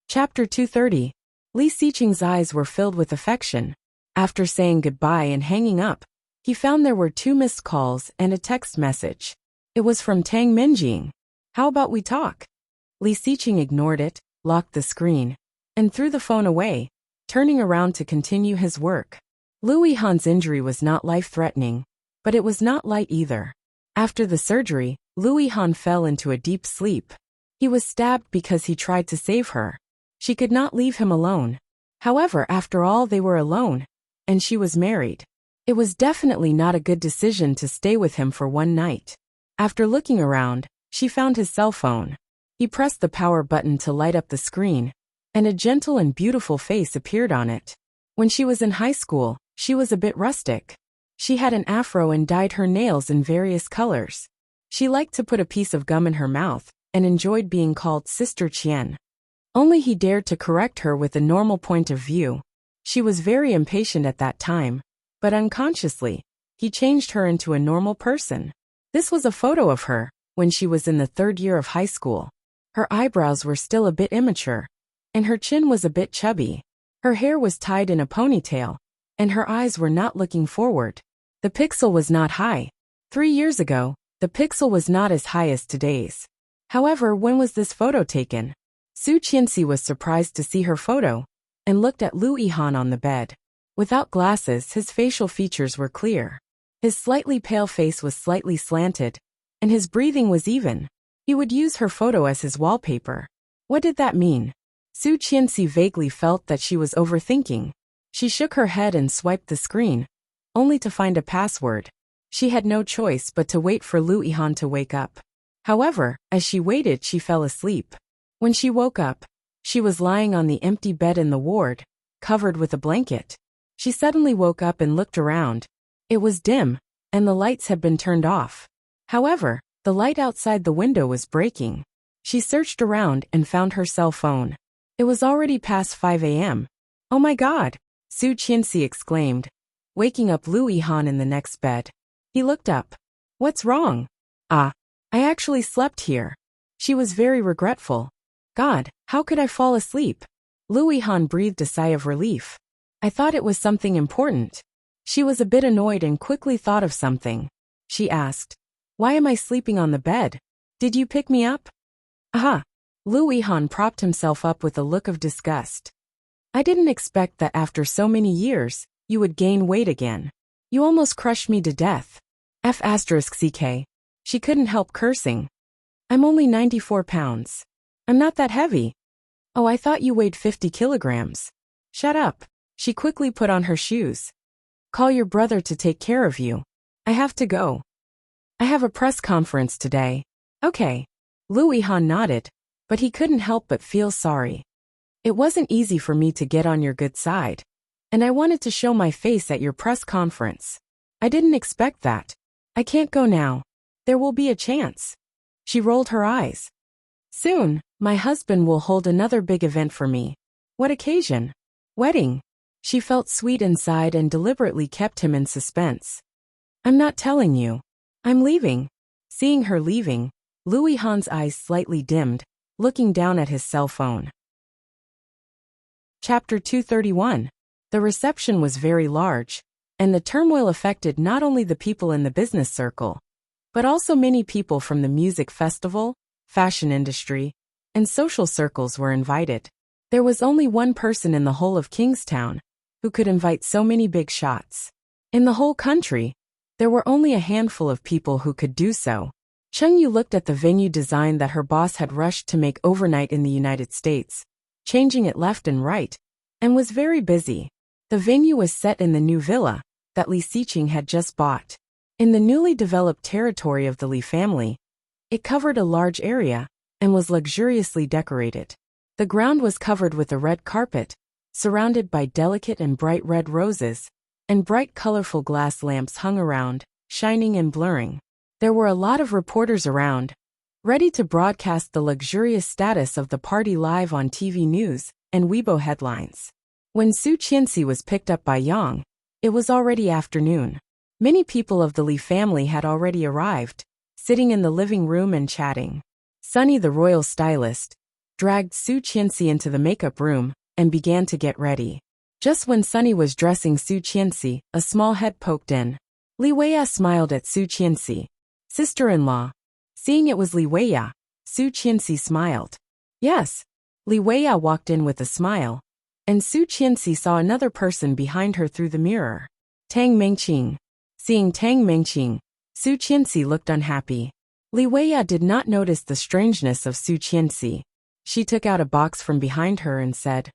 Chapter 230. Li Xiqing's eyes were filled with affection. After saying goodbye and hanging up, he found there were 2 missed calls and a text message. It was from Tang Minjing. "How about we talk?" Li Xiqing ignored it, locked the screen, and threw the phone away, turning around to continue his work. Lu Yihan's injury was not life-threatening, but it was not light either. After the surgery, Lu Yihan fell into a deep sleep. He was stabbed because he tried to save her. She could not leave him alone. However, after all, they were alone, and she was married. It was definitely not a good decision to stay with him for one night. After looking around, she found his cell phone. He pressed the power button to light up the screen, and a gentle and beautiful face appeared on it. When she was in high school, she was a bit rustic. She had an afro and dyed her nails in various colors. She liked to put a piece of gum in her mouth, and enjoyed being called Sister Qian. Only he dared to correct her with a normal point of view. She was very impatient at that time, but unconsciously, he changed her into a normal person. This was a photo of her, when she was in the 3rd year of high school. Her eyebrows were still a bit immature, and her chin was a bit chubby. Her hair was tied in a ponytail, and her eyes were not looking forward. The pixel was not high. 3 years ago, the pixel was not as high as today's. However, when was this photo taken? Su Qianxi was surprised to see her photo, and looked at Lu Yihan on the bed. Without glasses, his facial features were clear. His slightly pale face was slightly slanted, and his breathing was even. He would use her photo as his wallpaper. What did that mean? Su Qianxi vaguely felt that she was overthinking. She shook her head and swiped the screen, only to find a password. She had no choice but to wait for Lu Yihan to wake up. However, as she waited, she fell asleep. When she woke up, she was lying on the empty bed in the ward, covered with a blanket. She suddenly woke up and looked around. It was dim, and the lights had been turned off. However, the light outside the window was breaking. She searched around and found her cell phone. It was already past 5 a.m. "Oh my God!" Su Qianxi exclaimed, waking up Lu Yihan in the next bed. He looked up. "What's wrong?" "Ah, I actually slept here." She was very regretful. "God, how could I fall asleep?" Lu Yihan breathed a sigh of relief. "I thought it was something important." She was a bit annoyed and quickly thought of something. She asked, "Why am I sleeping on the bed? Did you pick me up?" "Aha!" Lu Yihan propped himself up with a look of disgust. "I didn't expect that after so many years, you would gain weight again. You almost crushed me to death." F***ck. She couldn't help cursing. "I'm only 94 pounds. I'm not that heavy." "Oh, I thought you weighed 50 kilograms. "Shut up." She quickly put on her shoes. "Call your brother to take care of you. I have to go. I have a press conference today." "Okay." Lu Yihan nodded, but he couldn't help but feel sorry. "It wasn't easy for me to get on your good side, and I wanted to show my face at your press conference. I didn't expect that. I can't go now. There will be a chance." She rolled her eyes. "Soon, my husband will hold another big event for me." "What occasion?" "Wedding." She felt sweet inside and deliberately kept him in suspense. "I'm not telling you. I'm leaving." Seeing her leaving, Lu Yihan's eyes slightly dimmed, looking down at his cell phone. Chapter 231. The reception was very large, and the turmoil affected not only the people in the business circle, but also many people from the music festival, fashion industry, and social circles were invited. There was only one person in the whole of Kingstown who could invite so many big shots. In the whole country, there were only a handful of people who could do so. Cheng Yu looked at the venue design that her boss had rushed to make overnight in the United States, changing it left and right, and was very busy. The venue was set in the new villa that Li Xiqing had just bought. In the newly developed territory of the Li family, it covered a large area and was luxuriously decorated. The ground was covered with a red carpet, surrounded by delicate and bright red roses, and bright colorful glass lamps hung around, shining and blurring. There were a lot of reporters around, ready to broadcast the luxurious status of the party live on TV news and Weibo headlines. When Su Qianxi was picked up by Yang, it was already afternoon. Many people of the Li family had already arrived, sitting in the living room and chatting. Sunny, the royal stylist, dragged Su Qianxi into the makeup room, and began to get ready. Just when Sunny was dressing Su Qianxi, a small head poked in. Li Weiya smiled at Su Qianxi. Sister-in-law. Seeing it was Li Weiya, Su Qianxi smiled. Yes. Li Weiya walked in with a smile, and Su Qianxi saw another person behind her through the mirror. Tang Mengqing. Seeing Tang Mengqing, Su Qianxi looked unhappy. Li Weiya did not notice the strangeness of Su Qianxi. She took out a box from behind her and said,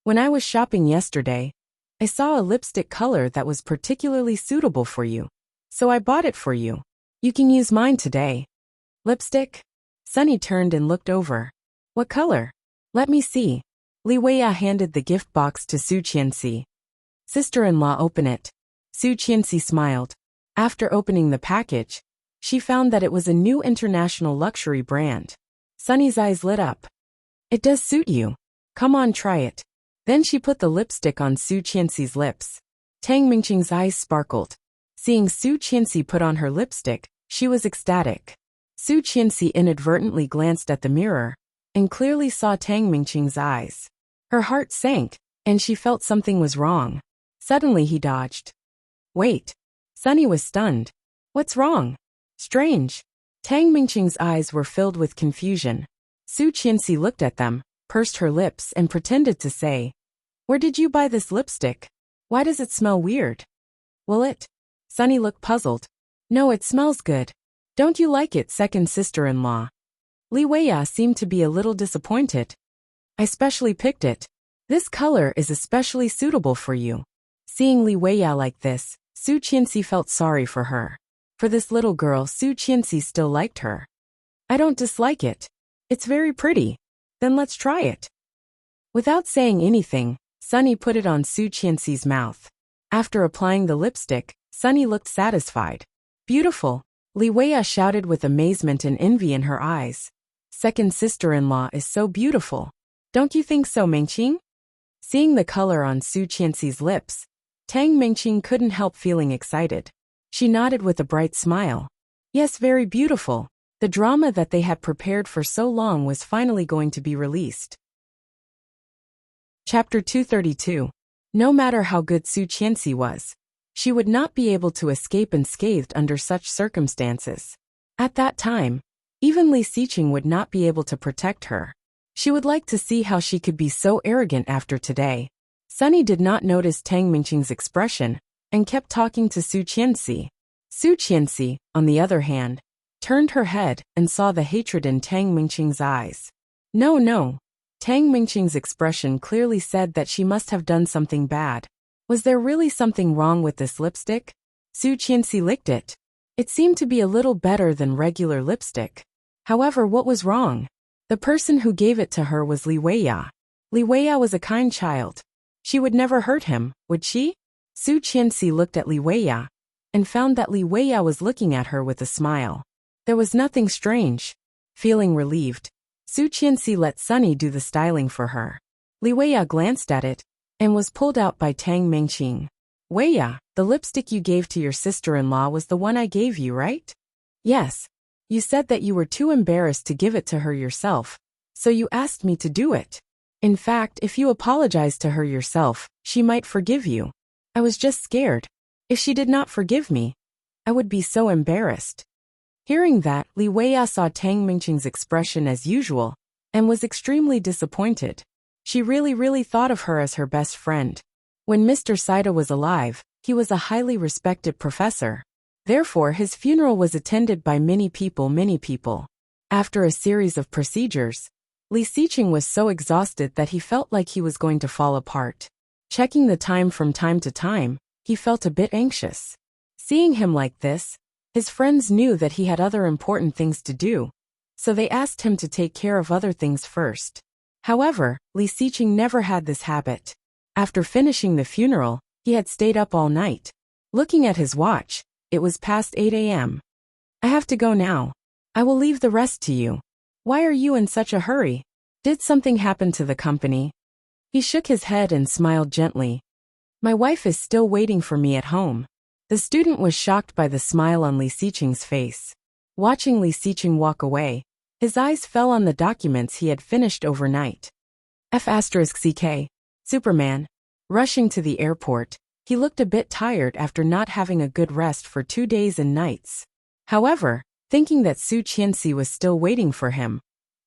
"When I was shopping yesterday, I saw a lipstick color that was particularly suitable for you, so I bought it for you. You can use mine today." Lipstick? Sunny turned and looked over. What color? Let me see. Li Weiya handed the gift box to Su Qianxi. Sister-in-law, open it. Su Qianxi smiled. After opening the package, she found that it was a new international luxury brand. Sunny's eyes lit up. It does suit you. Come on, try it. Then she put the lipstick on Su Qianxi's lips. Tang Mingqing's eyes sparkled. Seeing Su Qianxi put on her lipstick, she was ecstatic. Su Qianxi inadvertently glanced at the mirror and clearly saw Tang Mingqing's eyes. Her heart sank, and she felt something was wrong. Suddenly he dodged. Wait. Sunny was stunned. What's wrong? Strange. Tang Mingqing's eyes were filled with confusion. Su Qianxi looked at them, pursed her lips and pretended to say, "Where did you buy this lipstick? Why does it smell weird?" Will it? Sunny looked puzzled. No, it smells good. Don't you like it, second sister-in-law? Li Weiya seemed to be a little disappointed. I specially picked it. This color is especially suitable for you. Seeing Li Weiya like this, Su Qianxi felt sorry for her. For this little girl, Su Qianxi still liked her. I don't dislike it. It's very pretty. Then let's try it. Without saying anything, Sunny put it on Su Qianxi's mouth. After applying the lipstick, Sunny looked satisfied. Beautiful. Li Weiya shouted with amazement and envy in her eyes. Second sister-in-law is so beautiful. Don't you think so, Mengqing? Seeing the color on Su Qianxi's lips, Tang Mengqing couldn't help feeling excited. She nodded with a bright smile. Yes, very beautiful. The drama that they had prepared for so long was finally going to be released. Chapter 232. No matter how good Su Qianxi was, she would not be able to escape unscathed under such circumstances. At that time, even Li Xiqing would not be able to protect her. She would like to see how she could be so arrogant after today. Sunny did not notice Tang Mingqing's expression and kept talking to Su Qianxi. Su Qianxi, on the other hand, turned her head and saw the hatred in Tang Mingqing's eyes. No. Tang Mingqing's expression clearly said that she must have done something bad. Was there really something wrong with this lipstick? Su Qianxi licked it. It seemed to be a little better than regular lipstick. However, what was wrong? The person who gave it to her was Li Weiya. Li Weiya was a kind child. She would never hurt him, would she? Su Qianxi looked at Li Weiya and found that Li Weiya was looking at her with a smile. There was nothing strange. Feeling relieved, Su Qianxi let Sunny do the styling for her. Li Weiya glanced at it and was pulled out by Tang Mengqing. Weiya, the lipstick you gave to your sister-in-law was the one I gave you, right? Yes. You said that you were too embarrassed to give it to her yourself, so you asked me to do it. In fact, if you apologized to her yourself, she might forgive you. I was just scared. If she did not forgive me, I would be so embarrassed. Hearing that, Li Weiya saw Tang Mingqing's expression as usual and was extremely disappointed. She really thought of her as her best friend. When Mr. Saito was alive, he was a highly respected professor. Therefore, his funeral was attended by many people. After a series of procedures, Li Xiqing was so exhausted that he felt like he was going to fall apart. Checking the time from time to time, he felt a bit anxious. Seeing him like this, his friends knew that he had other important things to do, so they asked him to take care of other things first. However, Li Xiqing never had this habit. After finishing the funeral, he had stayed up all night. Looking at his watch, it was past 8 a.m. I have to go now. I will leave the rest to you. Why are you in such a hurry? Did something happen to the company? He shook his head and smiled gently. My wife is still waiting for me at home. The student was shocked by the smile on Li Xiqing's face. Watching Li Xiqing walk away, His eyes fell on the documents he had finished overnight. F***CK. Superman. Rushing to the airport, he looked a bit tired after not having a good rest for 2 days and nights. However, thinking that Su Qianxi was still waiting for him,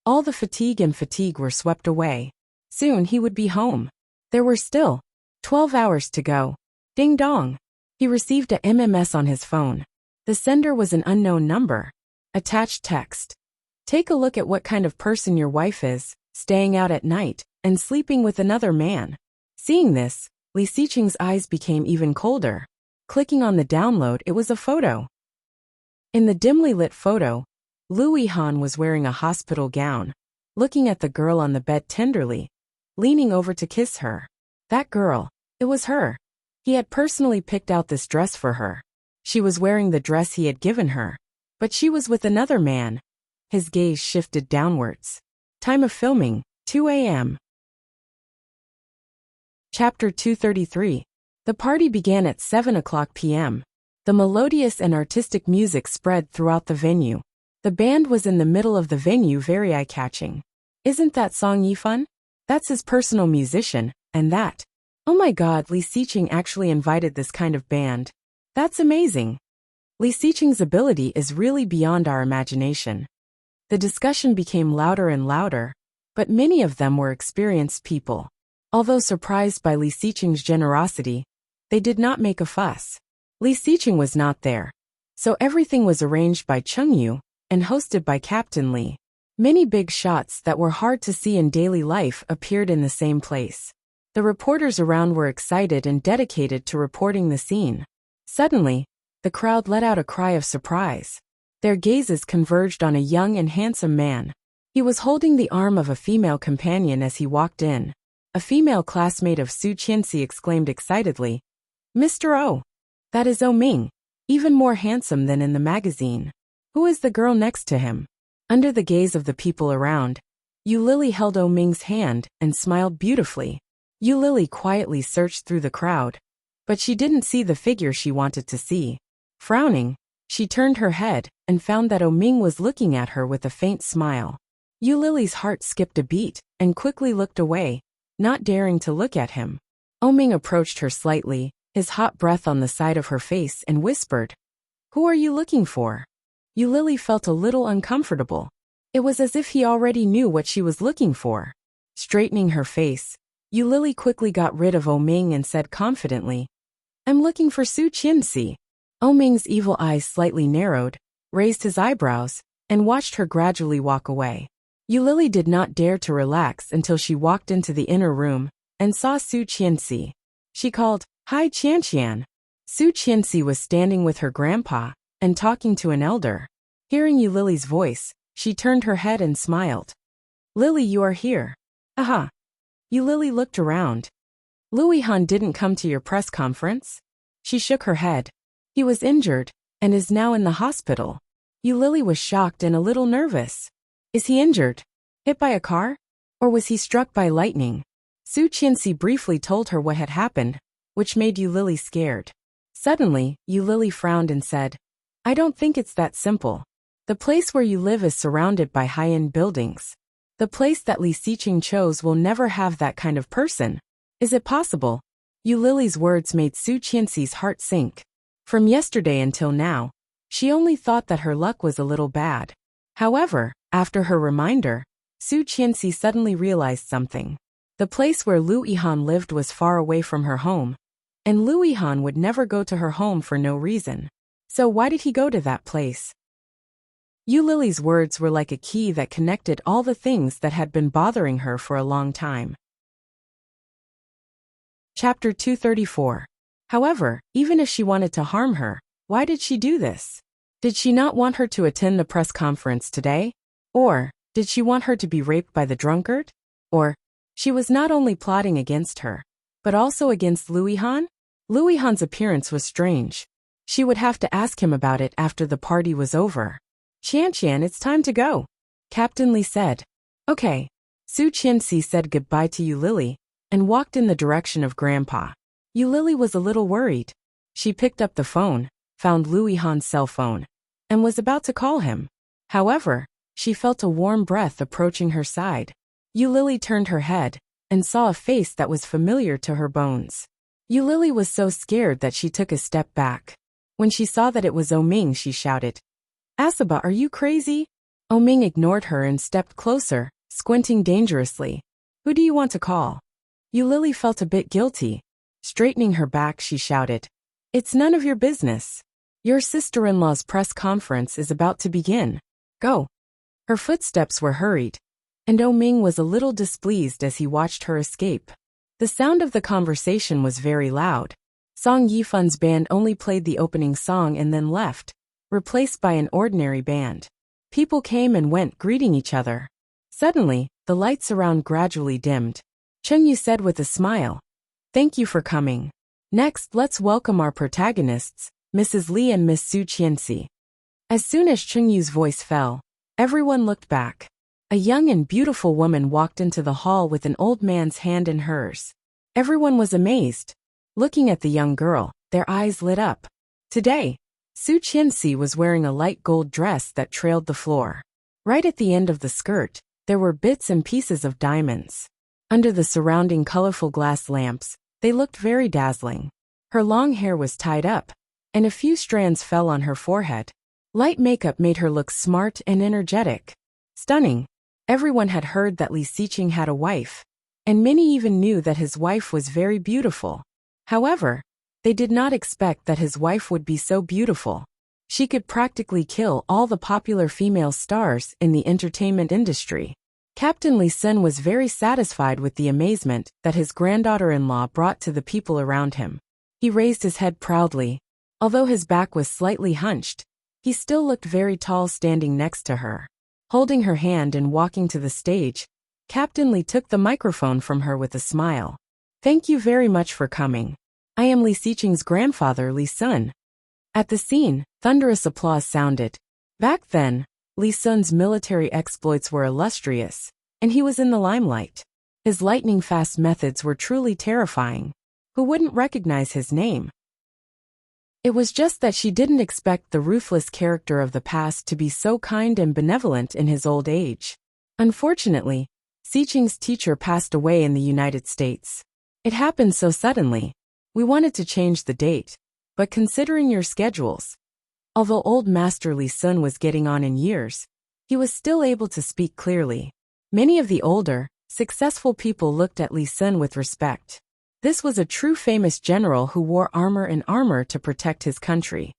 all the fatigue were swept away. Soon he would be home. There were still 12 hours to go. Ding dong. He received a MMS on his phone. The sender was an unknown number. Attached text. Take a look at what kind of person your wife is, staying out at night, and sleeping with another man. Seeing this, Li Xiqing's eyes became even colder. Clicking on the download, it was a photo. In the dimly lit photo, Lu Yihan was wearing a hospital gown, looking at the girl on the bed tenderly, leaning over to kiss her. That girl, it was her. He had personally picked out this dress for her. She was wearing the dress he had given her, but she was with another man. His gaze shifted downwards. Time of filming, 2 a.m. Chapter 233. The party began at 7:00 p.m. The melodious and artistic music spread throughout the venue. The band was in the middle of the venue, very eye-catching. Isn't that Song Yifan? That's his personal musician, and that. Oh my god, Li Xiqing actually invited this kind of band. That's amazing. Li Xiqing's ability is really beyond our imagination. The discussion became louder and louder, but many of them were experienced people. Although surprised by Li Xiqing's generosity, they did not make a fuss. Li Xiqing was not there, so everything was arranged by Chengyu and hosted by Captain Li. Many big shots that were hard to see in daily life appeared in the same place. The reporters around were excited and dedicated to reporting the scene. Suddenly, the crowd let out a cry of surprise. Their gazes converged on a young and handsome man. He was holding the arm of a female companion as he walked in. A female classmate of Su Qianxi exclaimed excitedly, "Mr. O. That is O Ming, even more handsome than in the magazine. Who is the girl next to him?" Under the gaze of the people around, Yu Lily held O Ming's hand and smiled beautifully. Yu Lily quietly searched through the crowd, but she didn't see the figure she wanted to see. Frowning, she turned her head and found that O Ming was looking at her with a faint smile. Yu Lily's heart skipped a beat and quickly looked away, not daring to look at him. O Ming approached her slightly, his hot breath on the side of her face, and whispered, "Who are you looking for?" Yu Lily felt a little uncomfortable. It was as if he already knew what she was looking for. Straightening her face, Yu Lily quickly got rid of O Ming and said confidently, "I'm looking for Su Qianxi." O Ming's evil eyes slightly narrowed, raised his eyebrows, and watched her gradually walk away. Yu Lily did not dare to relax until she walked into the inner room and saw Su Qianxi. She called, "Hi Qianqian." Su Qianxi was standing with her grandpa and talking to an elder. Hearing Yu Lily's voice, she turned her head and smiled. "Lily, you are here." "Aha." Yu Lily looked around. "Lu Yihan didn't come to your press conference?" She shook her head. "He was injured and is now in the hospital." Yu Lily was shocked and a little nervous. "Is he injured? Hit by a car? Or was he struck by lightning?" Su Qianxi briefly told her what had happened, which made Yu Lily scared. Suddenly, Yu Lily frowned and said, "I don't think it's that simple. The place where you live is surrounded by high-end buildings. The place that Li Xiqing chose will never have that kind of person. Is it possible?" Yu Lily's words made Su Qianxi's heart sink. From yesterday until now, she only thought that her luck was a little bad. However, after her reminder, Su Qianxi suddenly realized something. The place where Lu Yihan lived was far away from her home, and Lu Yihan would never go to her home for no reason. So why did he go to that place? Yu Lily's words were like a key that connected all the things that had been bothering her for a long time. Chapter 234. However, even if she wanted to harm her, why did she do this? Did she not want her to attend the press conference today? Or did she want her to be raped by the drunkard? Or she was not only plotting against her, but also against Lu Yihan? Lu Yihan's appearance was strange. She would have to ask him about it after the party was over. "Qianqian, it's time to go," Captain Li said. "Okay." Su Qianxi said goodbye to Yu Lily and walked in the direction of Grandpa. Yu Lily was a little worried. She picked up the phone, found Lu Yihan's cell phone, and was about to call him. However, she felt a warm breath approaching her side. Lily turned her head and saw a face that was familiar to her bones. Lily was so scared that she took a step back. When she saw that it was Ming, she shouted, "Asaba, are you crazy?" Ming ignored her and stepped closer, squinting dangerously. "Who do you want to call?" Lily felt a bit guilty. Straightening her back, she shouted, "It's none of your business. Your sister-in-law's press conference is about to begin. Go." Her footsteps were hurried, and Ming was a little displeased as he watched her escape. The sound of the conversation was very loud. Song Yifun's band only played the opening song and then left, replaced by an ordinary band. People came and went, greeting each other. Suddenly, the lights around gradually dimmed. Chengyu said with a smile, "Thank you for coming. Next, let's welcome our protagonists, Mrs. Li and Miss Su Qianxi." As soon as Chengyu's voice fell, everyone looked back. A young and beautiful woman walked into the hall with an old man's hand in hers. Everyone was amazed. Looking at the young girl, their eyes lit up. Today, Su Qianxi was wearing a light gold dress that trailed the floor. Right at the end of the skirt, there were bits and pieces of diamonds. Under the surrounding colorful glass lamps, they looked very dazzling. Her long hair was tied up, and a few strands fell on her forehead. Light makeup made her look smart and energetic. Stunning. Everyone had heard that Li Xiqing had a wife, and many even knew that his wife was very beautiful. However, they did not expect that his wife would be so beautiful. She could practically kill all the popular female stars in the entertainment industry. Captain Li Sun was very satisfied with the amazement that his granddaughter-in-law brought to the people around him. He raised his head proudly. Although his back was slightly hunched, he still looked very tall standing next to her. Holding her hand and walking to the stage, Captain Li took the microphone from her with a smile. "Thank you very much for coming. I am Li Xiqing's grandfather, Li Sun." At the scene, thunderous applause sounded. Back then, Li Sun's military exploits were illustrious, and he was in the limelight. His lightning-fast methods were truly terrifying. Who wouldn't recognize his name? It was just that she didn't expect the ruthless character of the past to be so kind and benevolent in his old age. Unfortunately, Xiqing's teacher passed away in the United States. It happened so suddenly. We wanted to change the date, but considering your schedules. Although old Master Li Sun was getting on in years, he was still able to speak clearly. Many of the older, successful people looked at Li Sun with respect. This was a true famous general who wore armor to protect his country.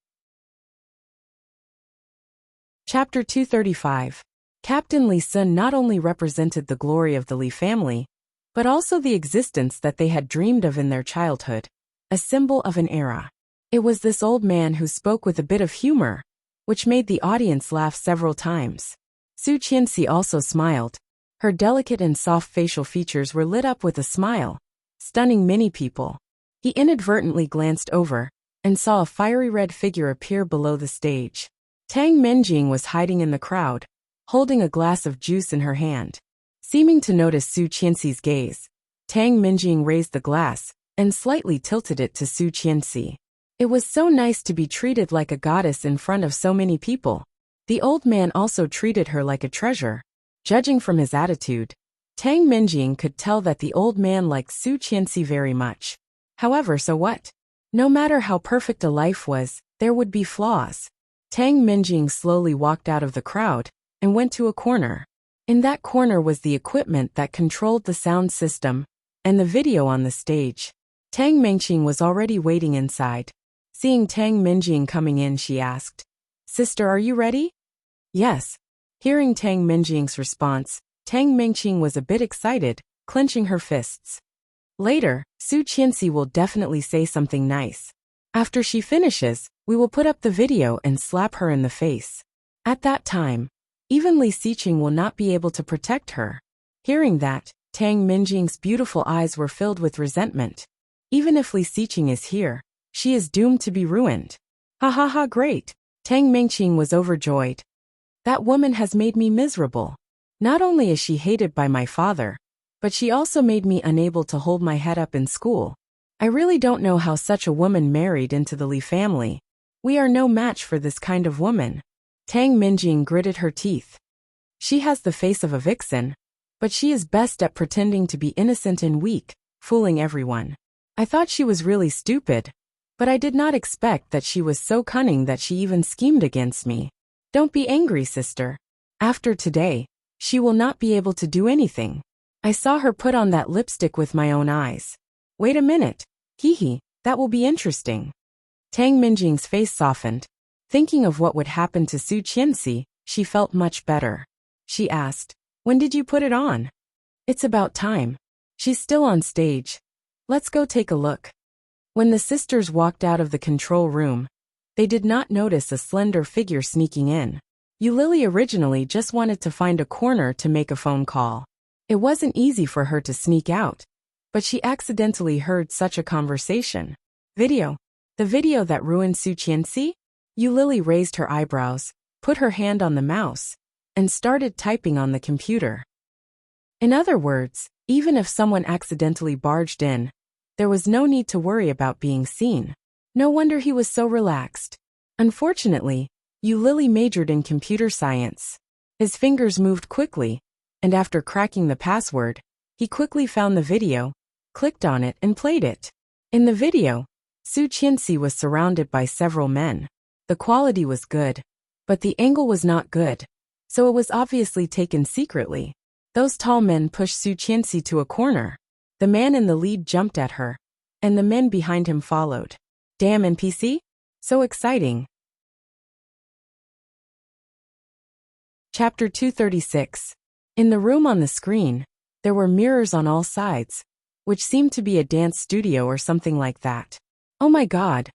Chapter 235. Captain Li Sun not only represented the glory of the Li family, but also the existence that they had dreamed of in their childhood, a symbol of an era. It was this old man who spoke with a bit of humor, which made the audience laugh several times. Su Qianxi also smiled. Her delicate and soft facial features were lit up with a smile, stunning many people. He inadvertently glanced over and saw a fiery red figure appear below the stage. Tang Menjing was hiding in the crowd, holding a glass of juice in her hand. Seeming to notice Su Qianxi's gaze, Tang Menjing raised the glass and slightly tilted it to Su Qianxi. It was so nice to be treated like a goddess in front of so many people. The old man also treated her like a treasure. Judging from his attitude, Tang Menjing could tell that the old man liked Su Qianxi very much. However, so what? No matter how perfect a life was, there would be flaws. Tang Menjing slowly walked out of the crowd and went to a corner. In that corner was the equipment that controlled the sound system and the video on the stage. Tang Menjing was already waiting inside. Seeing Tang Menjing coming in, she asked, "Sister, are you ready?" "Yes." Hearing Tang Menjing's response, Tang Menjing was a bit excited, clenching her fists. Later, Su Qianxi will definitely say something nice. After she finishes, we will put up the video and slap her in the face. At that time, even Li Xiqing will not be able to protect her. Hearing that, Tang Menjing's beautiful eyes were filled with resentment. Even if Li Xiqing is here, she is doomed to be ruined. Ha ha ha, great. Tang Menjing was overjoyed. That woman has made me miserable. Not only is she hated by my father, but she also made me unable to hold my head up in school. I really don't know how such a woman married into the Li family. We are no match for this kind of woman. Tang Menjing gritted her teeth. She has the face of a vixen, but she is best at pretending to be innocent and weak, fooling everyone. I thought she was really stupid, but I did not expect that she was so cunning that she even schemed against me. Don't be angry, sister. After today, she will not be able to do anything. I saw her put on that lipstick with my own eyes. Wait a minute. Hee, that will be interesting. Tang Minjing's face softened. Thinking of what would happen to Su Qianxi, she felt much better. She asked, when did you put it on? It's about time. She's still on stage. Let's go take a look. When the sisters walked out of the control room, they did not notice a slender figure sneaking in. Yulili originally just wanted to find a corner to make a phone call. It wasn't easy for her to sneak out, but she accidentally heard such a conversation. Video. The video that ruined Su Qianxi? Yulili raised her eyebrows, put her hand on the mouse, and started typing on the computer. In other words, even if someone accidentally barged in, there was no need to worry about being seen. No wonder he was so relaxed. Unfortunately, Yulili majored in computer science. His fingers moved quickly, and after cracking the password, he quickly found the video, clicked on it and played it. In the video, Su Qianxi was surrounded by several men. The quality was good, but the angle was not good, so it was obviously taken secretly. Those tall men pushed Su Qianxi to a corner. The man in the lead jumped at her, and the men behind him followed. Damn NPC? So exciting. Chapter 236. In the room on the screen, there were mirrors on all sides, which seemed to be a dance studio or something like that. Oh my god,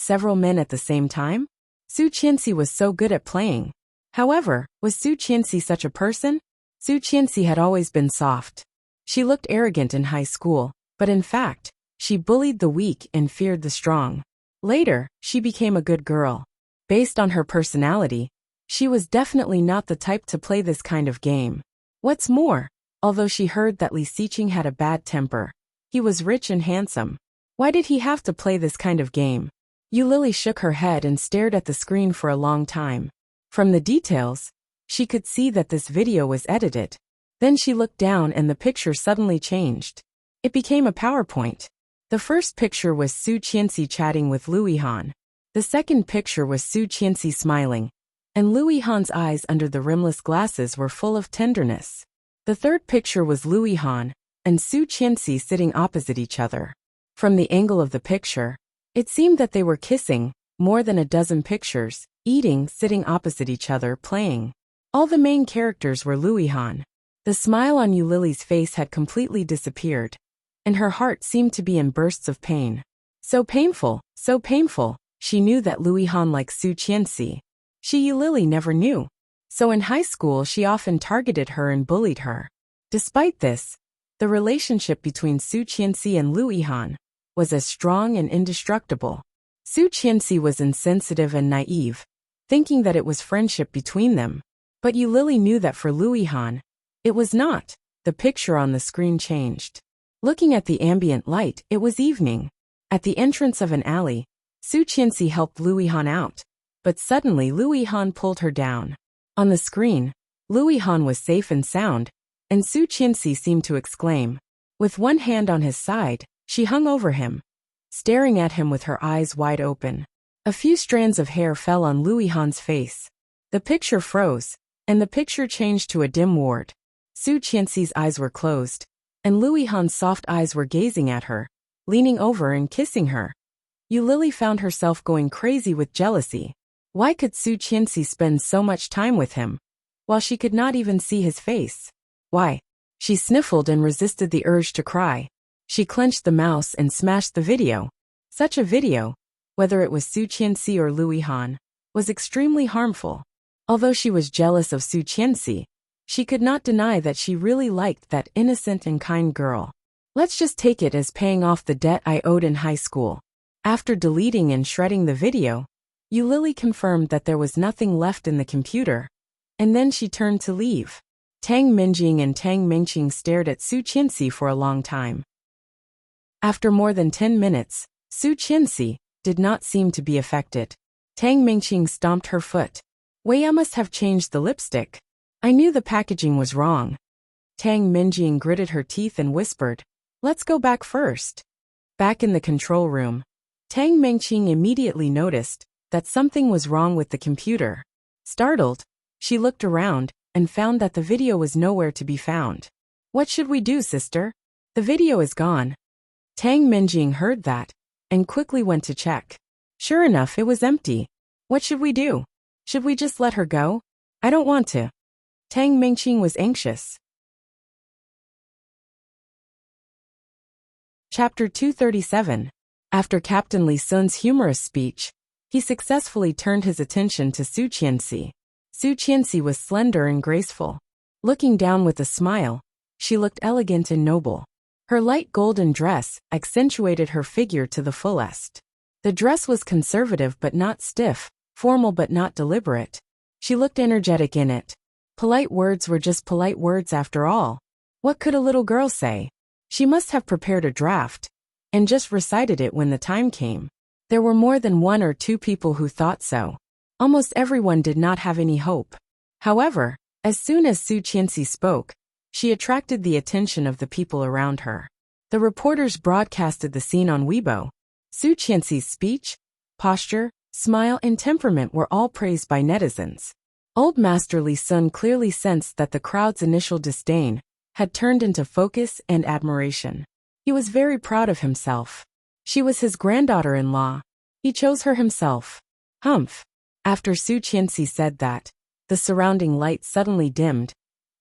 several men at the same time? Su Qianxi was so good at playing. However, was Su Qianxi such a person? Su Qianxi had always been soft. She looked arrogant in high school, but in fact, she bullied the weak and feared the strong. Later, she became a good girl. Based on her personality, she was definitely not the type to play this kind of game. What's more, although she heard that Li Xiqing had a bad temper, he was rich and handsome. Why did he have to play this kind of game? Yulili shook her head and stared at the screen for a long time. From the details, she could see that this video was edited. Then she looked down and the picture suddenly changed. It became a PowerPoint. The first picture was Su Qianxi chatting with Lu Yihan. The second picture was Su Qianxi smiling, and Lu Yihan's eyes under the rimless glasses were full of tenderness. The third picture was Lu Yihan and Su Qianxi sitting opposite each other. From the angle of the picture, it seemed that they were kissing, more than a dozen pictures, eating, sitting opposite each other, playing. All the main characters were Lu Yihan. The smile on Yulili's face had completely disappeared, and her heart seemed to be in bursts of pain. So painful, she knew that Lu Yihan liked Su Qianxi. Yulili never knew. So in high school she often targeted her and bullied her. Despite this, the relationship between Su Qianxi and Lu Yihan was as strong and indestructible. Su Qianxi was insensitive and naive, thinking that it was friendship between them. But Yulili knew that for Lu Yihan, it was not. The picture on the screen changed. Looking at the ambient light, it was evening. At the entrance of an alley, Su Qianxi helped Lu Yihan out, but suddenly Lu Yihan pulled her down. On the screen, Lu Yihan was safe and sound, and Su Qianxi seemed to exclaim. With one hand on his side, she hung over him, staring at him with her eyes wide open. A few strands of hair fell on Lu Yihan's face. The picture froze, and the picture changed to a dim ward. Su Qianxi's eyes were closed, and Lu Yihan's soft eyes were gazing at her, leaning over and kissing her. Yulili found herself going crazy with jealousy. Why could Su Qianxi spend so much time with him, while she could not even see his face? Why? She sniffled and resisted the urge to cry. She clenched the mouse and smashed the video. Such a video, whether it was Su Qianxi or Lu Yihan, was extremely harmful. Although she was jealous of Su Qianxi, she could not deny that she really liked that innocent and kind girl. Let's just take it as paying off the debt I owed in high school. After deleting and shredding the video, Yulili confirmed that there was nothing left in the computer, and then she turned to leave. Tang Minjing and Tang Mingqing stared at Su Qianxi for a long time. After more than 10 minutes, Su Qianxi did not seem to be affected. Tang Mingqing stomped her foot. Weya must have changed the lipstick. I knew the packaging was wrong. Tang Minjing gritted her teeth and whispered, "Let's go back first." Back in the control room, Tang Mingqing immediately noticed that something was wrong with the computer. Startled, she looked around and found that the video was nowhere to be found. "What should we do, sister? The video is gone." Tang Minjing heard that and quickly went to check. Sure enough, it was empty. "What should we do? Should we just let her go? I don't want to." Tang Mingqing was anxious. Chapter 237. After Captain Li Sun's humorous speech, he successfully turned his attention to Su Qianxi. Su Qianxi was slender and graceful. Looking down with a smile, she looked elegant and noble. Her light golden dress accentuated her figure to the fullest. The dress was conservative but not stiff, formal but not deliberate. She looked energetic in it. Polite words were just polite words after all. What could a little girl say? She must have prepared a draft and just recited it when the time came. There were more than one or two people who thought so. Almost everyone did not have any hope. However, as soon as Su Qianxi spoke, she attracted the attention of the people around her. The reporters broadcasted the scene on Weibo. Su Qianxi's speech, posture, smile and temperament were all praised by netizens. Old Master Li Sun clearly sensed that the crowd's initial disdain had turned into focus and admiration. He was very proud of himself. She was his granddaughter-in-law. He chose her himself. Humph. After Su Qianxi said that, the surrounding light suddenly dimmed,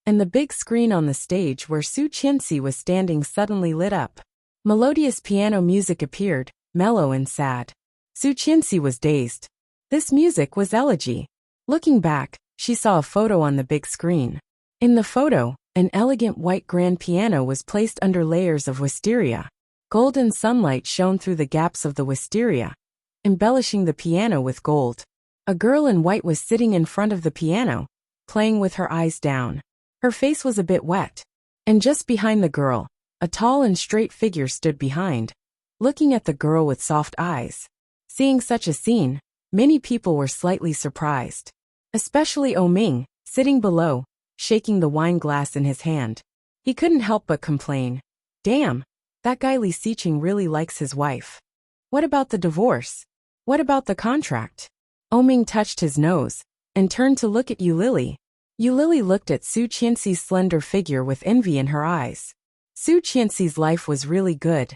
and the big screen on the stage where Su Qianxi was standing suddenly lit up. Melodious piano music appeared, mellow and sad. Su Qianxi was dazed. This music was elegy. Looking back, she saw a photo on the big screen. In the photo, an elegant white grand piano was placed under layers of wisteria. Golden sunlight shone through the gaps of the wisteria, embellishing the piano with gold. A girl in white was sitting in front of the piano, playing with her eyes down. Her face was a bit wet. And just behind the girl, a tall and straight figure stood behind, looking at the girl with soft eyes. Seeing such a scene, many people were slightly surprised. Especially Ming, sitting below, shaking the wine glass in his hand. He couldn't help but complain. Damn, that guy Li Siqing really likes his wife. What about the divorce? What about the contract? Ming touched his nose and turned to look at Yu Lily. Yu Lily looked at Su Qianxi's slender figure with envy in her eyes. Su Qianxi's life was really good.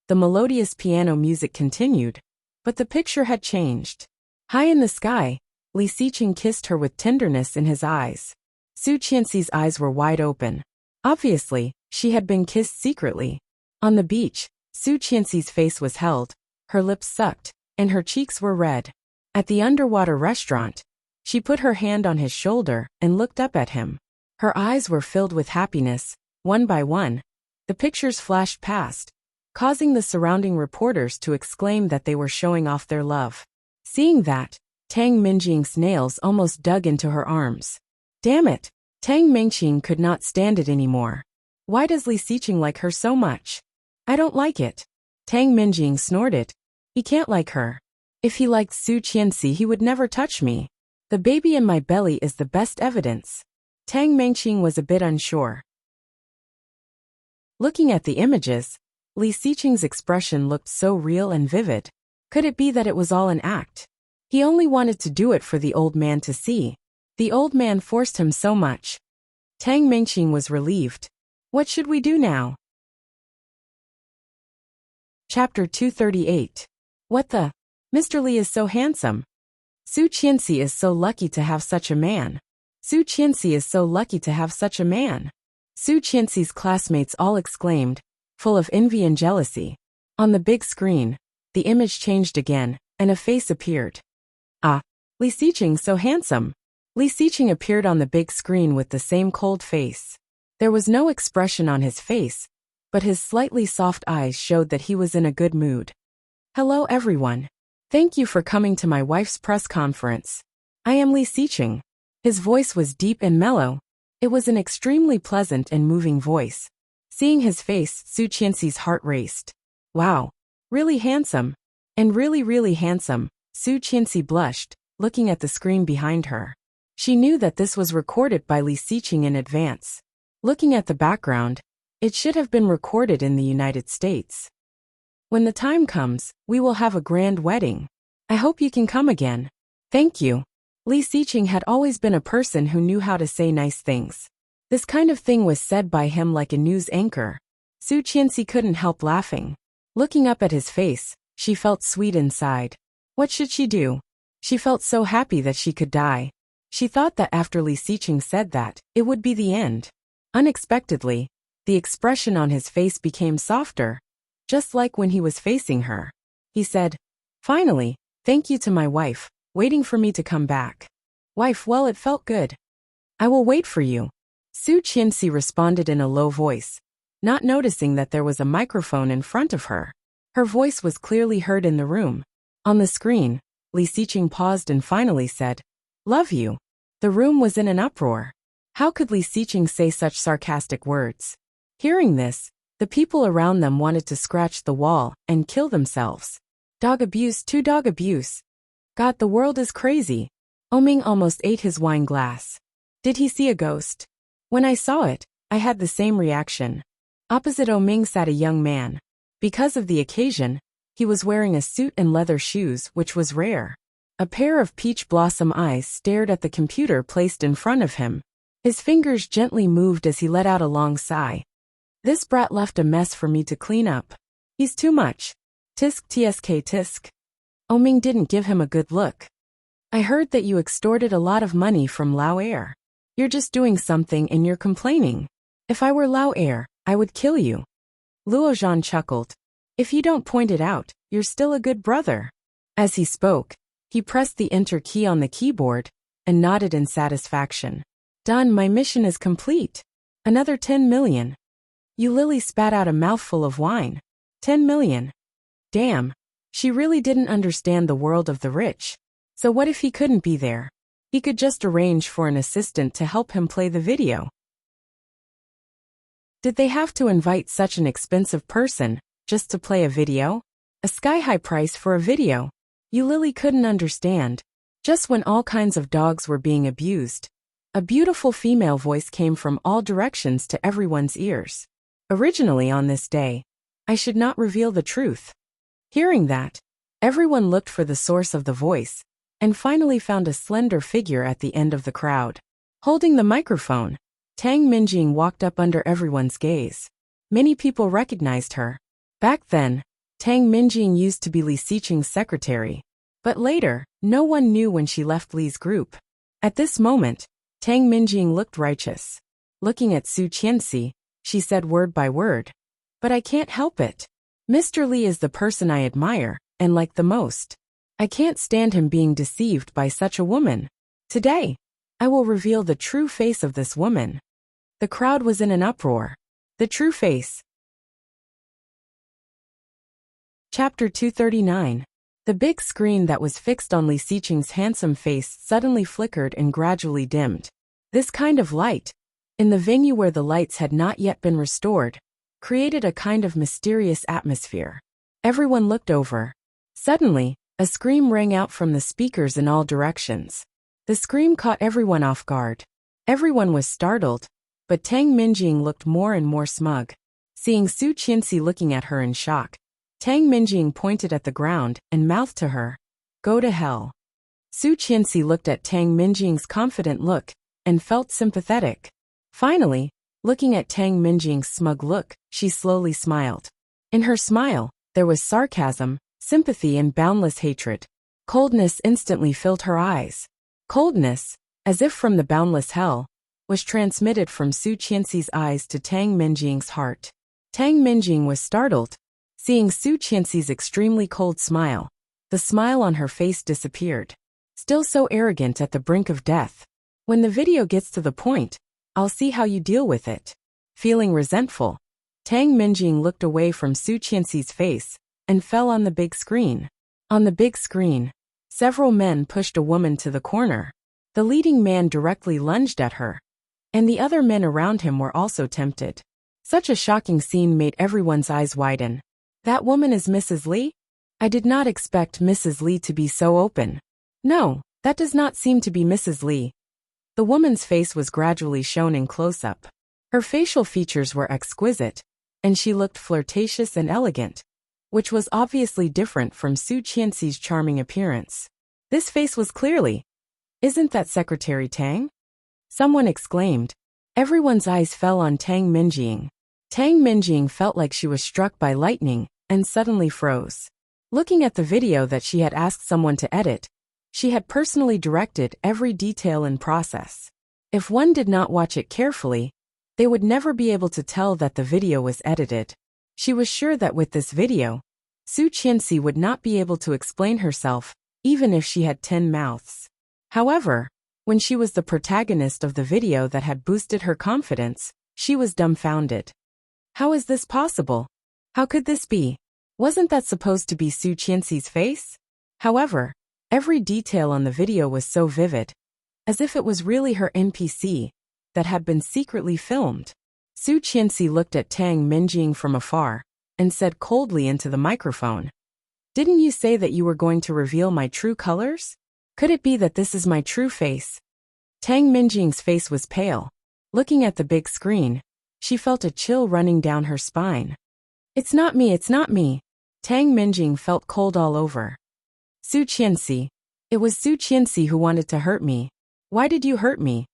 The melodious piano music continued, but the picture had changed. High in the sky, Li Siqing kissed her with tenderness in his eyes. Su Qianxi's eyes were wide open. Obviously, she had been kissed secretly. On the beach, Su Qianxi's face was held, her lips sucked, and her cheeks were red. At the underwater restaurant, she put her hand on his shoulder and looked up at him. Her eyes were filled with happiness. One by one, the pictures flashed past, causing the surrounding reporters to exclaim that they were showing off their love. Seeing that, Tang Minjing's nails almost dug into her arms. Damn it! Tang Mingqing could not stand it anymore. Why does Li Siqing like her so much? I don't like it. Tang Minjing snorted. He can't like her. If he liked Su Qianxi, he would never touch me. The baby in my belly is the best evidence. Tang Mingqing was a bit unsure. Looking at the images, Li Siqing's expression looked so real and vivid. Could it be that it was all an act? He only wanted to do it for the old man to see. The old man forced him so much. Tang Mingqing was relieved. What should we do now? Chapter 238. What the? Mr. Li is so handsome. Su Qianxi is so lucky to have such a man. Su Qianxi is so lucky to have such a man. Su Qianxi's classmates all exclaimed, full of envy and jealousy. On the big screen, the image changed again, and a face appeared. Ah, Li Siqing so handsome. Li Siqing appeared on the big screen with the same cold face. There was no expression on his face, but his slightly soft eyes showed that he was in a good mood. Hello everyone. Thank you for coming to my wife's press conference. I am Li Siqing. His voice was deep and mellow. It was an extremely pleasant and moving voice. Seeing his face, Su Qianxi's heart raced. Wow. Really handsome. And really handsome. Su Qianxi blushed, looking at the screen behind her. She knew that this was recorded by Li Xiqing in advance. Looking at the background, it should have been recorded in the United States. When the time comes, we will have a grand wedding. I hope you can come again. Thank you. Li Xiqing had always been a person who knew how to say nice things. This kind of thing was said by him like a news anchor. Su Qianxi couldn't help laughing. Looking up at his face, she felt sweet inside. What should she do? She felt so happy that she could die. She thought that after Li Xiqing said that, it would be the end. Unexpectedly, the expression on his face became softer, just like when he was facing her. He said, "Finally, thank you to my wife, waiting for me to come back." Wife, well, it felt good. I will wait for you. Su Qianxi responded in a low voice, not noticing that there was a microphone in front of her. Her voice was clearly heard in the room. On the screen, Li Xiqing paused and finally said, "Love you." The room was in an uproar. How could Li Xiqing say such sarcastic words? Hearing this, the people around them wanted to scratch the wall and kill themselves. Dog abuse, too, dog abuse. God, the world is crazy. Oming almost ate his wine glass. Did he see a ghost? When I saw it, I had the same reaction. Opposite Oming sat a young man. Because of the occasion, he was wearing a suit and leather shoes, which was rare. A pair of peach blossom eyes stared at the computer placed in front of him. His fingers gently moved as he let out a long sigh. This brat left a mess for me to clean up. He's too much. Tisk tsk tisk. Oming didn't give him a good look. I heard that you extorted a lot of money from Lao Air. You're just doing something and you're complaining. If I were Lao Air, I would kill you. Luo Zhan chuckled. If you don't point it out, you're still a good brother. As he spoke, he pressed the enter key on the keyboard and nodded in satisfaction. Done, my mission is complete. Another 10 million. Yu Lily spat out a mouthful of wine. 10 million. Damn. She really didn't understand the world of the rich. So what if he couldn't be there? He could just arrange for an assistant to help him play the video. Did they have to invite such an expensive person just to play a video? A sky-high price for a video. Yu Lily couldn't understand. Just when all kinds of dogs were being abused, a beautiful female voice came from all directions to everyone's ears. Originally on this day, I should not reveal the truth. Hearing that, everyone looked for the source of the voice, and finally found a slender figure at the end of the crowd. Holding the microphone, Tang Minjing walked up under everyone's gaze. Many people recognized her. Back then, Tang Minjing used to be Li Xiqing's secretary. But later, no one knew when she left Li's group. At this moment, Tang Minjing looked righteous. Looking at Su Qianxi, she said word by word. But I can't help it. Mr. Li is the person I admire and like the most. I can't stand him being deceived by such a woman. Today, I will reveal the true face of this woman. The crowd was in an uproar. The true face. Chapter 239. The big screen that was fixed on Li Xiqing's handsome face suddenly flickered and gradually dimmed. This kind of light, in the venue where the lights had not yet been restored, created a kind of mysterious atmosphere. Everyone looked over. Suddenly, a scream rang out from the speakers in all directions. The scream caught everyone off guard. Everyone was startled, but Tang Minjing looked more and more smug. Seeing Su Qianxi looking at her in shock, Tang Minjing pointed at the ground and mouthed to her, "Go to hell." Su Qianxi looked at Tang Minjing's confident look and felt sympathetic. Finally, looking at Tang Minjing's smug look, she slowly smiled. In her smile, there was sarcasm, sympathy and boundless hatred. Coldness instantly filled her eyes. Coldness, as if from the boundless hell, was transmitted from Su Qianxi's eyes to Tang Minjing's heart. Tang Minjing was startled. Seeing Su Qianxi's extremely cold smile, the smile on her face disappeared. Still so arrogant at the brink of death. When the video gets to the point, I'll see how you deal with it. Feeling resentful, Tang Minjing looked away from Su Qianxi's face and fell on the big screen. On the big screen, several men pushed a woman to the corner. The leading man directly lunged at her, and the other men around him were also tempted. Such a shocking scene made everyone's eyes widen. That woman is Mrs. Li? I did not expect Mrs. Li to be so open. No, that does not seem to be Mrs. Li. The woman's face was gradually shown in close-up. Her facial features were exquisite, and she looked flirtatious and elegant, which was obviously different from Su Qianxi's charming appearance. This face was clearly, "Isn't that Secretary Tang?" someone exclaimed. Everyone's eyes fell on Tang Minjing. Tang Minjing felt like she was struck by lightning and suddenly froze. Looking at the video that she had asked someone to edit, she had personally directed every detail and process. If one did not watch it carefully, they would never be able to tell that the video was edited. She was sure that with this video, Su Qianxi would not be able to explain herself, even if she had 10 mouths. However, when she was the protagonist of the video that had boosted her confidence, she was dumbfounded. How is this possible? How could this be? Wasn't that supposed to be Su Qianxi's face? However, every detail on the video was so vivid, as if it was really her NPC that had been secretly filmed. Su Qianxi looked at Tang Minjing from afar and said coldly into the microphone, "Didn't you say that you were going to reveal my true colors? Could it be that this is my true face?" Tang Minjing's face was pale. Looking at the big screen, she felt a chill running down her spine. "It's not me, it's not me." Tang Minjing felt cold all over. "Su Qianxi, it was Su Qianxi who wanted to hurt me. Why did you hurt me?"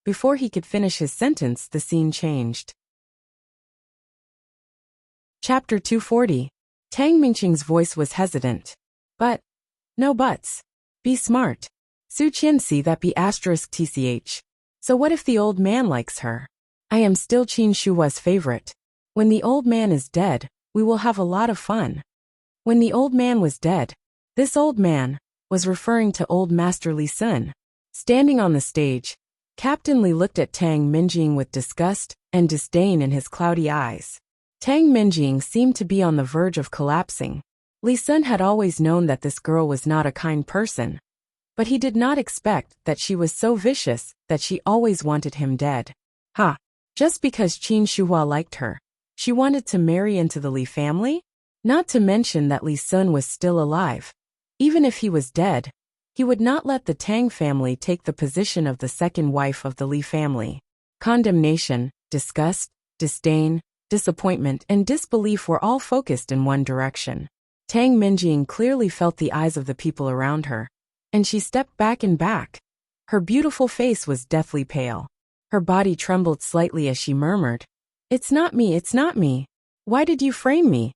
Before he could finish his sentence, the scene changed. Chapter 240. Tang Minjing's voice was hesitant. "But, no buts. Be smart. Su Qianxi, that be *tch. So what if the old man likes her? I am still Qin Shuhua's favorite. When the old man is dead, we will have a lot of fun." When the old man was dead, this old man was referring to old Master Li Sun. Standing on the stage, Captain Li looked at Tang Minjing with disgust and disdain in his cloudy eyes. Tang Minjing seemed to be on the verge of collapsing. Li Sun had always known that this girl was not a kind person, but he did not expect that she was so vicious that she always wanted him dead. Ha! Just because Qin Shuhua liked her, she wanted to marry into the Li family? Not to mention that Li Sun was still alive. Even if he was dead, he would not let the Tang family take the position of the second wife of the Li family. Condemnation, disgust, disdain, disappointment, and disbelief were all focused in one direction. Tang Minjing clearly felt the eyes of the people around her, and she stepped back and back. Her beautiful face was deathly pale. Her body trembled slightly as she murmured, "It's not me, it's not me. Why did you frame me?"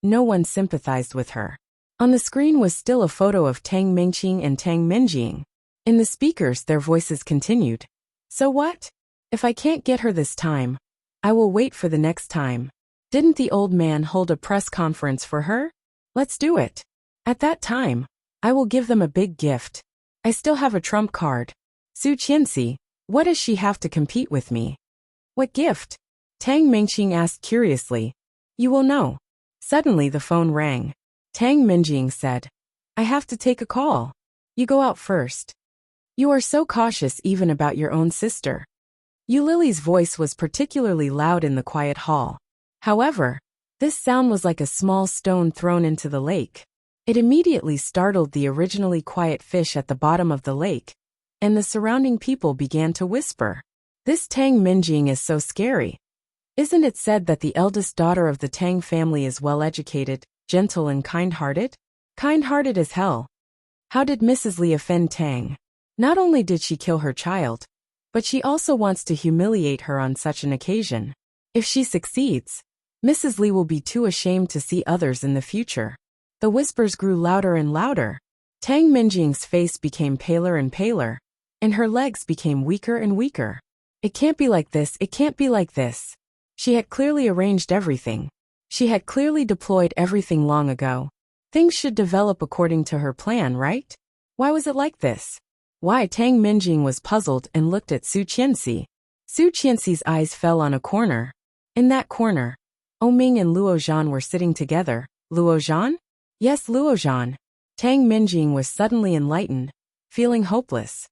No one sympathized with her. On the screen was still a photo of Tang Minjing and Tang Minjing. In the speakers, their voices continued. "So what? If I can't get her this time, I will wait for the next time. Didn't the old man hold a press conference for her? Let's do it. At that time, I will give them a big gift. I still have a trump card. Su Qianxi, what does she have to compete with me?" "What gift?" Tang Minjing asked curiously. "You will know." Suddenly the phone rang. Tang Minjing said, "I have to take a call. You go out first. You are so cautious even about your own sister." Yu Lily's voice was particularly loud in the quiet hall. However, this sound was like a small stone thrown into the lake. It immediately startled the originally quiet fish at the bottom of the lake, and the surrounding people began to whisper, "This Tang Minjing is so scary. Isn't it said that the eldest daughter of the Tang family is well-educated, gentle and kind-hearted? Kind-hearted as hell. How did Mrs. Li offend Tang? Not only did she kill her child, but she also wants to humiliate her on such an occasion. If she succeeds, Mrs. Li will be too ashamed to see others in the future." The whispers grew louder and louder. Tang Minjing's face became paler and paler, and her legs became weaker and weaker. "It can't be like this, it can't be like this." She had clearly arranged everything. She had clearly deployed everything long ago. Things should develop according to her plan, right? Why was it like this? Why? Tang Minjing was puzzled and looked at Su Qianxi. Su Qianxi's eyes fell on a corner. In that corner, Oming and Luo Zhan were sitting together. Luo Zhan? Yes, Luo Zhan. Tang Minjing was suddenly enlightened, feeling hopeless.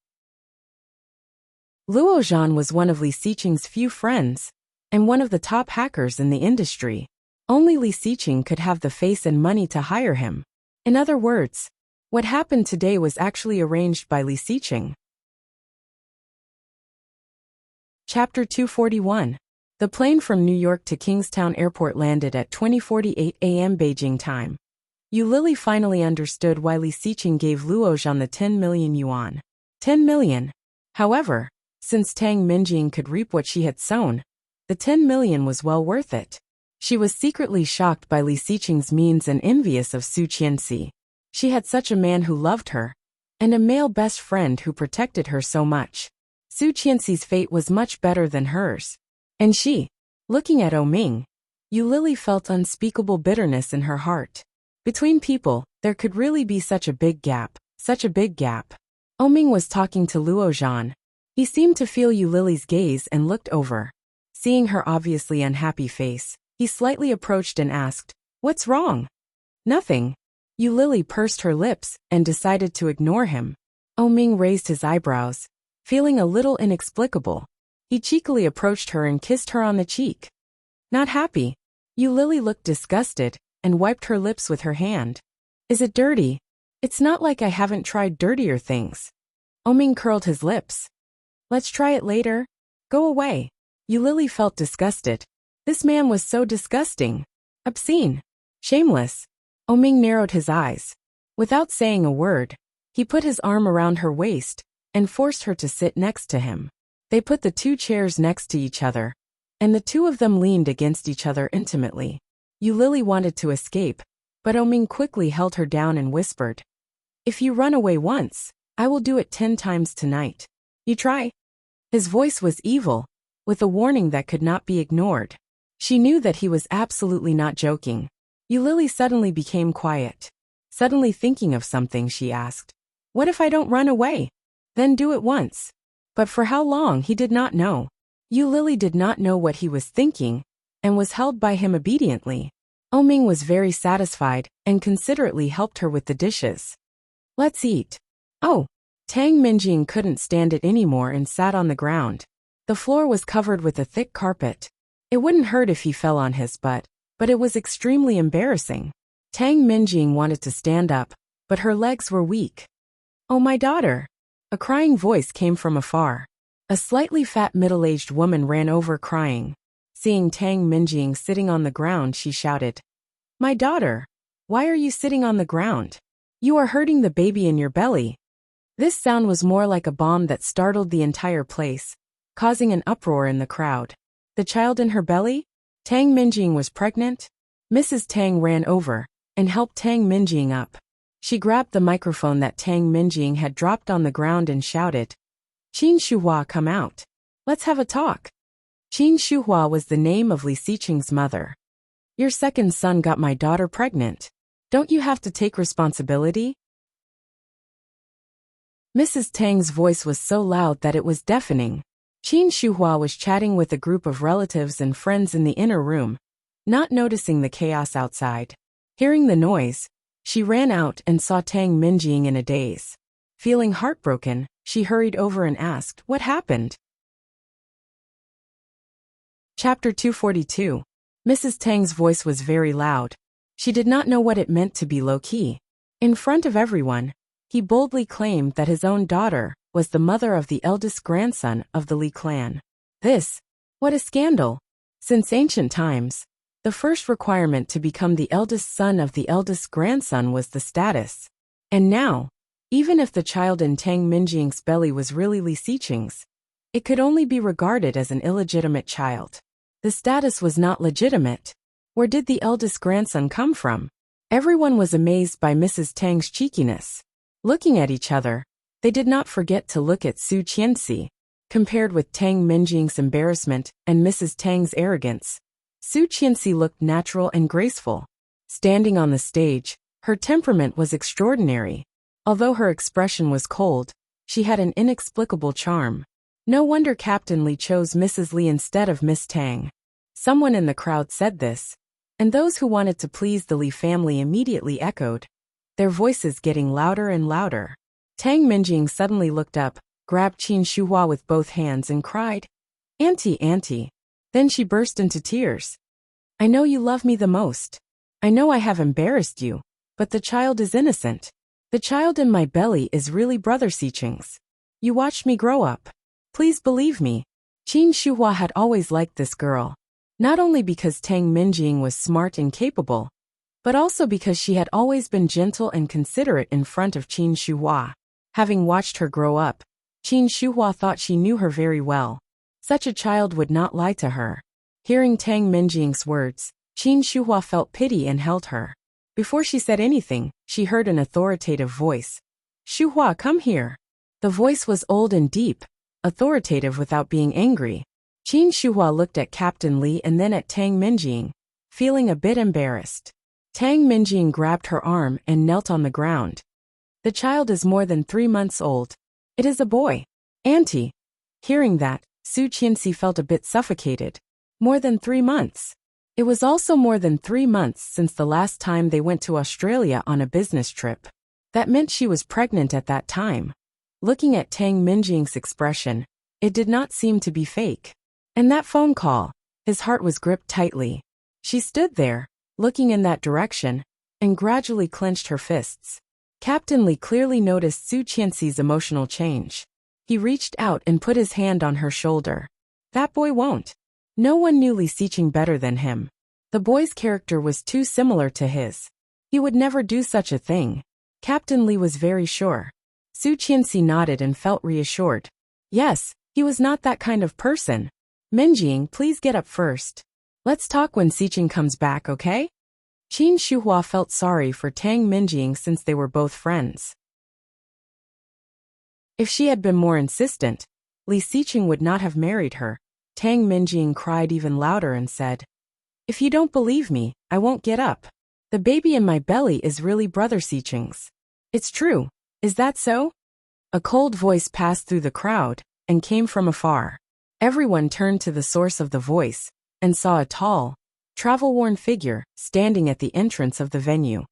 Luo Zhan was one of Li Xiqing's few friends, and one of the top hackers in the industry. Only Li Xiqing could have the face and money to hire him. In other words, what happened today was actually arranged by Li Xiqing. Chapter 241. The plane from New York to Kingstown Airport landed at 20:48 a.m. Beijing time. Yu Lily finally understood why Li Xiqing gave Luo Zhan the 10 million yuan. 10 million. However, since Tang Minjing could reap what she had sown, the 10 million was well worth it. She was secretly shocked by Li Xiqing's means and envious of Su Qianxi. She had such a man who loved her, and a male best friend who protected her so much. Su Qianxi's fate was much better than hers. And she, looking at Ming, Yu Lily felt unspeakable bitterness in her heart. Between people, there could really be such a big gap, such a big gap. Ming was talking to Luo Zhan. He seemed to feel Yu Lily's gaze and looked over. Seeing her obviously unhappy face, he slightly approached and asked, "What's wrong?" "Nothing." Yu Lily pursed her lips and decided to ignore him. Ming raised his eyebrows, feeling a little inexplicable. He cheekily approached her and kissed her on the cheek. Not happy. Yu Lily looked disgusted and wiped her lips with her hand. "Is it dirty?" "It's not like I haven't tried dirtier things." Ming curled his lips. "Let's try it later." "Go away." Yu Lily felt disgusted. This man was so disgusting. Obscene. Shameless. Ming narrowed his eyes. Without saying a word, he put his arm around her waist and forced her to sit next to him. They put the two chairs next to each other, and the two of them leaned against each other intimately. Yu Lily wanted to escape, but Ming quickly held her down and whispered, "If you run away once, I will do it 10 times tonight. You try?" His voice was evil, with a warning that could not be ignored. She knew that he was absolutely not joking. Yu Lily suddenly became quiet. Suddenly thinking of something, she asked, "What if I don't run away?" "Then do it once." But for how long he did not know. Yu Lily did not know what he was thinking, and was held by him obediently. Ming was very satisfied and considerately helped her with the dishes. "Let's eat." "Oh." Tang Minjing couldn't stand it anymore and sat on the ground. The floor was covered with a thick carpet. It wouldn't hurt if he fell on his butt, but it was extremely embarrassing. Tang Minjing wanted to stand up, but her legs were weak. "Oh, my daughter." A crying voice came from afar. A slightly fat middle-aged woman ran over crying. Seeing Tang Minjing sitting on the ground, she shouted, "My daughter, why are you sitting on the ground? You are hurting the baby in your belly." This sound was more like a bomb that startled the entire place, causing an uproar in the crowd. The child in her belly? Tang Minjing was pregnant? Mrs. Tang ran over and helped Tang Minjing up. She grabbed the microphone that Tang Minjing had dropped on the ground and shouted, "Qin Shuhua, come out. Let's have a talk." Qin Shuhua was the name of Li Xiqing's mother. "Your second son got my daughter pregnant. Don't you have to take responsibility?" Mrs. Tang's voice was so loud that it was deafening. Qin Shuhua was chatting with a group of relatives and friends in the inner room, not noticing the chaos outside. Hearing the noise, she ran out and saw Tang Minjing in a daze. Feeling heartbroken, she hurried over and asked, "What happened?" Chapter 242. Mrs. Tang's voice was very loud. She did not know what it meant to be low-key. In front of everyone, he boldly claimed that his own daughter was the mother of the eldest grandson of the Li clan. What a scandal! Since ancient times, the first requirement to become the eldest son of the eldest grandson was the status. And now, even if the child in Tang Minjing's belly was really Li Xiqing's, it could only be regarded as an illegitimate child. The status was not legitimate. Where did the eldest grandson come from? Everyone was amazed by Mrs. Tang's cheekiness. Looking at each other, they did not forget to look at Su Qianxi. Compared with Tang Minjing's embarrassment and Mrs. Tang's arrogance, Su Qianxi looked natural and graceful. Standing on the stage, her temperament was extraordinary. Although her expression was cold, she had an inexplicable charm. No wonder Captain Li chose Mrs. Li instead of Miss Tang. Someone in the crowd said this, and those who wanted to please the Li family immediately echoed, their voices getting louder and louder. Tang Minjing suddenly looked up, grabbed Qin Shuhua with both hands and cried, "Auntie, auntie." Then she burst into tears. "I know you love me the most. I know I have embarrassed you, but the child is innocent. The child in my belly is really Brother Xiqing's. You watched me grow up. Please believe me." Qin Shuhua had always liked this girl, not only because Tang Minjing was smart and capable, but also because she had always been gentle and considerate in front of Qin Shuhua. Having watched her grow up, Qin Shuhua thought she knew her very well. Such a child would not lie to her. Hearing Tang Minjing's words, Qin Shuhua felt pity and held her. Before she said anything, she heard an authoritative voice. "Shuhua, come here." The voice was old and deep, authoritative without being angry. Qin Shuhua looked at Captain Li and then at Tang Minjing, feeling a bit embarrassed. Tang Minjing grabbed her arm and knelt on the ground. "The child is more than 3 months old. It is a boy. Auntie." Hearing that, Su Qianxi felt a bit suffocated. More than 3 months. It was also more than 3 months since the last time they went to Australia on a business trip. That meant she was pregnant at that time. Looking at Tang Minjing's expression, it did not seem to be fake. And that phone call, his heart was gripped tightly. She stood there, looking in that direction, and gradually clenched her fists. Captain Li clearly noticed Su Qianxi's emotional change. He reached out and put his hand on her shoulder. That boy won't. No one knew Li Xiqing better than him. The boy's character was too similar to his. He would never do such a thing. Captain Li was very sure. Su Qianxi nodded and felt reassured. Yes, he was not that kind of person. "Minjing, please get up first. Let's talk when Xiqing comes back, okay?" Qin Shuhua felt sorry for Tang Minjing since they were both friends. If she had been more insistent, Li Xiqing would not have married her. Tang Minjing cried even louder and said, "If you don't believe me, I won't get up. The baby in my belly is really Brother Xiqing's. It's true. Is that so?" A cold voice passed through the crowd and came from afar. Everyone turned to the source of the voice and saw a tall, travel-worn figure standing at the entrance of the venue.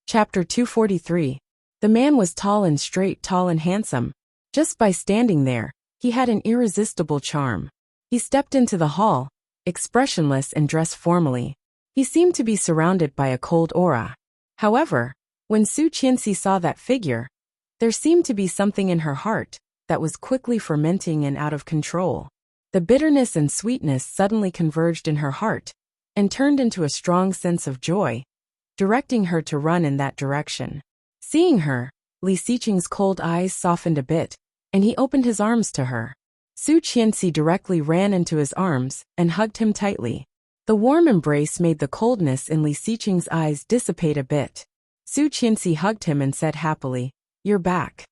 Chapter 243. The man was tall and straight, tall and handsome. Just by standing there, he had an irresistible charm. He stepped into the hall, expressionless and dressed formally. He seemed to be surrounded by a cold aura. However, when Su Qianxi saw that figure, there seemed to be something in her heart that was quickly fermenting and out of control. The bitterness and sweetness suddenly converged in her heart and turned into a strong sense of joy, directing her to run in that direction. Seeing her, Li Xiqing's cold eyes softened a bit, and he opened his arms to her. Su Qianxi directly ran into his arms and hugged him tightly. The warm embrace made the coldness in Li Xiqing's eyes dissipate a bit. Su Qianxi hugged him and said happily, "You're back."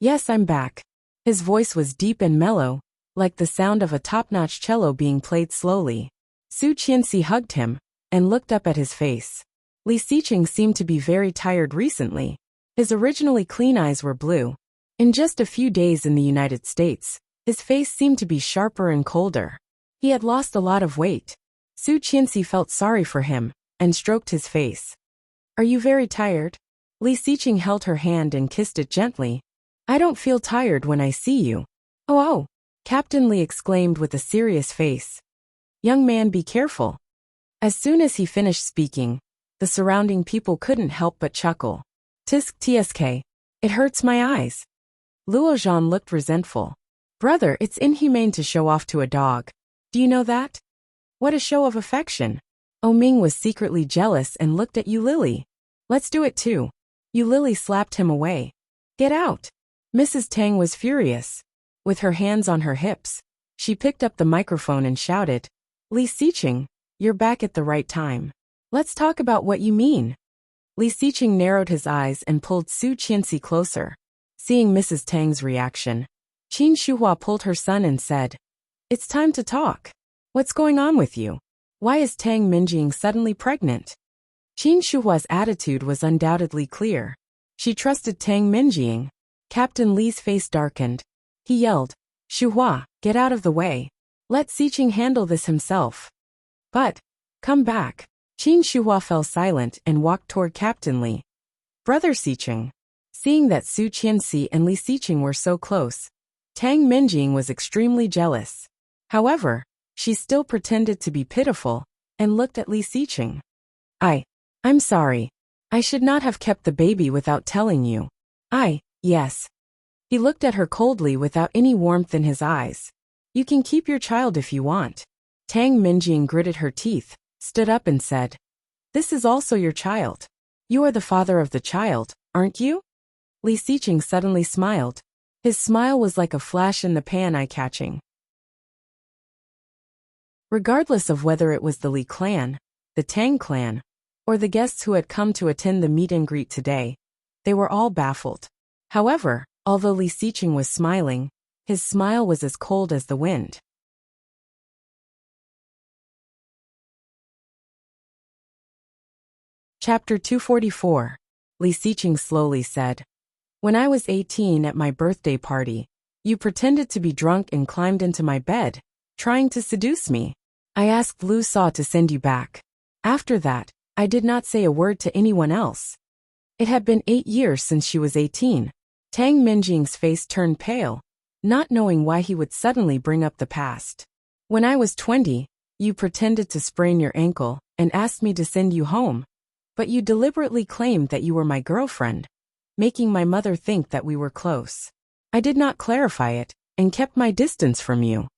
"Yes, I'm back." His voice was deep and mellow, like the sound of a top-notch cello being played slowly. Su Qianxi hugged him and looked up at his face. Li Xiqing seemed to be very tired recently. His originally clean eyes were blue. In just a few days in the United States, his face seemed to be sharper and colder. He had lost a lot of weight. Su Qianxi felt sorry for him and stroked his face. "Are you very tired?" Li Xiqing held her hand and kissed it gently. "I don't feel tired when I see you." Oh, Captain Li exclaimed with a serious face. "Young man, be careful." As soon as he finished speaking, the surrounding people couldn't help but chuckle. "Tsk, it hurts my eyes." Luo Zhan looked resentful. "Brother, it's inhumane to show off to a dog. Do you know that? What a show of affection." Ming was secretly jealous and looked at Yu Lily. "Let's do it too." Yu Lily slapped him away. "Get out." Mrs. Tang was furious. With her hands on her hips, she picked up the microphone and shouted, "Li Xiqing, you're back at the right time. Let's talk about what you mean." Li Xiqing narrowed his eyes and pulled Su Qianxi closer. Seeing Mrs. Tang's reaction, Qin Shuhua pulled her son and said, "It's time to talk. What's going on with you? Why is Tang Minjing suddenly pregnant?" Qin Shuhua's attitude was undoubtedly clear. She trusted Tang Minjing. Captain Li's face darkened. He yelled, "Shuhua, get out of the way. Let Xiqing handle this himself." "But, come back." Qin Shuhua fell silent and walked toward Captain Li. "Brother Xiqing." Seeing that Su Qianxi and Li Xiqing were so close, Tang Minjing was extremely jealous. However, she still pretended to be pitiful and looked at Li Xiqing. I'm sorry. I should not have kept the baby without telling you." Yes." He looked at her coldly without any warmth in his eyes. You can keep your child if you want. Tang Minjing gritted her teeth, stood up and said, This is also your child. You are the father of the child, aren't you? Li Xiqing suddenly smiled. His smile was like a flash in the pan, eye-catching. Regardless of whether it was the Li clan, the Tang clan, or the guests who had come to attend the meet and greet today, they were all baffled. However, although Li Xiqing was smiling, his smile was as cold as the wind. Chapter 244. Li Xiqing slowly said, When I was 18 at my birthday party, you pretended to be drunk and climbed into my bed, trying to seduce me. I asked Lu Sa to send you back. After that, I did not say a word to anyone else. It had been 8 years since she was 18. Tang Minjing's face turned pale, not knowing why he would suddenly bring up the past. When I was 20, you pretended to sprain your ankle and asked me to send you home. But you deliberately claimed that you were my girlfriend, making my mother think that we were close. I did not clarify it and kept my distance from you.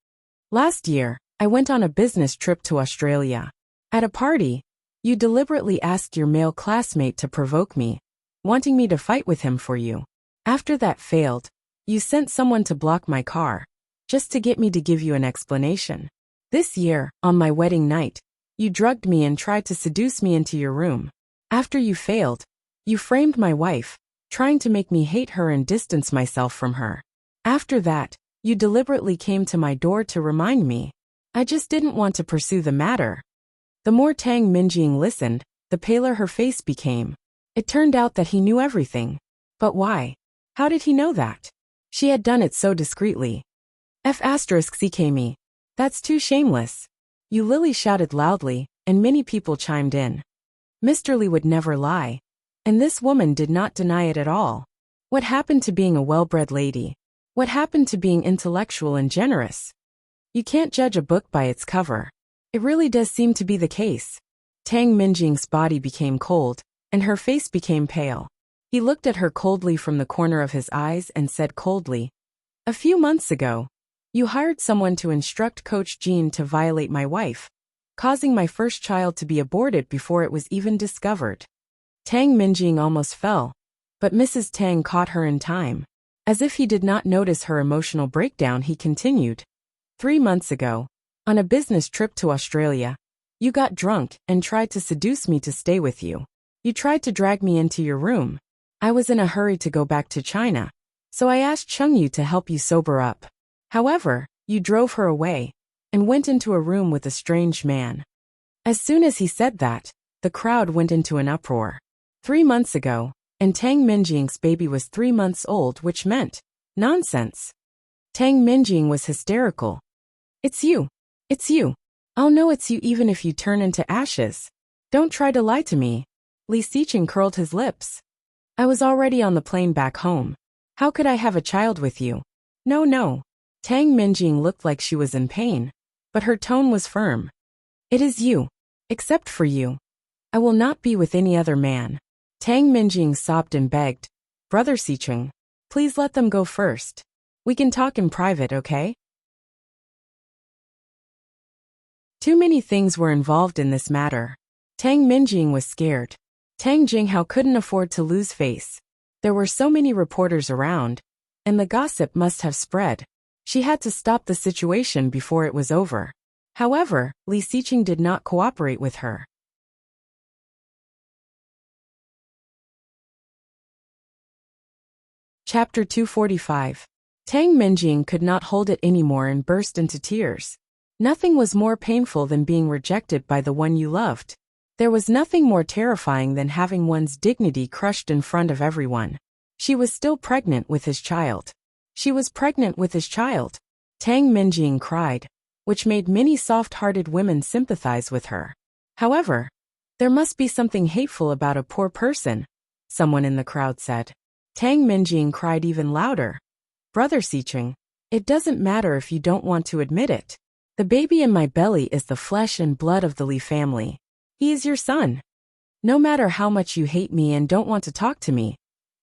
Last year, I went on a business trip to Australia. At a party, you deliberately asked your male classmate to provoke me, wanting me to fight with him for you. After that failed, you sent someone to block my car, just to get me to give you an explanation. This year, on my wedding night, you drugged me and tried to seduce me into your room. After you failed, you framed my wife, trying to make me hate her and distance myself from her. After that, you deliberately came to my door to remind me. I just didn't want to pursue the matter. The more Tang Minjing listened, the paler her face became. It turned out that he knew everything. But why? How did he know that? She had done it so discreetly. F***ck me. That's too shameless. You Lily shouted loudly, and many people chimed in. Mr. Li would never lie. And this woman did not deny it at all. What happened to being a well-bred lady? What happened to being intellectual and generous? You can't judge a book by its cover. It really does seem to be the case. Tang Minjing's body became cold, and her face became pale. He looked at her coldly from the corner of his eyes and said coldly, A few months ago, you hired someone to instruct Coach Jean to violate my wife, causing my first child to be aborted before it was even discovered. Tang Minjing almost fell, but Mrs. Tang caught her in time. As if he did not notice her emotional breakdown, he continued. 3 months ago, on a business trip to Australia, you got drunk and tried to seduce me to stay with you. You tried to drag me into your room. I was in a hurry to go back to China, so I asked Chengyu to help you sober up. However, you drove her away and went into a room with a strange man. As soon as he said that, the crowd went into an uproar. 3 months ago, and Tang Minjing's baby was 3 months old, which meant nonsense. Tang Minjing was hysterical. It's you. It's you. I'll know it's you even if you turn into ashes. Don't try to lie to me. Li Xiqing curled his lips. I was already on the plane back home. How could I have a child with you? No. Tang Minjing looked like she was in pain, but her tone was firm. It is you. Except for you. I will not be with any other man. Tang Minjing sobbed and begged. Brother Xiqing, please let them go first. We can talk in private, okay? Too many things were involved in this matter. Tang Minjing was scared. Tang Jinghao couldn't afford to lose face. There were so many reporters around, and the gossip must have spread. She had to stop the situation before it was over. However, Li Xiqing did not cooperate with her. Chapter 245. Tang Minjing could not hold it anymore and burst into tears. Nothing was more painful than being rejected by the one you loved. There was nothing more terrifying than having one's dignity crushed in front of everyone. She was still pregnant with his child. She was pregnant with his child. Tang Minjing cried, which made many soft-hearted women sympathize with her. However, there must be something hateful about a poor person, someone in the crowd said. Tang Minjing cried even louder. Brother Xiqing, it doesn't matter if you don't want to admit it. The baby in my belly is the flesh and blood of the Li family. He is your son. No matter how much you hate me and don't want to talk to me,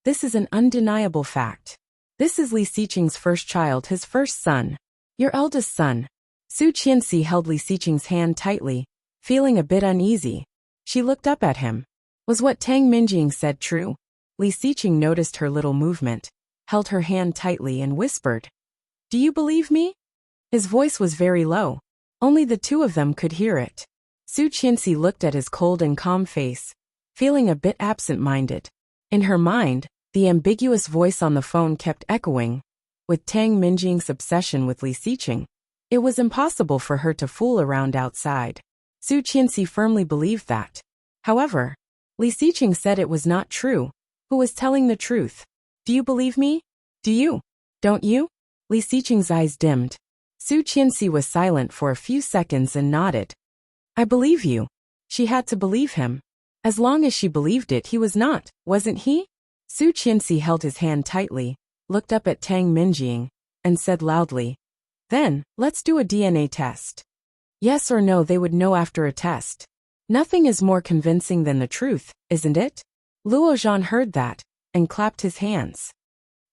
this is an undeniable fact. This is Li Xiqing's first child, his first son. Your eldest son. Su Qianxi held Li Xiqing's hand tightly, feeling a bit uneasy. She looked up at him. Was what Tang Minjing said true? Li Xiqing noticed her little movement, held her hand tightly and whispered, "Do you believe me?" His voice was very low. Only the two of them could hear it. Su Qianxi looked at his cold and calm face, feeling a bit absent-minded. In her mind, the ambiguous voice on the phone kept echoing. With Tang Minjing's obsession with Li Xiqing, it was impossible for her to fool around outside. Su Qianxi firmly believed that. However, Li Xiqing said it was not true. Who was telling the truth? Do you believe me? Do you? Don't you? Li Xiqing's eyes dimmed. Su Qianxi was silent for a few seconds and nodded. I believe you. She had to believe him. As long as she believed it, he was not, wasn't he? Su Qianxi held his hand tightly, looked up at Tang Minjing, and said loudly, "Then, let's do a DNA test." Yes or no, they would know after a test. Nothing is more convincing than the truth, isn't it? Luo Zhan heard that, and clapped his hands.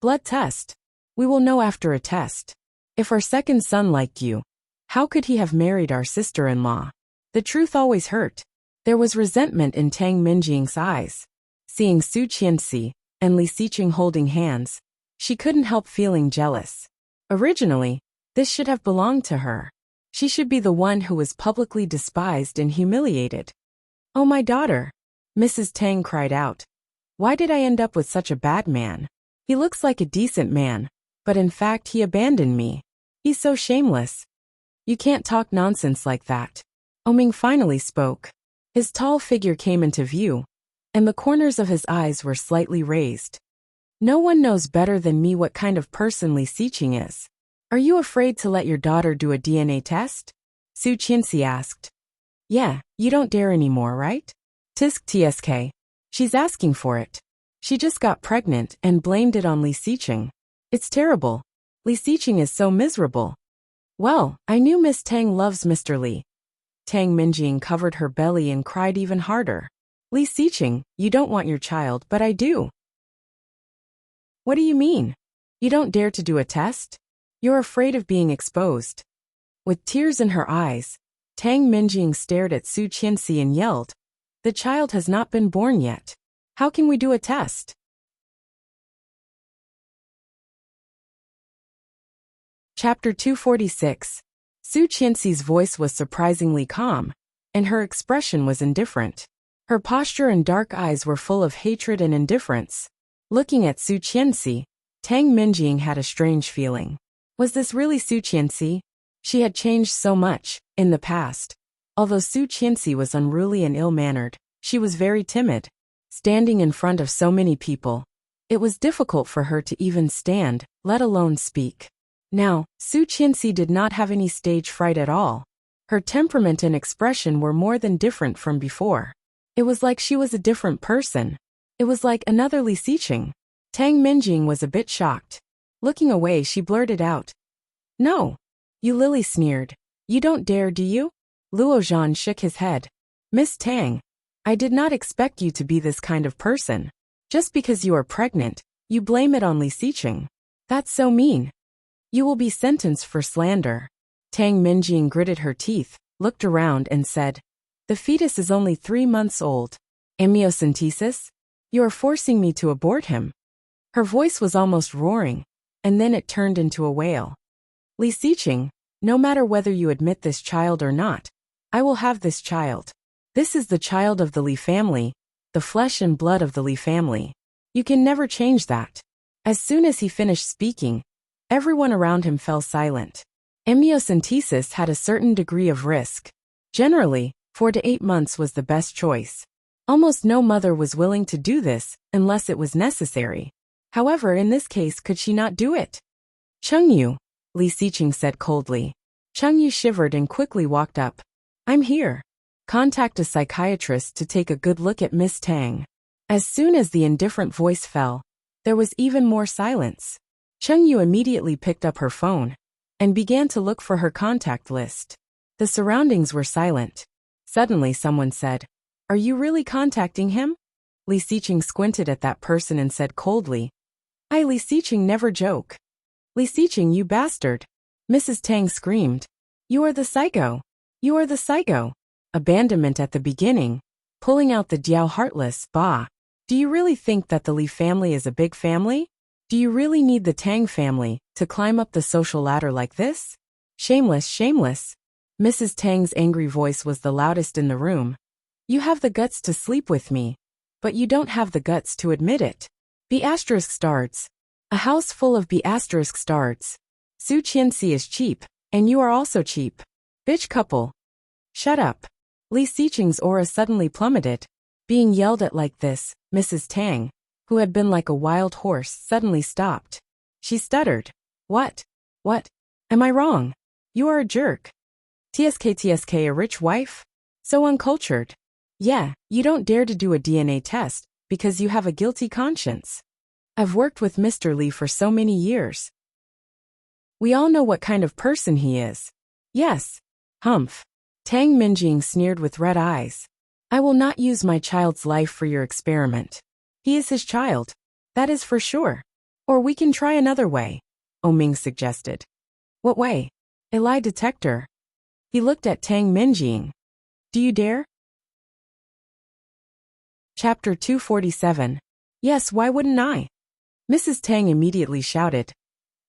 Blood test. We will know after a test. If our second son liked you, how could he have married our sister-in-law? The truth always hurt. There was resentment in Tang Minjing's eyes. Seeing Su Qianxi and Li Xiqing holding hands, she couldn't help feeling jealous. Originally, this should have belonged to her. She should be the one who was publicly despised and humiliated. Oh, my daughter, Mrs. Tang cried out. Why did I end up with such a bad man? He looks like a decent man, but in fact he abandoned me. He's so shameless. You can't talk nonsense like that. Oming finally spoke. His tall figure came into view, and the corners of his eyes were slightly raised. No one knows better than me what kind of person Li Xiqing is. Are you afraid to let your daughter do a DNA test? Su Qianxi asked. Yeah, you don't dare anymore, right? Tsk. She's asking for it. She just got pregnant and blamed it on Li Xiqing. It's terrible. Li Xiqing is so miserable. Well, I knew Miss Tang loves Mr. Li. Tang Minjing covered her belly and cried even harder. Li Xiqing, you don't want your child, but I do. What do you mean? You don't dare to do a test? You're afraid of being exposed. With tears in her eyes, Tang Minjing stared at Su Qianxi and yelled, The child has not been born yet. How can we do a test? Chapter 246. Su Qianxi's voice was surprisingly calm, and her expression was indifferent. Her posture and dark eyes were full of hatred and indifference. Looking at Su Qianxi, Tang Minjing had a strange feeling. Was this really Su Qianxi? She had changed so much, in the past. Although Su Qianxi was unruly and ill-mannered, she was very timid. Standing in front of so many people, it was difficult for her to even stand, let alone speak. Now, Su Qianxi did not have any stage fright at all. Her temperament and expression were more than different from before. It was like she was a different person. It was like another Li Xiqing. Tang Minjing was a bit shocked. Looking away, she blurted out, No. You Lily sneered. You don't dare, do you? Luo Zhan shook his head. Miss Tang, I did not expect you to be this kind of person. Just because you are pregnant, you blame it on Li Xiqing. That's so mean. You will be sentenced for slander. Tang Minjing gritted her teeth, looked around and said, The fetus is only 3 months old. Amniocentesis? You are forcing me to abort him. Her voice was almost roaring, and then it turned into a wail. Li Xiqing, no matter whether you admit this child or not, I will have this child. This is the child of the Li family, the flesh and blood of the Li family. You can never change that. As soon as he finished speaking, everyone around him fell silent. Amniocentesis had a certain degree of risk. Generally, 4 to 8 months was the best choice. Almost no mother was willing to do this unless it was necessary. However, in this case, could she not do it? Chengyu, Li Xiqing said coldly. Chengyu shivered and quickly walked up. I'm here. Contact a psychiatrist to take a good look at Miss Tang. As soon as the indifferent voice fell, there was even more silence. Chengyu immediately picked up her phone and began to look for her contact list. The surroundings were silent. Suddenly someone said, Are you really contacting him? Li Xiqing squinted at that person and said coldly, Li Siqing never joke. Li Siqing, you bastard. Mrs. Tang screamed. You are the psycho. You are the psycho. Abandonment at the beginning. Pulling out the Diao heartless, bah. Do you really think that the Li family is a big family? Do you really need the Tang family to climb up the social ladder like this? Shameless, shameless. Mrs. Tang's angry voice was the loudest in the room. You have the guts to sleep with me, but you don't have the guts to admit it. B*****. A house full of B*****. Su Qianxi is cheap, and you are also cheap. Bitch couple. Shut up. Li Siqing's aura suddenly plummeted. Being yelled at like this, Mrs. Tang, who had been like a wild horse, suddenly stopped. She stuttered. What? What? Am I wrong? You are a jerk. TSK, a rich wife? So uncultured. Yeah, you don't dare to do a DNA test, because you have a guilty conscience. I've worked with Mr. Li for so many years. We all know what kind of person he is. Yes. Humph. Tang Minjing sneered with red eyes. I will not use my child's life for your experiment. He is his child. That is for sure. Or we can try another way, Oming suggested. What way? A lie detector. He looked at Tang Minjing. Do you dare? Chapter 247. Yes, why wouldn't I? Mrs. Tang immediately shouted.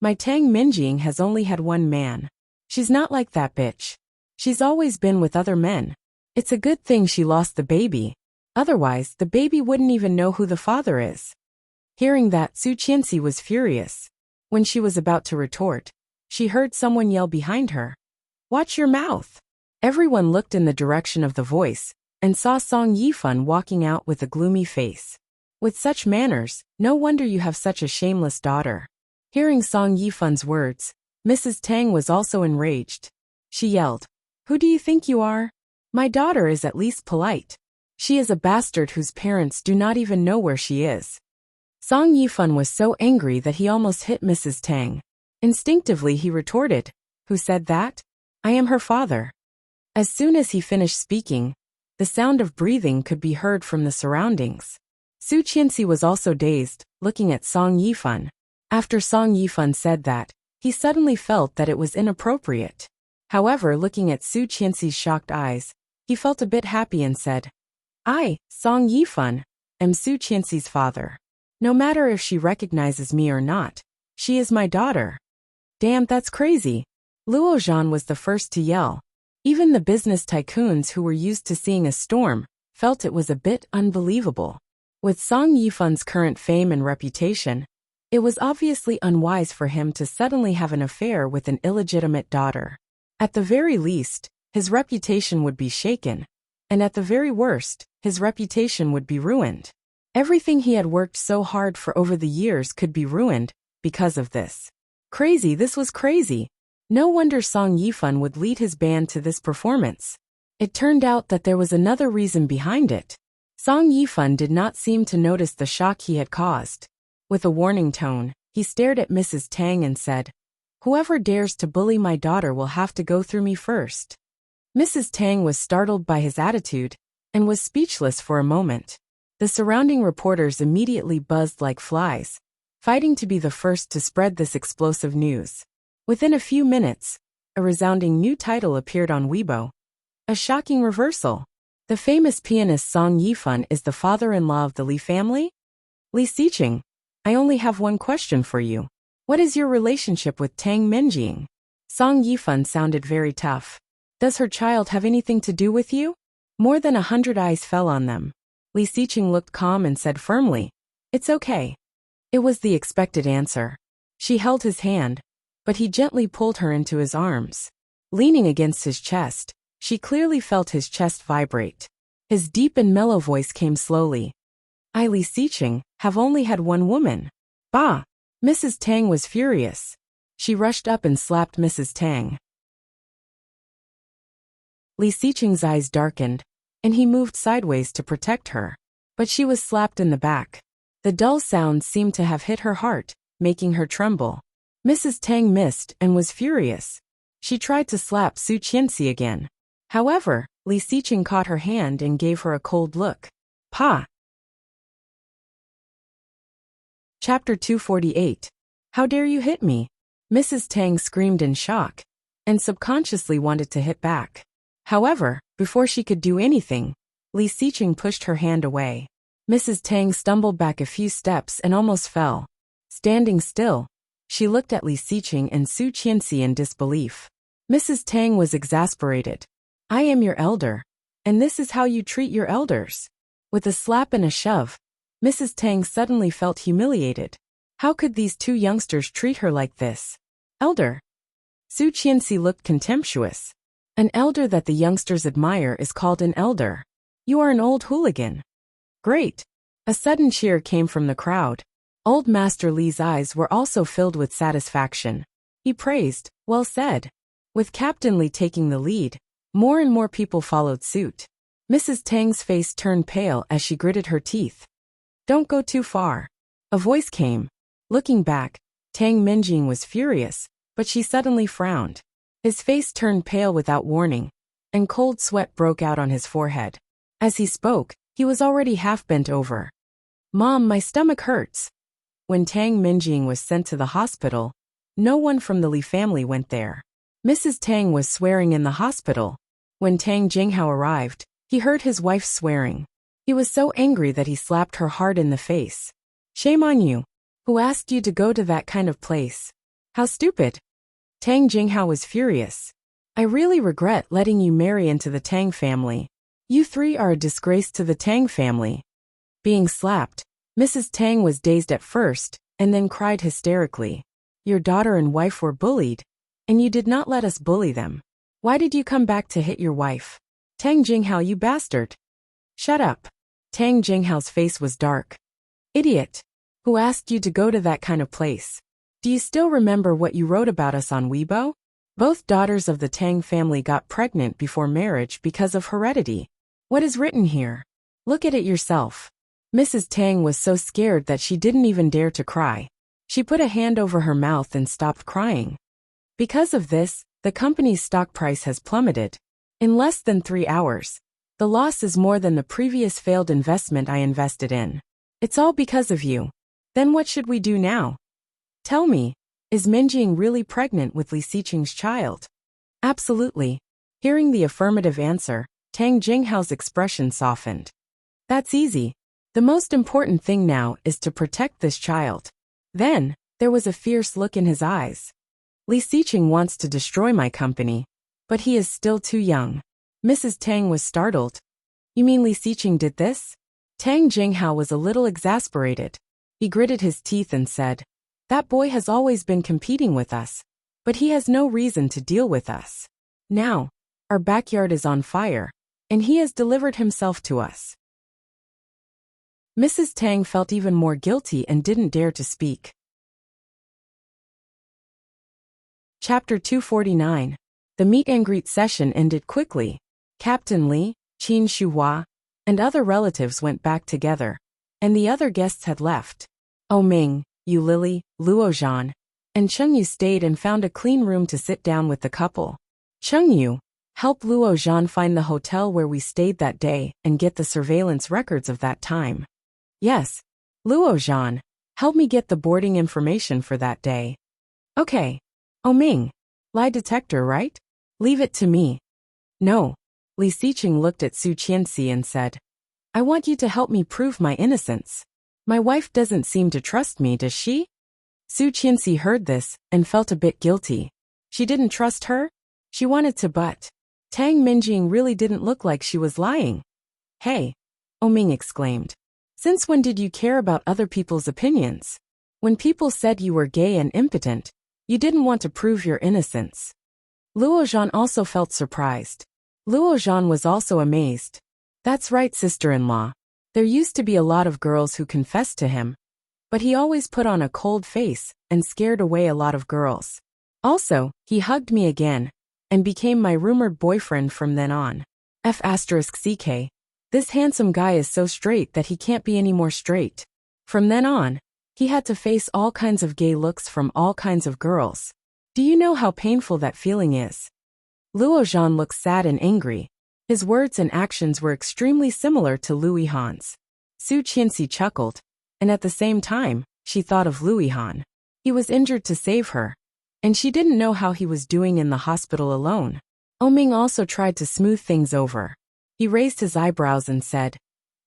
My Tang Minjing has only had one man. She's not like that bitch. She's always been with other men. It's a good thing she lost the baby. Otherwise, the baby wouldn't even know who the father is. Hearing that, Su Qianxi was furious. When she was about to retort, she heard someone yell behind her. Watch your mouth. Everyone looked in the direction of the voice and saw Song Yifan walking out with a gloomy face. With such manners, no wonder you have such a shameless daughter. Hearing Song Yifan's words, Mrs. Tang was also enraged. She yelled, Who do you think you are? My daughter is at least polite. She is a bastard whose parents do not even know where she is. Song Yifan was so angry that he almost hit Mrs. Tang. Instinctively he retorted, Who said that? I am her father. As soon as he finished speaking, the sound of breathing could be heard from the surroundings. Su Qianxi was also dazed, looking at Song Yifan. After Song Yifan said that, he suddenly felt that it was inappropriate. However, looking at Su Qianxi's shocked eyes, he felt a bit happy and said, I, Song Yifan, am Su Qianxi's father. No matter if she recognizes me or not, she is my daughter. Damn, that's crazy. Luo Zhan was the first to yell. Even the business tycoons who were used to seeing a storm felt it was a bit unbelievable. With Song Yifan's current fame and reputation, it was obviously unwise for him to suddenly have an affair with an illegitimate daughter. At the very least, his reputation would be shaken, and at the very worst, his reputation would be ruined. Everything he had worked so hard for over the years could be ruined because of this. Crazy, this was crazy. No wonder Song Yifan would lead his band to this performance. It turned out that there was another reason behind it. Song Yifan did not seem to notice the shock he had caused. With a warning tone, he stared at Mrs. Tang and said, Whoever dares to bully my daughter will have to go through me first. Mrs. Tang was startled by his attitude and was speechless for a moment. The surrounding reporters immediately buzzed like flies, fighting to be the first to spread this explosive news. Within a few minutes, a resounding new title appeared on Weibo. A shocking reversal. The famous pianist Song Yifan is the father-in-law of the Li family? Li Siqing, I only have one question for you. What is your relationship with Tang Minjing? Song Yifan sounded very tough. Does her child have anything to do with you? More than 100 eyes fell on them. Li Siqing looked calm and said firmly, It's okay. It was the expected answer. She held his hand, but he gently pulled her into his arms. Leaning against his chest, she clearly felt his chest vibrate. His deep and mellow voice came slowly. I, Li Siqing, have only had one woman. Bah! Mrs. Tang was furious. She rushed up and slapped Mrs. Tang. Li Siqing's eyes darkened, and he moved sideways to protect her. But she was slapped in the back. The dull sound seemed to have hit her heart, making her tremble. Mrs. Tang missed and was furious. She tried to slap Su Qianxi again. However, Li Siqing caught her hand and gave her a cold look. Pa! Chapter 248. How dare you hit me? Mrs. Tang screamed in shock, and subconsciously wanted to hit back. However, before she could do anything, Li Xiqing pushed her hand away. Mrs. Tang stumbled back a few steps and almost fell. Standing still, she looked at Li Xiqing and Su Qianxi in disbelief. Mrs. Tang was exasperated. I am your elder, and this is how you treat your elders. With a slap and a shove, Mrs. Tang suddenly felt humiliated. How could these two youngsters treat her like this? Elder? Su Qianxi looked contemptuous. An elder that the youngsters admire is called an elder. You are an old hooligan. Great. A sudden cheer came from the crowd. Old Master Li's eyes were also filled with satisfaction. He praised, well said. With Captain Li taking the lead, more and more people followed suit. Mrs. Tang's face turned pale as she gritted her teeth. Don't go too far. A voice came. Looking back, Tang Minjing was furious, but she suddenly frowned. His face turned pale without warning, and cold sweat broke out on his forehead. As he spoke, he was already half bent over. Mom, my stomach hurts. When Tang Minjing was sent to the hospital, no one from the Li family went there. Mrs. Tang was swearing in the hospital. When Tang Jinghao arrived, he heard his wife swearing. He was so angry that he slapped her hard in the face. Shame on you. Who asked you to go to that kind of place? How stupid. Tang Jinghao was furious. I really regret letting you marry into the Tang family. You three are a disgrace to the Tang family. Being slapped, Mrs. Tang was dazed at first, and then cried hysterically. Your daughter and wife were bullied, and you did not let us bully them. Why did you come back to hit your wife? Tang Jinghao, you bastard. Shut up. Tang Jinghao's face was dark. Idiot. Who asked you to go to that kind of place? Do you still remember what you wrote about us on Weibo? Both daughters of the Tang family got pregnant before marriage because of heredity. What is written here? Look at it yourself. Mrs. Tang was so scared that she didn't even dare to cry. She put a hand over her mouth and stopped crying. Because of this, the company's stock price has plummeted. In less than 3 hours, the loss is more than the previous failed investment I invested in. It's all because of you. Then what should we do now? Tell me, is Minjing really pregnant with Li Xiqing's child? Absolutely. Hearing the affirmative answer, Tang Jinghao's expression softened. That's easy. The most important thing now is to protect this child. Then, there was a fierce look in his eyes. Li Xiqing wants to destroy my company, but he is still too young. Mrs. Tang was startled. You mean Li Xiqing did this? Tang Jinghao was a little exasperated. He gritted his teeth and said, that boy has always been competing with us, but he has no reason to deal with us. Now, our backyard is on fire, and he has delivered himself to us. Mrs. Tang felt even more guilty and didn't dare to speak. Chapter 249. The meet and greet session ended quickly. Captain Li, Qin Shuhua, and other relatives went back together, and the other guests had left. Ming, Yu Lily, Luo Zhan, and Cheng Yu stayed and found a clean room to sit down with the couple. Cheng Yu, help Luo Zhan find the hotel where we stayed that day and get the surveillance records of that time. Yes. Luo Zhan, help me get the boarding information for that day. Okay. Ming, lie detector, right? Leave it to me. No. Li Xiqing looked at Su Qianxi and said, I want you to help me prove my innocence. My wife doesn't seem to trust me, does she? Su Qianxi heard this and felt a bit guilty. She didn't trust her? She wanted to, but Tang Minjing really didn't look like she was lying. Hey, Ming exclaimed. Since when did you care about other people's opinions? When people said you were gay and impotent, you didn't want to prove your innocence. Luo Zhan also felt surprised. Luo Zhan was also amazed. That's right, sister-in-law. There used to be a lot of girls who confessed to him, but he always put on a cold face and scared away a lot of girls. Also, he hugged me again and became my rumored boyfriend from then on. F***ck. This handsome guy is so straight that he can't be any more straight. From then on, he had to face all kinds of gay looks from all kinds of girls. Do you know how painful that feeling is? Luo Zhan looked sad and angry. His words and actions were extremely similar to Lu Yihan's. Su Qianxi chuckled, and at the same time, she thought of Luihan. He was injured to save her, and she didn't know how he was doing in the hospital alone. Oming also tried to smooth things over. He raised his eyebrows and said,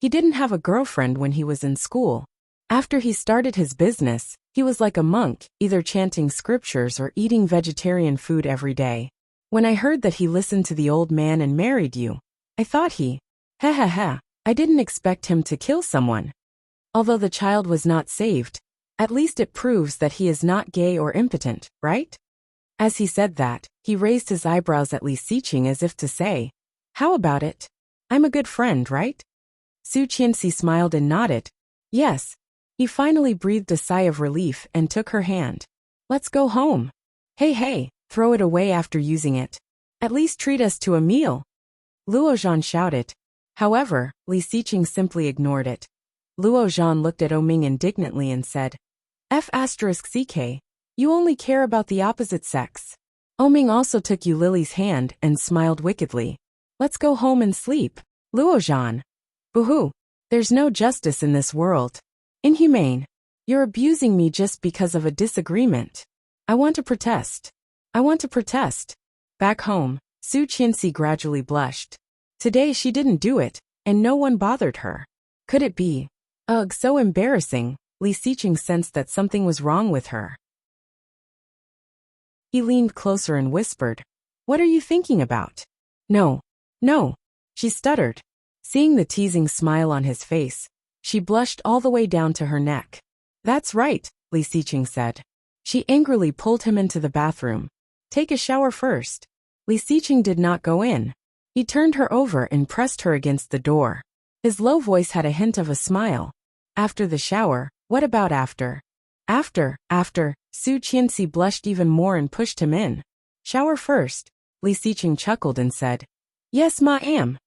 he didn't have a girlfriend when he was in school. After he started his business, he was like a monk, either chanting scriptures or eating vegetarian food every day. When I heard that he listened to the old man and married you, I thought I didn't expect him to kill someone. Although the child was not saved, at least it proves that he is not gay or impotent, right? As he said that, he raised his eyebrows at Li Xiqing as if to say, how about it? I'm a good friend, right? Su Qianxi smiled and nodded. Yes. He finally breathed a sigh of relief and took her hand. Let's go home. Hey, throw it away after using it. At least treat us to a meal. Luo Zhan shouted. However, Li Xiqing simply ignored it. Luo Zhan looked at Oming indignantly and said, F***ck, you only care about the opposite sex. Oming also took Yu Lily's hand and smiled wickedly. Let's go home and sleep. Luo Zhan. Boo-hoo. There's no justice in this world. Inhumane. You're abusing me just because of a disagreement. I want to protest. Back home, Su Qianxi gradually blushed. Today she didn't do it, and no one bothered her. Could it be? Ugh, so embarrassing. Li Xiqing sensed that something was wrong with her. He leaned closer and whispered, what are you thinking about? No, she stuttered. Seeing the teasing smile on his face, she blushed all the way down to her neck. That's right, Li Xiqing said. She angrily pulled him into the bathroom. Take a shower first. Li Xiqing did not go in. He turned her over and pressed her against the door. His low voice had a hint of a smile. After the shower, what about after? After, Su Qianxi blushed even more and pushed him in. Shower first. Li Xiqing chuckled and said, yes, ma'am.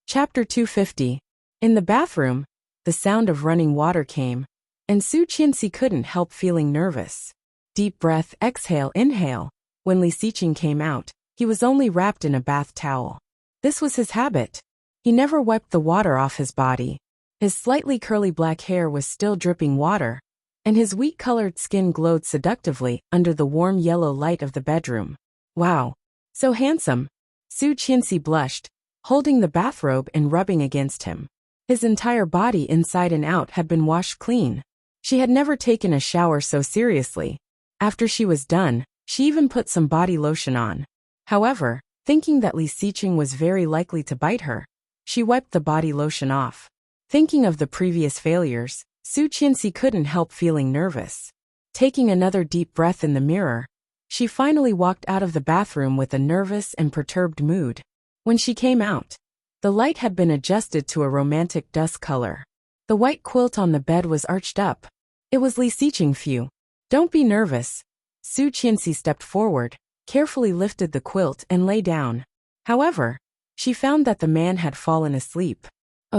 Chapter 250. In the bathroom, the sound of running water came, and Su Qianxi couldn't help feeling nervous. Deep breath, exhale, inhale. When Li Xiqing came out, he was only wrapped in a bath towel. This was his habit. He never wiped the water off his body. His slightly curly black hair was still dripping water, and his wheat-colored skin glowed seductively under the warm yellow light of the bedroom. Wow. So handsome. Su Qianxi blushed, holding the bathrobe and rubbing against him. His entire body inside and out had been washed clean. She had never taken a shower so seriously. After she was done, she even put some body lotion on. However, thinking that Li Xiqing was very likely to bite her, she wiped the body lotion off. Thinking of the previous failures, Su Qianxi couldn't help feeling nervous. Taking another deep breath in the mirror, she finally walked out of the bathroom with a nervous and perturbed mood. When she came out, the light had been adjusted to a romantic dusk color. The white quilt on the bed was arched up. It was Li Xiqing. Phew. Don't be nervous. Su Qianxi stepped forward, carefully lifted the quilt and lay down. However, she found that the man had fallen asleep.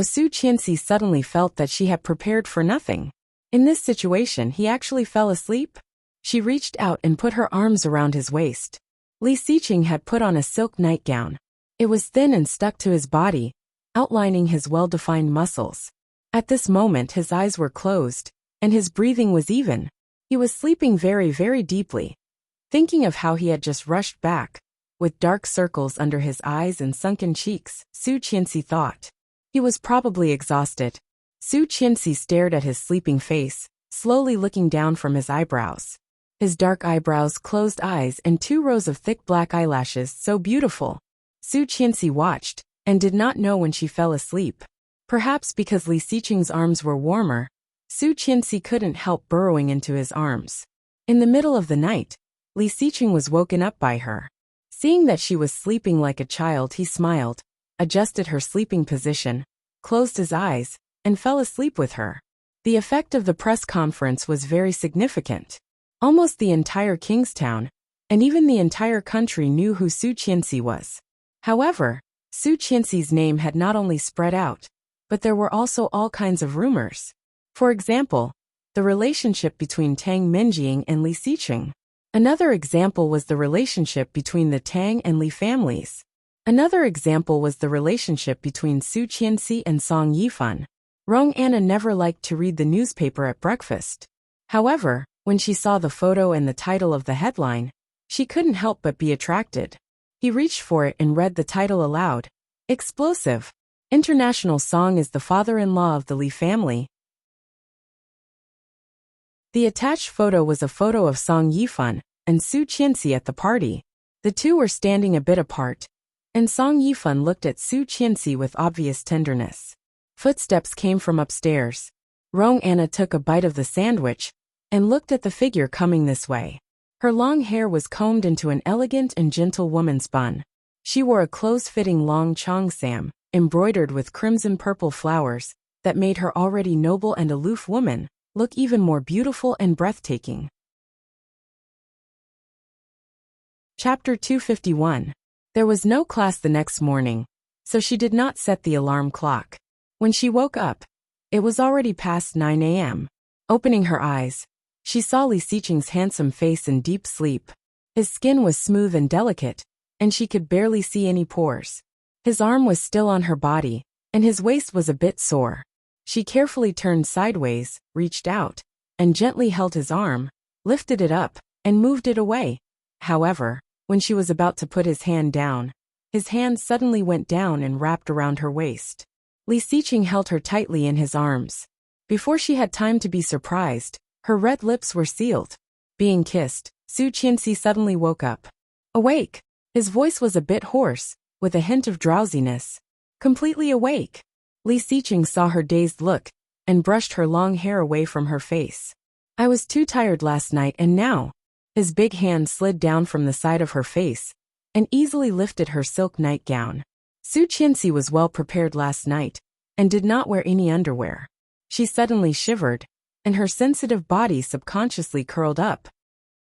Su Qianxi suddenly felt that she had prepared for nothing. In this situation, he actually fell asleep? She reached out and put her arms around his waist. Li Xiqing had put on a silk nightgown. It was thin and stuck to his body, outlining his well-defined muscles. At this moment his eyes were closed, and his breathing was even. He was sleeping very, very deeply. Thinking of how he had just rushed back, with dark circles under his eyes and sunken cheeks, Su Qianxi thought. He was probably exhausted. Su Qianxi stared at his sleeping face, slowly looking down from his eyebrows. His dark eyebrows, closed eyes, and 2 rows of thick black eyelashes, so beautiful. Su Qianxi watched, and did not know when she fell asleep. Perhaps because Li Xiqing's arms were warmer, Su Qianxi couldn't help burrowing into his arms. In the middle of the night, Li Xiqing was woken up by her. Seeing that she was sleeping like a child, he smiled, adjusted her sleeping position, closed his eyes, and fell asleep with her. The effect of the press conference was very significant. Almost the entire Kingstown, and even the entire country knew who Su Qianxi was. However, Su Qianxi's name had not only spread out, but there were also all kinds of rumors. For example, the relationship between Tang Minjing and Li Xiqing. Another example was the relationship between the Tang and Li families. Another example was the relationship between Su Qianxi and Song Yifan. Rong Anna never liked to read the newspaper at breakfast. However, when she saw the photo and the title of the headline, she couldn't help but be attracted. He reached for it and read the title aloud. Explosive. International song is the father-in-law of the Li family. The attached photo was a photo of Song Yifan and Su Qianxi at the party. The two were standing a bit apart, and Song Yifan looked at Su Qianxi with obvious tenderness. Footsteps came from upstairs. Rong Anna took a bite of the sandwich and looked at the figure coming this way. Her long hair was combed into an elegant and gentle woman's bun. She wore a close-fitting long cheongsam, embroidered with crimson-purple flowers, that made her already noble and aloof woman look even more beautiful and breathtaking. Chapter 251. There was no class the next morning, so she did not set the alarm clock. When she woke up, it was already past 9 a.m. Opening her eyes, she saw Li Xiqing's handsome face in deep sleep. His skin was smooth and delicate, and she could barely see any pores. His arm was still on her body, and his waist was a bit sore. She carefully turned sideways, reached out, and gently held his arm, lifted it up, and moved it away. However, when she was about to put his hand down, his hand suddenly went down and wrapped around her waist. Li Xiqing held her tightly in his arms. Before she had time to be surprised, her red lips were sealed. Being kissed, Su Qianxi suddenly woke up. Awake! His voice was a bit hoarse, with a hint of drowsiness. Completely awake. Li Xiqing saw her dazed look, and brushed her long hair away from her face. I was too tired last night and now. His big hand slid down from the side of her face, and easily lifted her silk nightgown. Su Qianxi was well prepared last night, and did not wear any underwear. She suddenly shivered, and her sensitive body subconsciously curled up.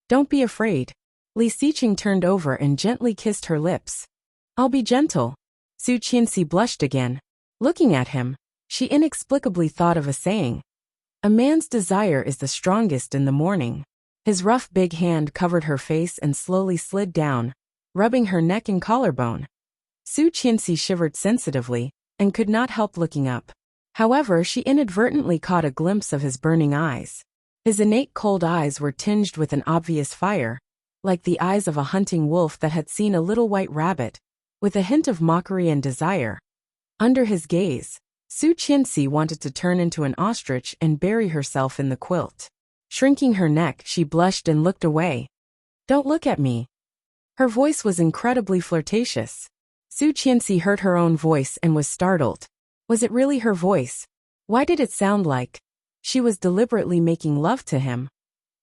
Don't be afraid. Li Xiqing turned over and gently kissed her lips. I'll be gentle. Su Qianxi blushed again. Looking at him, she inexplicably thought of a saying. A man's desire is the strongest in the morning. His rough big hand covered her face and slowly slid down, rubbing her neck and collarbone. Su Qianxi shivered sensitively, and could not help looking up. However, she inadvertently caught a glimpse of his burning eyes. His innate cold eyes were tinged with an obvious fire, like the eyes of a hunting wolf that had seen a little white rabbit, with a hint of mockery and desire. Under his gaze, Su Qianxi wanted to turn into an ostrich and bury herself in the quilt. Shrinking her neck, she blushed and looked away. Don't look at me. Her voice was incredibly flirtatious. Su Qianxi heard her own voice and was startled. Was it really her voice? Why did it sound like she was deliberately making love to him?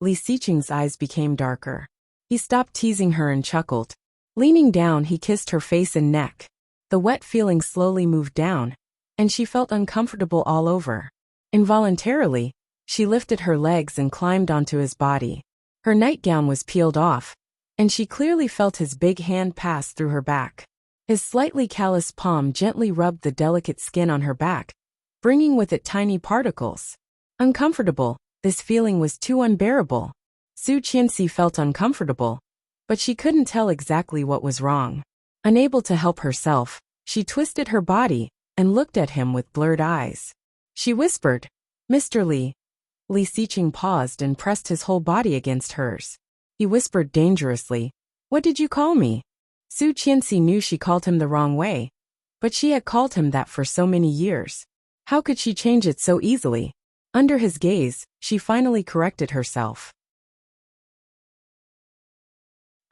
Li Xiqing's eyes became darker. He stopped teasing her and chuckled. Leaning down, he kissed her face and neck. The wet feeling slowly moved down, and she felt uncomfortable all over. Involuntarily, she lifted her legs and climbed onto his body. Her nightgown was peeled off, and she clearly felt his big hand pass through her back. His slightly calloused palm gently rubbed the delicate skin on her back, bringing with it tiny particles. Uncomfortable, this feeling was too unbearable. Su Qianxi felt uncomfortable, but she couldn't tell exactly what was wrong. Unable to help herself, she twisted her body and looked at him with blurred eyes. She whispered, Mr. Li. Li Xiqing paused and pressed his whole body against hers. He whispered dangerously, What did you call me? Su Qianxi knew she called him the wrong way, but she had called him that for so many years. How could she change it so easily? Under his gaze, she finally corrected herself.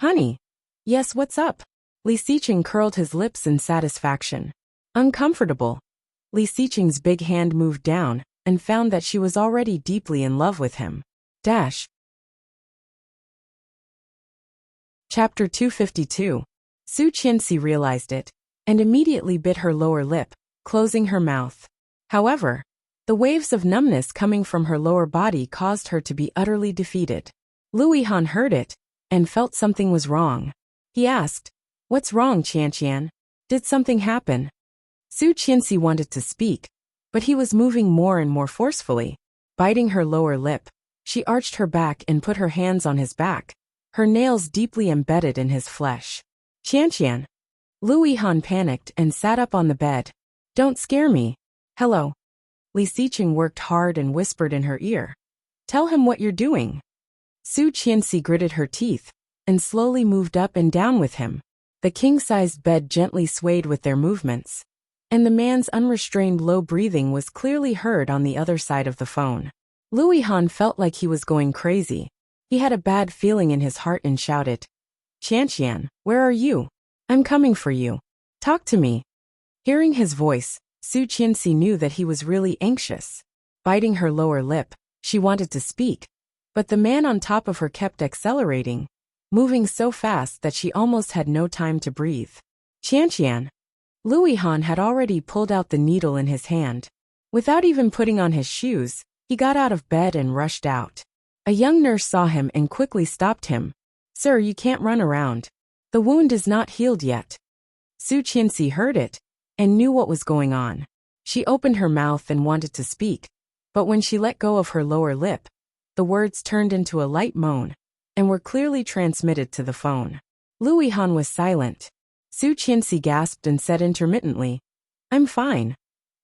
Honey. Yes, what's up? Li Xiqing curled his lips in satisfaction. Uncomfortable. Li Xiqing's big hand moved down and found that she was already deeply in love with him. Chapter 252. Su Qianxi realized it, and immediately bit her lower lip, closing her mouth. However, the waves of numbness coming from her lower body caused her to be utterly defeated. Lu Yihan heard it, and felt something was wrong. He asked, What's wrong, Qianqian? Did something happen? Su Qianxi wanted to speak, but he was moving more and more forcefully. Biting her lower lip, she arched her back and put her hands on his back, her nails deeply embedded in his flesh. Qianqian. Lu Yihan panicked and sat up on the bed. Don't scare me. Hello. Li Xiqing worked hard and whispered in her ear. Tell him what you're doing. Su Qianxi gritted her teeth and slowly moved up and down with him. The king-sized bed gently swayed with their movements, and the man's unrestrained low breathing was clearly heard on the other side of the phone. Louis Han felt like he was going crazy. He had a bad feeling in his heart and shouted, Qianqian, where are you? I'm coming for you. Talk to me. Hearing his voice, Su Qianxi knew that he was really anxious. Biting her lower lip, she wanted to speak, but the man on top of her kept accelerating, moving so fast that she almost had no time to breathe. Qianqian. Louis Han had already pulled out the needle in his hand. Without even putting on his shoes, he got out of bed and rushed out. A young nurse saw him and quickly stopped him. Sir, you can't run around. The wound is not healed yet. Su Qianxi heard it and knew what was going on. She opened her mouth and wanted to speak, but when she let go of her lower lip, the words turned into a light moan and were clearly transmitted to the phone. Louis Han was silent. Su Qianxi gasped and said intermittently, I'm fine.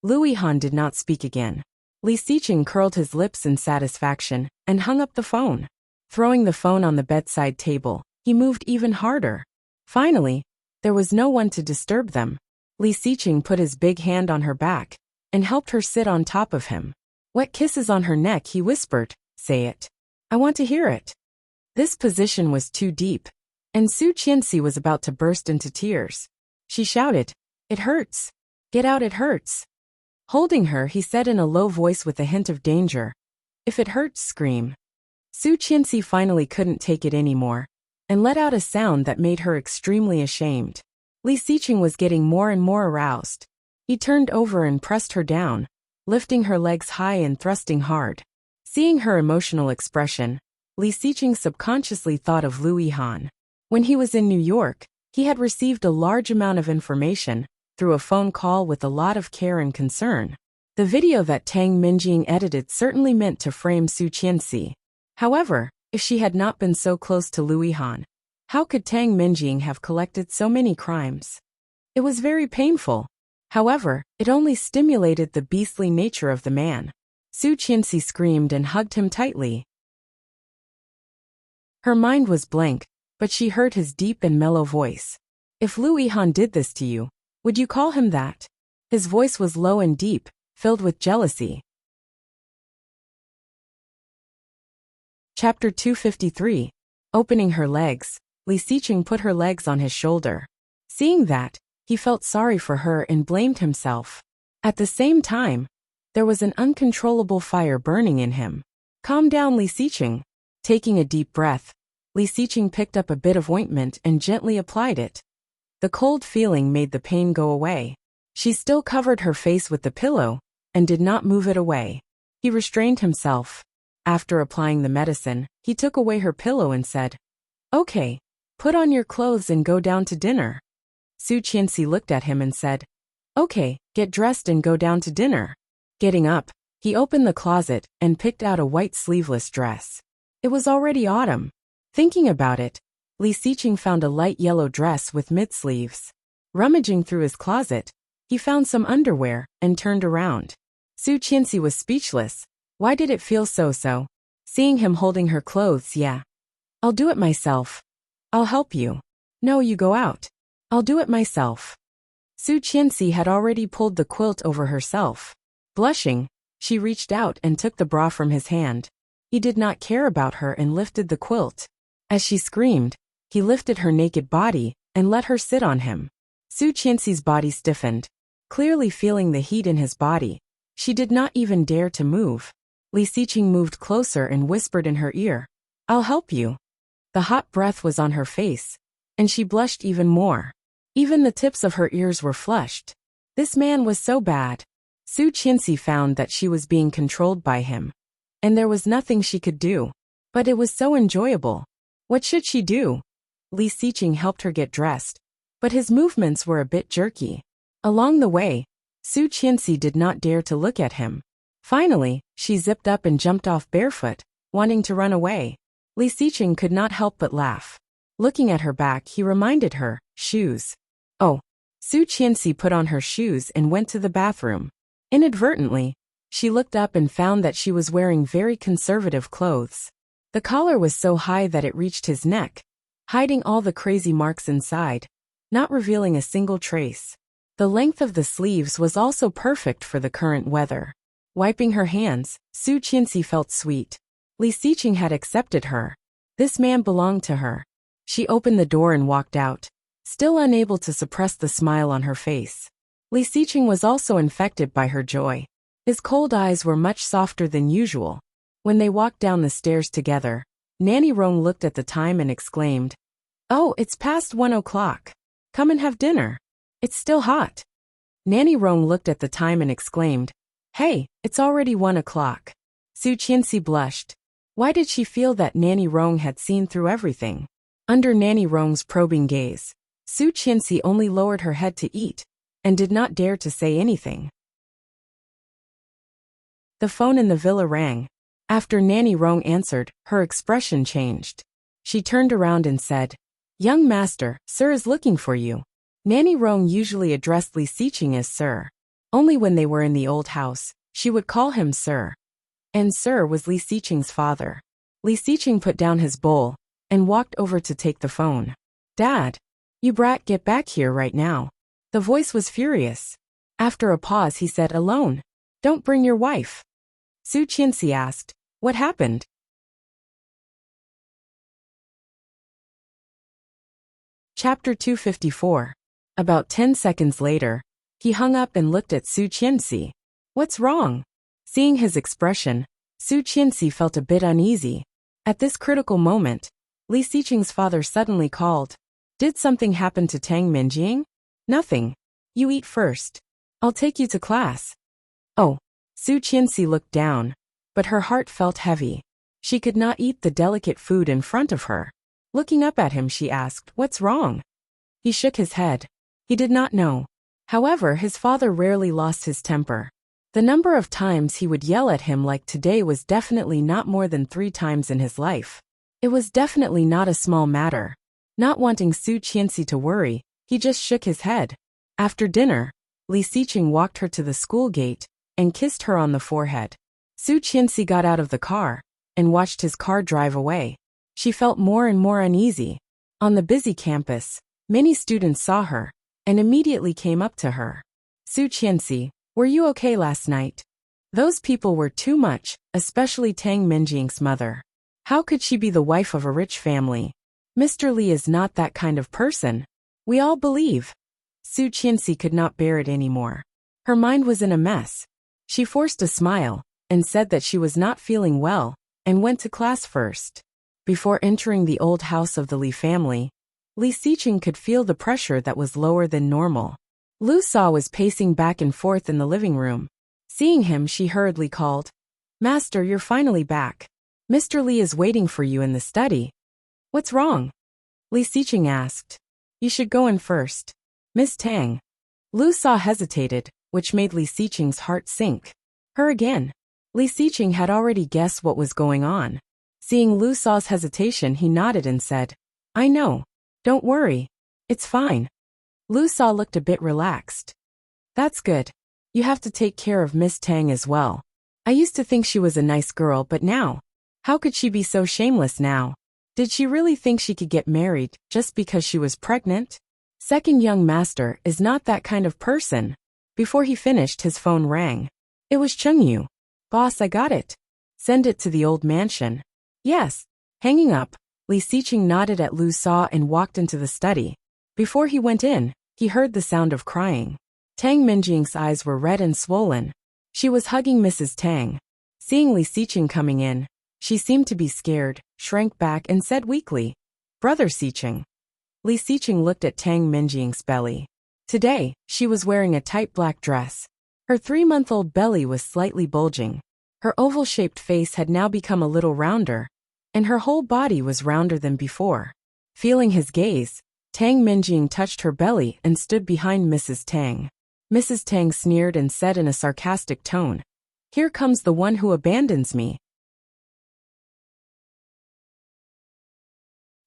Louis Han did not speak again. Li Xiqing curled his lips in satisfaction and hung up the phone. Throwing the phone on the bedside table, he moved even harder. Finally, there was no one to disturb them. Li Xiqing put his big hand on her back and helped her sit on top of him. Wet kisses on her neck, he whispered, Say it. I want to hear it. This position was too deep, and Su Qianxi was about to burst into tears. She shouted, It hurts. Get out, it hurts. Holding her, he said in a low voice with a hint of danger, If it hurts, scream. Su Qianxi finally couldn't take it anymore and let out a sound that made her extremely ashamed. Li Xiqing was getting more and more aroused. He turned over and pressed her down, lifting her legs high and thrusting hard. Seeing her emotional expression, Li Xiqing subconsciously thought of Louis Han. When he was in New York, he had received a large amount of information through a phone call with a lot of care and concern. The video that Tang Minjing edited certainly meant to frame Su Qianxi. However, if she had not been so close to Louis Han, how could Tang Minjing have collected so many crimes? It was very painful. However, it only stimulated the beastly nature of the man. Su Qianxi screamed and hugged him tightly. Her mind was blank, but she heard his deep and mellow voice. If Louis Han did this to you, would you call him that? His voice was low and deep, filled with jealousy. Chapter 253. Opening her legs, Li Xiqing put her legs on his shoulder. Seeing that, he felt sorry for her and blamed himself. At the same time, there was an uncontrollable fire burning in him. Calm down, Li Xiqing. Taking a deep breath, Li Xiqing picked up a bit of ointment and gently applied it. The cold feeling made the pain go away. She still covered her face with the pillow and did not move it away. He restrained himself. After applying the medicine, he took away her pillow and said, Okay, put on your clothes and go down to dinner. Su Qianxi looked at him and said, Okay, get dressed and go down to dinner. Getting up, he opened the closet and picked out a white sleeveless dress. It was already autumn. Thinking about it, Li Xiqing found a light yellow dress with mid-sleeves. Rummaging through his closet, he found some underwear and turned around. Su Qianxi was speechless. Why did it feel so? Seeing him holding her clothes, yeah. I'll do it myself. I'll help you. No, you go out. I'll do it myself. Su Qianxi had already pulled the quilt over herself. Blushing, she reached out and took the bra from his hand. He did not care about her and lifted the quilt. As she screamed, he lifted her naked body and let her sit on him. Su Qianxi's body stiffened. Clearly feeling the heat in his body, she did not even dare to move. Li Xiqing moved closer and whispered in her ear, I'll help you. The hot breath was on her face, and she blushed even more. Even the tips of her ears were flushed. This man was so bad. Su Qianxi found that she was being controlled by him, and there was nothing she could do. But it was so enjoyable. What should she do? Li Xiqing helped her get dressed, but his movements were a bit jerky. Along the way, Su Qianxi did not dare to look at him. Finally, she zipped up and jumped off barefoot, wanting to run away. Li Xiqing could not help but laugh. Looking at her back, he reminded her, shoes. Oh. Su Qianxi put on her shoes and went to the bathroom. Inadvertently, She looked up and found that she was wearing very conservative clothes. The collar was so high that it reached his neck, hiding all the crazy marks inside, not revealing a single trace. The length of the sleeves was also perfect for the current weather. Wiping her hands, Su Qianxi felt sweet. Li Xiqing had accepted her. This man belonged to her. She opened the door and walked out, still unable to suppress the smile on her face. Li Xiqing was also infected by her joy. His cold eyes were much softer than usual. When they walked down the stairs together, Nanny Rong looked at the time and exclaimed, "Oh, it's past 1 o'clock. Come and have dinner. It's still hot." Nanny Rong looked at the time and exclaimed, "Hey, it's already 1 o'clock." Su Qianxi blushed. Why did she feel that Nanny Rong had seen through everything? Under Nanny Rong's probing gaze, Su Qianxi only lowered her head to eat, and did not dare to say anything. The phone in the villa rang. After Nanny Rong answered, her expression changed. She turned around and said, "Young master, sir is looking for you." Nanny Rong usually addressed Li Xiqing as sir. Only when they were in the old house, she would call him sir. And sir was Li Xiqing's father. Li Xiqing put down his bowl and walked over to take the phone. "Dad, you brat, get back here right now." The voice was furious. After a pause he said, "Alone? Don't bring your wife." Su Qianxi asked, "What happened?" Chapter 254. About 10 seconds later, he hung up and looked at Su Qianxi. "What's wrong?" Seeing his expression, Su Qianxi felt a bit uneasy. At this critical moment, Li Xiqing's father suddenly called. "Did something happen to Tang Minjing?" "Nothing. You eat first. I'll take you to class." "Oh." Su Qianxi looked down, but her heart felt heavy. She could not eat the delicate food in front of her. Looking up at him, she asked, "What's wrong?" He shook his head. He did not know. However, his father rarely lost his temper. The number of times he would yell at him like today was definitely not more than 3 times in his life. It was definitely not a small matter. Not wanting Su Qianxi to worry, he just shook his head. After dinner, Li Xiqing walked her to the school gate and kissed her on the forehead. Su Qianxi got out of the car and watched his car drive away. She felt more and more uneasy. On the busy campus, many students saw her and immediately came up to her. "Su Qianxi, were you okay last night?" Those people were too much, especially Tang Minjing's mother. How could she be the wife of a rich family? Mr. Li is not that kind of person. We all believe. Su Qianxi could not bear it anymore. Her mind was in a mess. She forced a smile and said that she was not feeling well and went to class first. Before entering the old house of the Li family, Li Xiqing could feel the pressure that was lower than normal. Lu Sa was pacing back and forth in the living room. Seeing him, she hurriedly called, "Master, you're finally back. Mr. Li is waiting for you in the study." "What's wrong?" Li Xiqing asked. "You should go in first. Miss Tang." Lu Sa hesitated, which made Li Xiqing's heart sink. Her again. Li Xiqing had already guessed what was going on. Seeing Lu Sa's hesitation, he nodded and said, "I know. Don't worry. It's fine." Lu Sa looked a bit relaxed. "That's good. You have to take care of Miss Tang as well. I used to think she was a nice girl, but now, how could she be so shameless now? Did she really think she could get married just because she was pregnant? Second young master is not that kind of person." Before he finished, his phone rang. It was Chengyu. "Boss, I got it. Send it to the old mansion." "Yes." Hanging up, Li Xiqing nodded at Lu Sa and walked into the study. Before he went in, he heard the sound of crying. Tang Minjing's eyes were red and swollen. She was hugging Mrs. Tang. Seeing Li Xiqing coming in, she seemed to be scared, shrank back and said weakly, "Brother Xiqing." Li Xiqing looked at Tang Minjing's belly. Today, she was wearing a tight black dress. Her 3-month-old belly was slightly bulging. Her oval-shaped face had now become a little rounder, and her whole body was rounder than before. Feeling his gaze, Tang Minjing touched her belly and stood behind Mrs. Tang. Mrs. Tang sneered and said in a sarcastic tone, "Here comes the one who abandons me."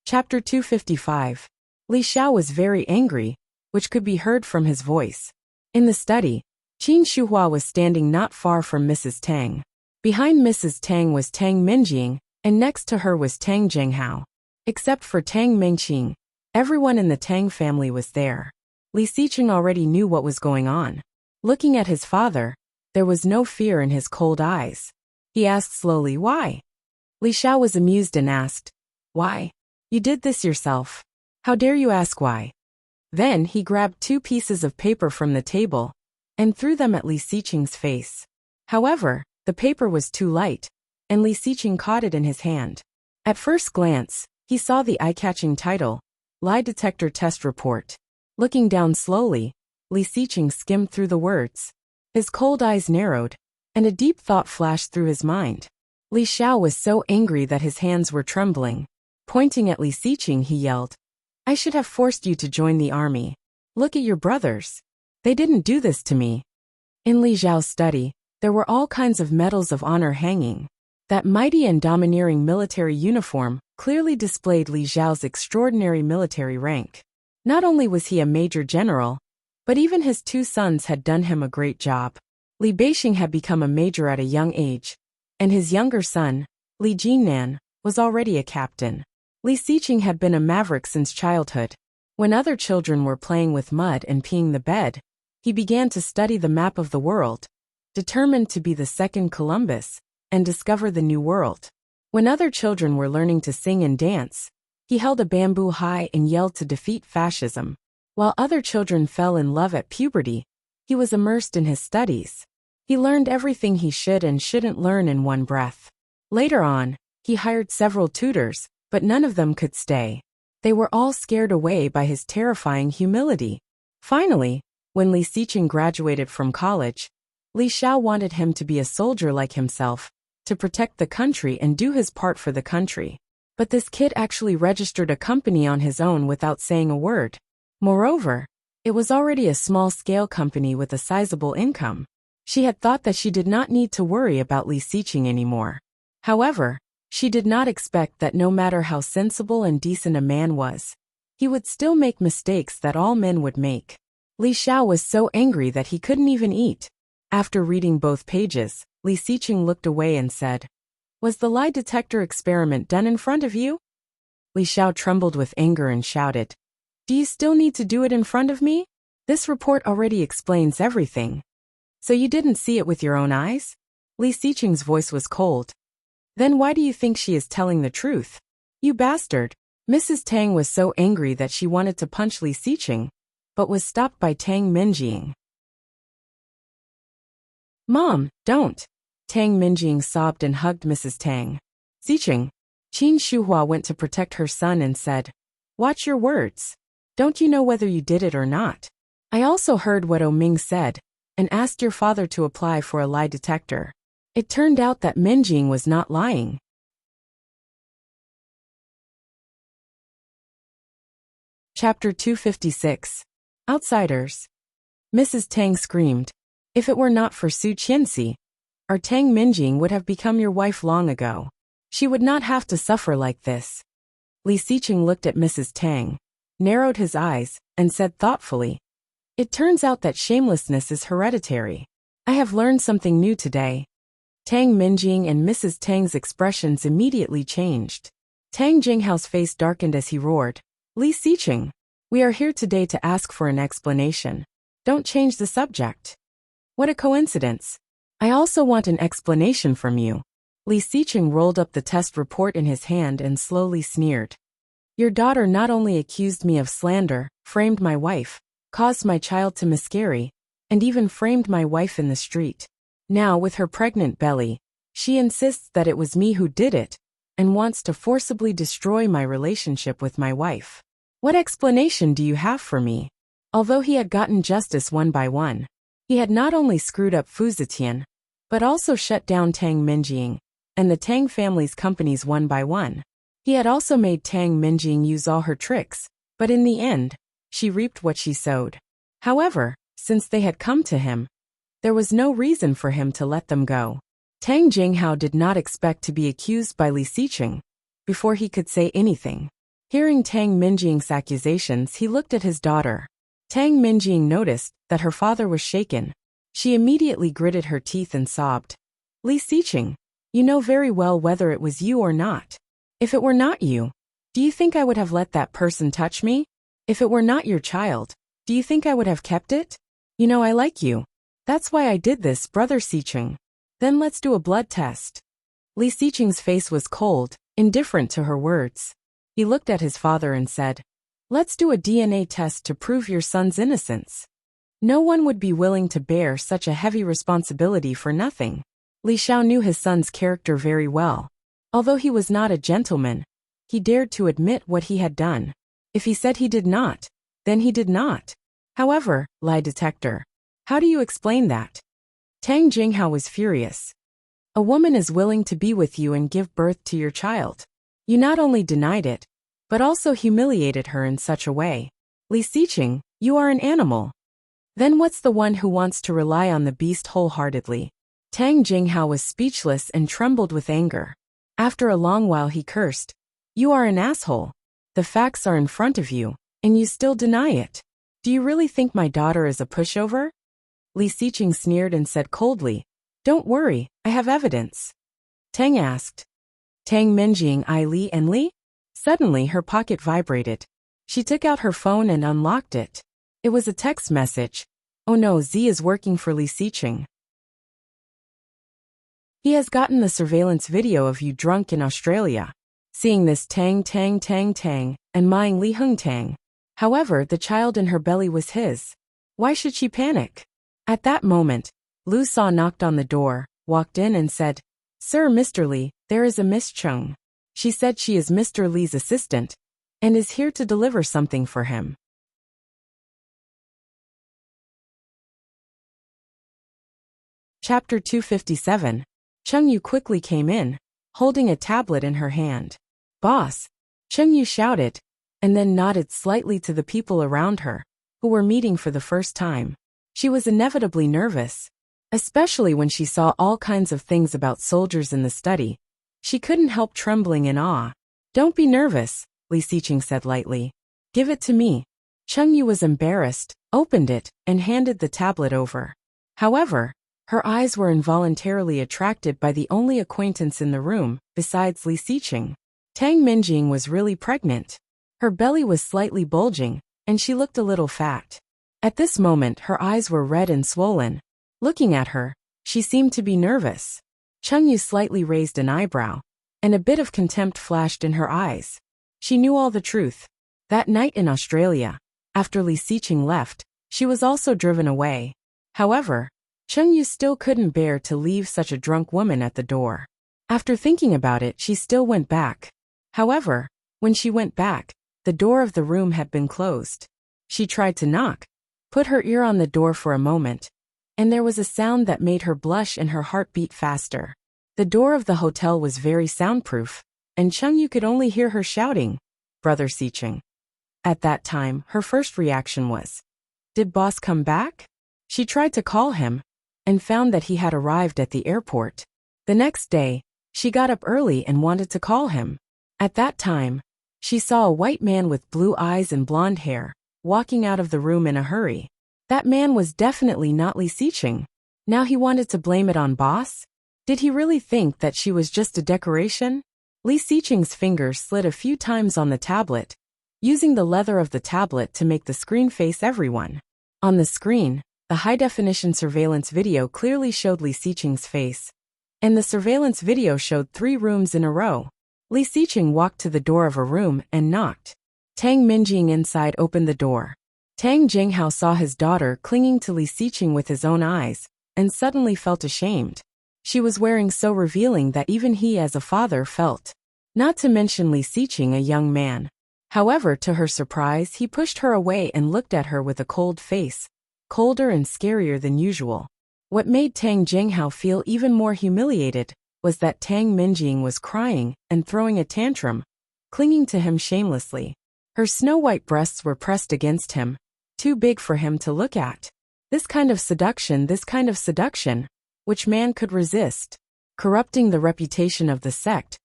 Chapter 255. Li Xiao was very angry, which could be heard from his voice. In the study, Qin Shuhua was standing not far from Mrs. Tang. Behind Mrs. Tang was Tang Minjing, and next to her was Tang Jinghao. Except for Tang Mingqing, everyone in the Tang family was there. Li Xiqing already knew what was going on. Looking at his father, there was no fear in his cold eyes. He asked slowly, "Why?" Li Xiao was amused and asked, "Why? You did this yourself. How dare you ask why?" Then he grabbed 2 pieces of paper from the table and threw them at Li Xiqing's face. However, the paper was too light, and Li Xiqing caught it in his hand. At first glance, he saw the eye-catching title, Lie Detector Test Report. Looking down slowly, Li Xiqing skimmed through the words. His cold eyes narrowed, and a deep thought flashed through his mind. Li Xiao was so angry that his hands were trembling. Pointing at Li Xiqing, he yelled, "I should have forced you to join the army. Look at your brothers. They didn't do this to me." In Li Xiao's study, there were all kinds of medals of honor hanging. That mighty and domineering military uniform clearly displayed Li Xiao's extraordinary military rank. Not only was he a major general, but even his 2 sons had done him a great job. Li Beixing had become a major at a young age, and his younger son, Li Jinnan, was already a captain. Li Xiqing had been a maverick since childhood. When other children were playing with mud and peeing the bed, he began to study the map of the world, determined to be the second Columbus and discover the new world. When other children were learning to sing and dance, he held a bamboo high and yelled to defeat fascism. While other children fell in love at puberty, he was immersed in his studies. He learned everything he should and shouldn't learn in one breath. Later on, he hired several tutors, but none of them could stay. They were all scared away by his terrifying humility. Finally, when Li Xiqing graduated from college, Li Xiao wanted him to be a soldier like himself, to protect the country and do his part for the country. But this kid actually registered a company on his own without saying a word. Moreover, it was already a small-scale company with a sizable income. She had thought that she did not need to worry about Li Xiqing anymore. However, she did not expect that no matter how sensible and decent a man was, he would still make mistakes that all men would make. Li Xiao was so angry that he couldn't even eat. After reading both pages, Li Xiqing looked away and said, "Was the lie detector experiment done in front of you?" Li Xiao trembled with anger and shouted, "Do you still need to do it in front of me? This report already explains everything." "So you didn't see it with your own eyes?" Li Xiqing's voice was cold. "Then why do you think she is telling the truth? You bastard." Mrs. Tang was so angry that she wanted to punch Li Xiqing, but was stopped by Tang Minjing. "Mom, don't." Tang Minjing sobbed and hugged Mrs. Tang. "Xiqing." Qin Shuhua went to protect her son and said, "Watch your words. Don't you know whether you did it or not? I also heard what Ming said, and asked your father to apply for a lie detector. It turned out that Minjing was not lying." Chapter 256. Outsiders. Mrs. Tang screamed, "If it were not for Su Qianxi, our Tang Minjing would have become your wife long ago. She would not have to suffer like this." Li Xiqing looked at Mrs. Tang, narrowed his eyes, and said thoughtfully, "It turns out that shamelessness is hereditary. I have learned something new today." Tang Minjing and Mrs. Tang's expressions immediately changed. Tang Jinghao's face darkened as he roared, "Li Xiqing, we are here today to ask for an explanation. Don't change the subject." "What a coincidence. I also want an explanation from you." Li Xiqing rolled up the test report in his hand and slowly sneered. "Your daughter not only accused me of slander, framed my wife, caused my child to miscarry, and even framed my wife in the street. Now, with her pregnant belly, she insists that it was me who did it, and wants to forcibly destroy my relationship with my wife. What explanation do you have for me?" Although he had gotten justice one by one, he had not only screwed up Fu Zetian, but also shut down Tang Minjing and the Tang family's companies one by one. He had also made Tang Minjing use all her tricks, but in the end, she reaped what she sowed. However, since they had come to him, there was no reason for him to let them go. Tang Jinghao did not expect to be accused by Li Xiqing before he could say anything. Hearing Tang Minjing's accusations, he looked at his daughter. Tang Minjing noticed that her father was shaken. She immediately gritted her teeth and sobbed. Li Xiqing, you know very well whether it was you or not. If it were not you, do you think I would have let that person touch me? If it were not your child, do you think I would have kept it? You know I like you. That's why I did this, Brother Xiqing. Then let's do a blood test. Li Xiqing's face was cold, indifferent to her words. He looked at his father and said, let's do a DNA test to prove your son's innocence. No one would be willing to bear such a heavy responsibility for nothing. Li Xiao knew his son's character very well. Although he was not a gentleman, he dared to admit what he had done. If he said he did not, then he did not. However, lie detector, how do you explain that? Tang Jinghao was furious. A woman is willing to be with you and give birth to your child. You not only denied it, but also humiliated her in such a way. Li Xiqing, you are an animal. Then what's the one who wants to rely on the beast wholeheartedly? Tang Jinghao was speechless and trembled with anger. After a long while he cursed. You are an asshole. The facts are in front of you, and you still deny it. Do you really think my daughter is a pushover? Li Xiqing sneered and said coldly, don't worry, I have evidence. Tang asked. Tang Minjing, I Li and Li? Suddenly her pocket vibrated. She took out her phone and unlocked it. It was a text message. Oh no, Z is working for Li Xiqing. He has gotten the surveillance video of you drunk in Australia. Seeing this Tang and Mying Li Hung Tang. However, the child in her belly was his. Why should she panic? At that moment, Lu Sa knocked on the door, walked in and said, Sir Mr. Li, there is a Miss Chung. She said she is Mr. Li's assistant, and is here to deliver something for him. Chapter 257. Chung Yu quickly came in, holding a tablet in her hand. Boss, Chung Yu shouted, and then nodded slightly to the people around her, who were meeting for the first time. She was inevitably nervous, especially when she saw all kinds of things about soldiers in the study. She couldn't help trembling in awe. Don't be nervous, Li Xiqing said lightly. Give it to me. Chung Yu was embarrassed, opened it, and handed the tablet over. However, her eyes were involuntarily attracted by the only acquaintance in the room, besides Li Xiqing. Tang Minjing was really pregnant. Her belly was slightly bulging, and she looked a little fat. At this moment her eyes were red and swollen. Looking at her, she seemed to be nervous. Chung Yu slightly raised an eyebrow, and a bit of contempt flashed in her eyes. She knew all the truth. That night in Australia, after Li Xiqing left, she was also driven away. However, Chung Yu still couldn't bear to leave such a drunk woman at the door. After thinking about it, she still went back. However, when she went back, the door of the room had been closed. She tried to knock, put her ear on the door for a moment, and there was a sound that made her blush and her heart beat faster. The door of the hotel was very soundproof, and Chung Yu could only hear her shouting, Brother Xiqing. At that time, her first reaction was, did boss come back? She tried to call him, and found that he had arrived at the airport. The next day, she got up early and wanted to call him. At that time, she saw a white man with blue eyes and blonde hair, walking out of the room in a hurry. That man was definitely not Li Xiqing. Now he wanted to blame it on boss? Did he really think that she was just a decoration? Li Xiqing's fingers slid a few times on the tablet, using the leather of the tablet to make the screen face everyone. On the screen, the high-definition surveillance video clearly showed Li Xiqing's face, and the surveillance video showed 3 rooms in a row. Li Xiqing walked to the door of a room and knocked. Tang Minjing inside opened the door. Tang Jinghao saw his daughter clinging to Li Xiqing with his own eyes, and suddenly felt ashamed. She was wearing so revealing that even he as a father felt. Not to mention Li Xiqing, a young man. However, to her surprise, he pushed her away and looked at her with a cold face, colder and scarier than usual. What made Tang Jinghao feel even more humiliated was that Tang Minjing was crying and throwing a tantrum, clinging to him shamelessly. Her snow-white breasts were pressed against him, too big for him to look at. This kind of seduction, which man could resist? Corrupting the reputation of the sect.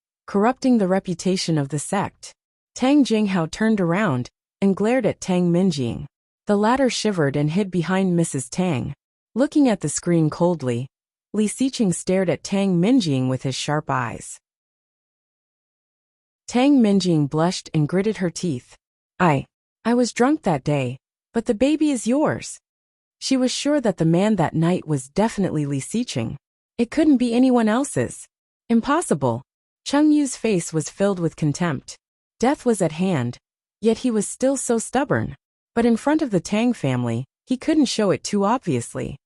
Tang Jinghao turned around and glared at Tang Minjing. The latter shivered and hid behind Mrs. Tang. Looking at the screen coldly, Li Xiqing stared at Tang Minjing with his sharp eyes. Tang Minjing blushed and gritted her teeth. I was drunk that day, but the baby is yours. She was sure that the man that night was definitely Li Xiqing. It couldn't be anyone else's. Impossible. Cheng Yu's face was filled with contempt. Death was at hand, yet he was still so stubborn. But in front of the Tang family, he couldn't show it too obviously.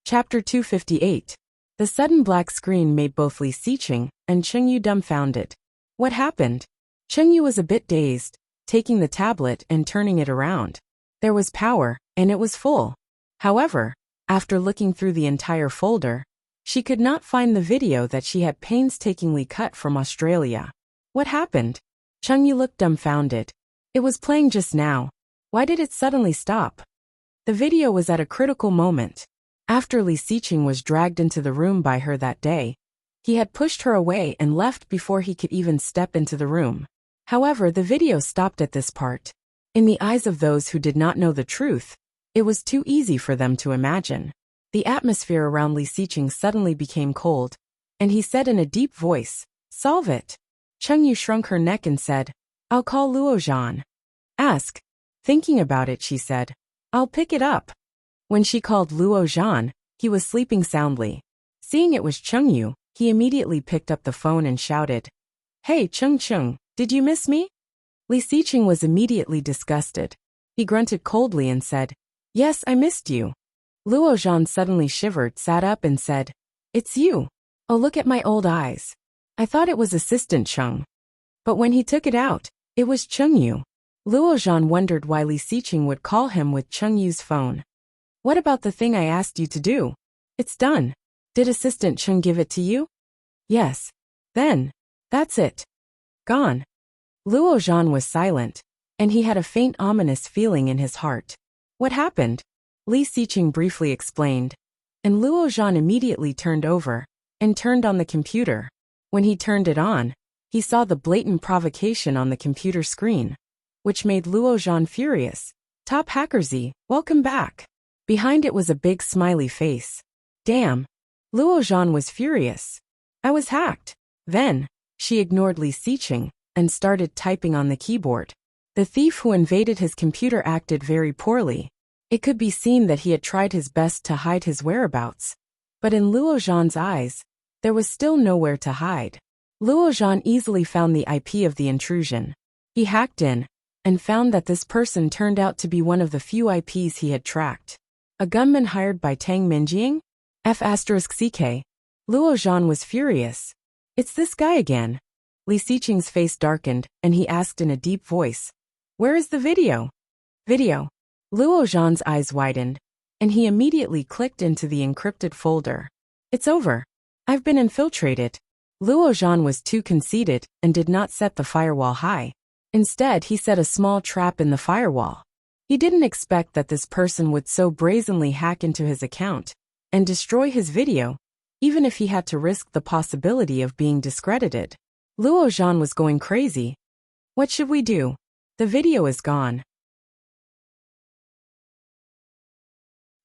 Chapter 258. The sudden black screen made both Li Xiqing and Cheng Yu dumbfounded. What happened? Cheng Yu was a bit dazed, taking the tablet and turning it around. There was power, and it was full. However, after looking through the entire folder, she could not find the video that she had painstakingly cut from Australia. What happened? Cheng Yu looked dumbfounded. It was playing just now. Why did it suddenly stop? The video was at a critical moment. After Li Xiqing was dragged into the room by her that day, he had pushed her away and left before he could even step into the room. However, the video stopped at this part. In the eyes of those who did not know the truth, it was too easy for them to imagine. The atmosphere around Li Xiqing suddenly became cold, and he said in a deep voice, "Solve it." Cheng Yu shrunk her neck and said, "I'll call Luo Zhan." "Ask." Thinking about it, she said, "I'll pick it up." When she called Luo Zhan, he was sleeping soundly. Seeing it was Cheng Yu, he immediately picked up the phone and shouted, "Hey Cheng, did you miss me?" Li Xiqing was immediately disgusted. He grunted coldly and said, "Yes, I missed you." Luo Zhan suddenly shivered, sat up and said, "It's you. Oh, look at my old eyes. I thought it was Assistant Cheng." But when he took it out, it was Cheng Yu. Luo Zhan wondered why Li Xiqing would call him with Cheng Yu's phone. "What about the thing I asked you to do? It's done. Did Assistant Cheng give it to you?" "Yes." "Then, that's it. Gone." Luo Zhan was silent, and he had a faint ominous feeling in his heart. "What happened?" Li Xiqing briefly explained, and Luo Zhan immediately turned over and turned on the computer. When he turned it on, he saw the blatant provocation on the computer screen, which made Luo Zhan furious. "Top Hacker Z, welcome back." Behind it was a big smiley face. "Damn." Luo Zhan was furious. "I was hacked." Then, she ignored Li Xiqing and started typing on the keyboard. The thief who invaded his computer acted very poorly. It could be seen that he had tried his best to hide his whereabouts. But in Luo Zhan's eyes, there was still nowhere to hide. Luo Zhan easily found the IP of the intrusion. He hacked in and found that this person turned out to be one of the few IPs he had tracked. A gunman hired by Tang Minjing? F***CK. Luo Zhan was furious. "It's this guy again." Li Xiqing's face darkened, and he asked in a deep voice, "Where is the video?" "Video." Luo Zhan's eyes widened, and he immediately clicked into the encrypted folder. "It's over. I've been infiltrated." Luo Zhan was too conceited and did not set the firewall high. Instead, he set a small trap in the firewall. He didn't expect that this person would so brazenly hack into his account and destroy his video, even if he had to risk the possibility of being discredited. Luo Zhan was going crazy. "What should we do? The video is gone."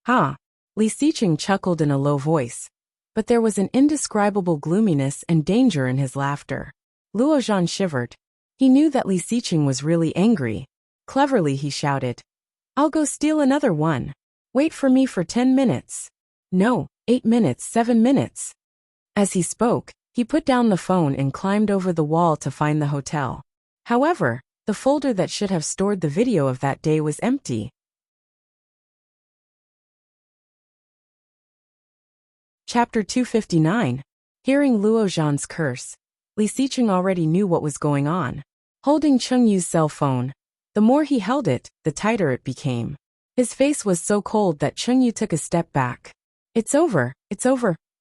"Ha!" Li Xiqing chuckled in a low voice, but there was an indescribable gloominess and danger in his laughter. Luo Zhan shivered. He knew that Li Xiqing was really angry. Cleverly he shouted, "I'll go steal another one. Wait for me for 10 minutes. No, 8 minutes, 7 minutes." As he spoke, he put down the phone and climbed over the wall to find the hotel. However, the folder that should have stored the video of that day was empty. Chapter 259. Hearing Luo Zhan's curse, Li Xiqing already knew what was going on. Holding Cheng Yu's cell phone, the more he held it, the tighter it became. His face was so cold that Cheng Yu took a step back. It's over.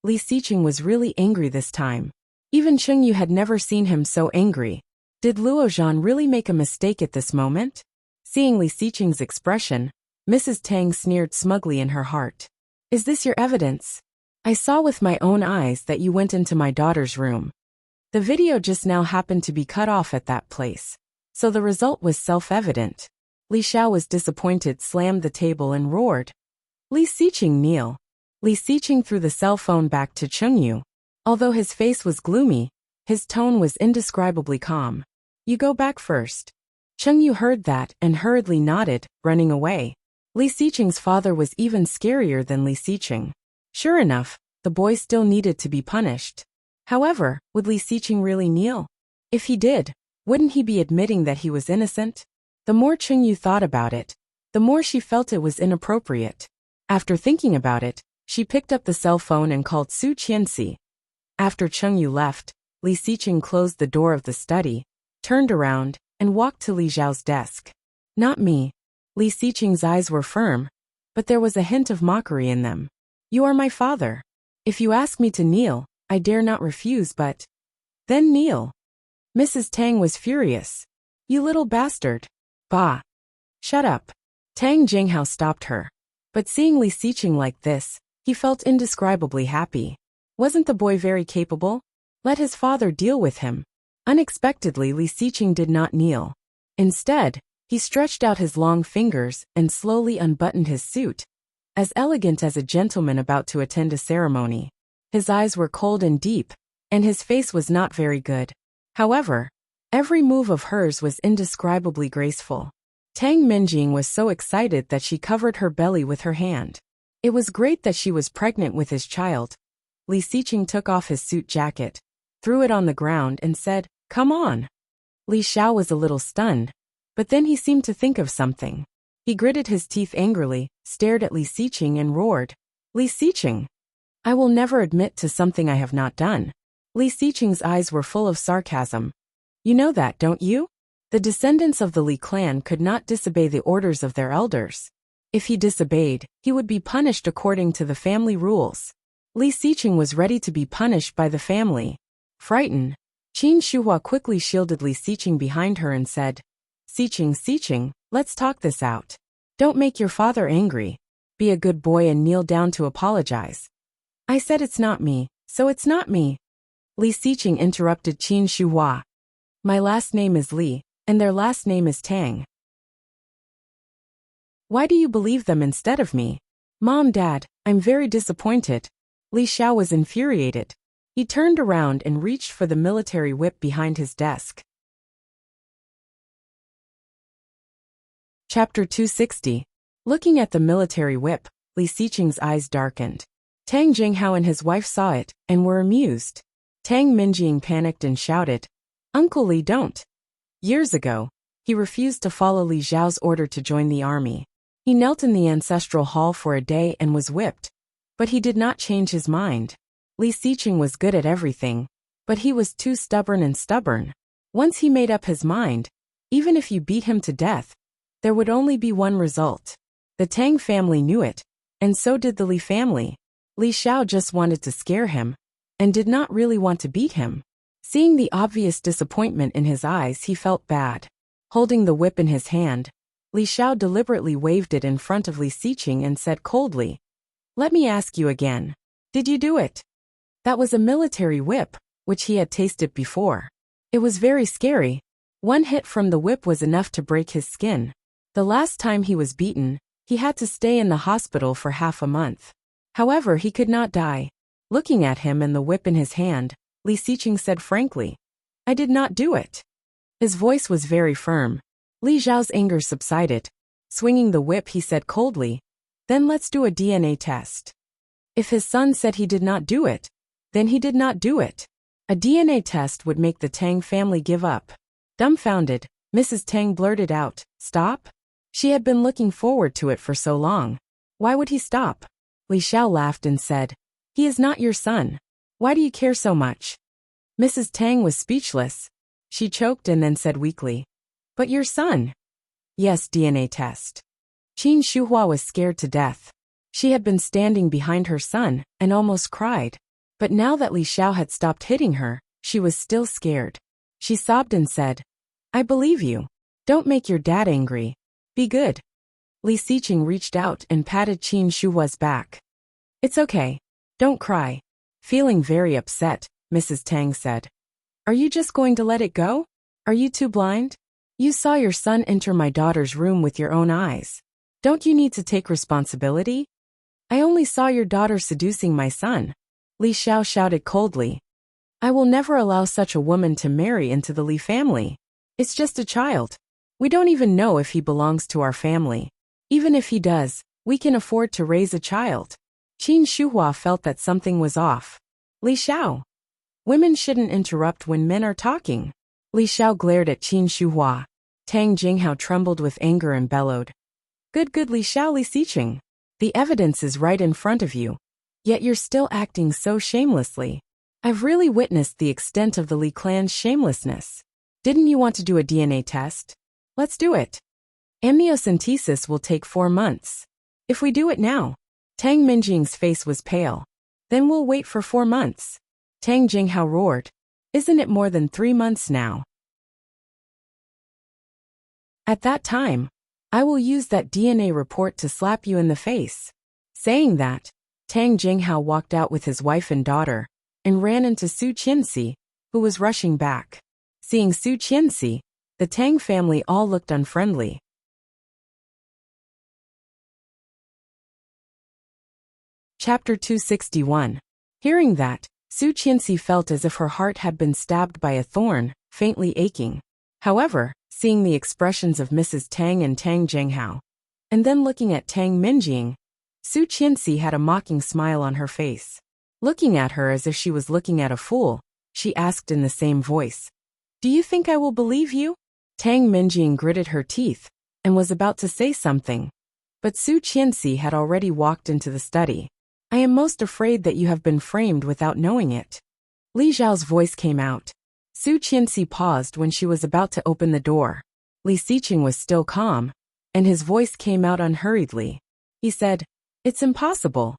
Li Xiqing was really angry this time. Even Cheng Yu had never seen him so angry. Did Luo Zhan really make a mistake at this moment? Seeing Li Xiqing's expression, Mrs. Tang sneered smugly in her heart. "Is this your evidence? I saw with my own eyes that you went into my daughter's room. The video just now happened to be cut off at that place, so the result was self-evident." Li Xiao was disappointed, slammed the table and roared. Li Xiqing, kneel. Li Xiqing threw the cell phone back to Chengyu. Although his face was gloomy, his tone was indescribably calm. You go back first. Chengyu heard that and hurriedly nodded, running away. Li Xiqing's father was even scarier than Li Xiqing. Sure enough, the boy still needed to be punished. However, would Li Xiqing really kneel? If he did, wouldn't he be admitting that he was innocent? The more Chengyu thought about it, the more she felt it was inappropriate. After thinking about it, she picked up the cell phone and called Su Qianxi. After Chengyu left, Li Xiqing closed the door of the study, turned around, and walked to Li Xiao's desk. Not me. Li Xiqing's eyes were firm, but there was a hint of mockery in them. You are my father. If you ask me to kneel, I dare not refuse, but... Then kneel. Mrs. Tang was furious. You little bastard. Bah. Shut up. Tang Jinghao stopped her. But seeing Li Xiqing like this, he felt indescribably happy. Wasn't the boy very capable? Let his father deal with him. Unexpectedly, Li Xiqing did not kneel. Instead, he stretched out his long fingers and slowly unbuttoned his suit, as elegant as a gentleman about to attend a ceremony. His eyes were cold and deep, and his face was not very good. However, every move of hers was indescribably graceful. Tang Minjing was so excited that she covered her belly with her hand. It was great that she was pregnant with his child. Li Xiqing took off his suit jacket, threw it on the ground and said, "Come on." Li Xiao was a little stunned, but then he seemed to think of something. He gritted his teeth angrily, stared at Li Xiqing and roared, "Li Xiqing! I will never admit to something I have not done." Li Xiqing's eyes were full of sarcasm. You know that, don't you? The descendants of the Li clan could not disobey the orders of their elders. If he disobeyed, he would be punished according to the family rules. Li Xiqing was ready to be punished by the family. Frightened, Qin Shuhua quickly shielded Li Xiqing behind her and said, Xiqing, let's talk this out. Don't make your father angry. Be a good boy and kneel down to apologize. I said it's not me, so it's not me. Li Xiqing interrupted Qin Shuhua. My last name is Li, and their last name is Tang. Why do you believe them instead of me? Mom, Dad, I'm very disappointed. Li Xiao was infuriated. He turned around and reached for the military whip behind his desk. Chapter 260. Looking at the military whip, Li Xiqing's eyes darkened. Tang Jinghao and his wife saw it and were amused. Tang Minjing panicked and shouted, Uncle Li, don't. Years ago, he refused to follow Li Xiao's order to join the army. He knelt in the ancestral hall for a day and was whipped. But he did not change his mind. Li Xiqing was good at everything, but he was too stubborn. Once he made up his mind, even if you beat him to death, there would only be one result. The Tang family knew it, and so did the Li family. Li Xiao just wanted to scare him, and did not really want to beat him. Seeing the obvious disappointment in his eyes, he felt bad. Holding the whip in his hand, Li Xiao deliberately waved it in front of Li Xiqing and said coldly, Let me ask you again. Did you do it? That was a military whip, which he had tasted before. It was very scary. One hit from the whip was enough to break his skin. The last time he was beaten, he had to stay in the hospital for half a month. However, he could not die. Looking at him and the whip in his hand, Li Xiqing said frankly, I did not do it. His voice was very firm. Li Xiao's anger subsided. Swinging the whip, he said coldly, Then let's do a DNA test. If his son said he did not do it, then he did not do it. A DNA test would make the Tang family give up. Dumbfounded, Mrs. Tang blurted out, Stop? She had been looking forward to it for so long. Why would he stop? Li Xiao laughed and said, He is not your son. Why do you care so much? Mrs. Tang was speechless. She choked and then said weakly, But your son? Yes, DNA test. Qin Shuhua was scared to death. She had been standing behind her son and almost cried. But now that Li Xiao had stopped hitting her, she was still scared. She sobbed and said, I believe you. Don't make your dad angry. Be good. Li Xiqing reached out and patted Qin Shuhua's back. It's okay. Don't cry. Feeling very upset, Mrs. Tang said, Are you just going to let it go? Are you too blind? You saw your son enter my daughter's room with your own eyes. Don't you need to take responsibility? I only saw your daughter seducing my son. Li Xiao shouted coldly. I will never allow such a woman to marry into the Li family. It's just a child. We don't even know if he belongs to our family. Even if he does, we can afford to raise a child. Qin Shuhua felt that something was off. Li Xiao. Women shouldn't interrupt when men are talking. Li Xiao glared at Qin Shuhua. Tang Jinghao trembled with anger and bellowed. Good Li Xiao Li Xiqing. The evidence is right in front of you. Yet you're still acting so shamelessly. I've really witnessed the extent of the Li clan's shamelessness. Didn't you want to do a DNA test? Let's do it. Amniocentesis will take 4 months. If we do it now. Tang Minjing's face was pale. Then we'll wait for 4 months. Tang Jinghao roared. Isn't it more than 3 months now? At that time, I will use that DNA report to slap you in the face. Saying that, Tang Jinghao walked out with his wife and daughter, and ran into Su Qianxi, who was rushing back. Seeing Su Qianxi, the Tang family all looked unfriendly. Chapter 261. Hearing that, Su Qianxi felt as if her heart had been stabbed by a thorn, faintly aching. However, seeing the expressions of Mrs. Tang and Tang Jinghao, and then looking at Tang Minjing, Su Qianxi had a mocking smile on her face. Looking at her as if she was looking at a fool, she asked in the same voice, Do you think I will believe you? Tang Minjing gritted her teeth, and was about to say something. But Su Qianxi had already walked into the study. I am most afraid that you have been framed without knowing it. Li Zhao's voice came out. Su Qianxi paused when she was about to open the door. Li Xiqing was still calm, and his voice came out unhurriedly. He said, It's impossible.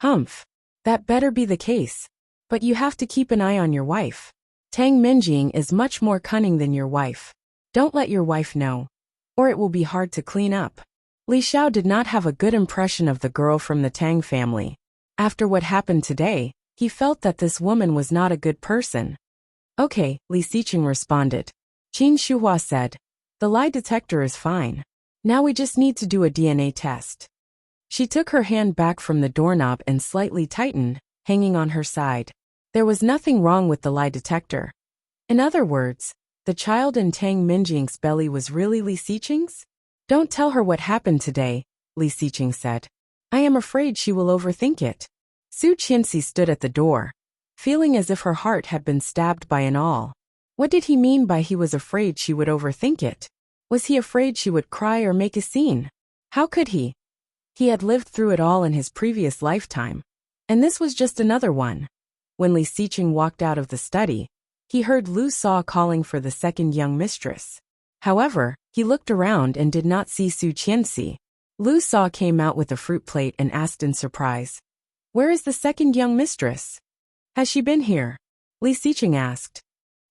Humph. That better be the case. But you have to keep an eye on your wife. Tang Minjing is much more cunning than your wife. Don't let your wife know, or it will be hard to clean up. Li Xiao did not have a good impression of the girl from the Tang family. After what happened today, he felt that this woman was not a good person. Okay, Li Xiqing responded. Qin Shuhua said, The lie detector is fine. Now we just need to do a DNA test. She took her hand back from the doorknob and slightly tightened, hanging on her side. There was nothing wrong with the lie detector. In other words, the child in Tang Minjing's belly was really Li Xiqing's? Don't tell her what happened today, Li Xiqing said. I am afraid she will overthink it. Su Qianxi stood at the door, feeling as if her heart had been stabbed by an awl. What did he mean by he was afraid she would overthink it? Was he afraid she would cry or make a scene? How could he? He had lived through it all in his previous lifetime, and this was just another one. When Li Xiqing walked out of the study, he heard Lu Sa calling for the second young mistress. However, he looked around and did not see Su Qianxi. Lu Sa came out with a fruit plate and asked in surprise, Where is the second young mistress? Has she been here? Li Xiqing asked.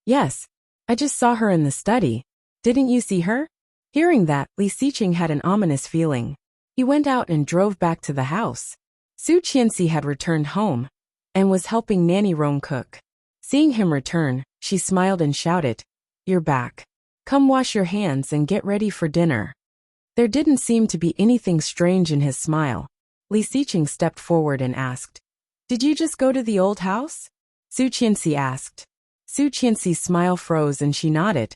Yes, I just saw her in the study. Didn't you see her? Hearing that, Li Xiqing had an ominous feeling. He went out and drove back to the house. Su Qianxi had returned home and was helping Nanny Rome cook. Seeing him return, she smiled and shouted, You're back. Come wash your hands and get ready for dinner. There didn't seem to be anything strange in his smile. Li Xiqing stepped forward and asked, Did you just go to the old house? Su Qianxi asked. Su Qianxi's smile froze and she nodded.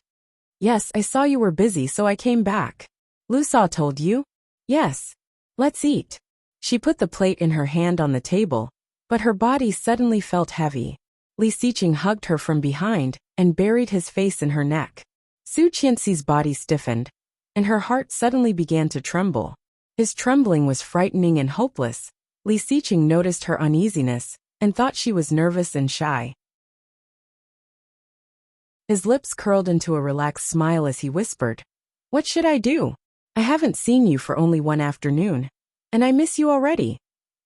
Yes, I saw you were busy so I came back. Lu Sa told you? Yes. Let's eat. She put the plate in her hand on the table, but her body suddenly felt heavy. Li Xiqing hugged her from behind and buried his face in her neck. Su Qianxi's body stiffened, and her heart suddenly began to tremble. His trembling was frightening and hopeless. Li Xiqing noticed her uneasiness and thought she was nervous and shy. His lips curled into a relaxed smile as he whispered, What should I do? I haven't seen you for only one afternoon, and I miss you already.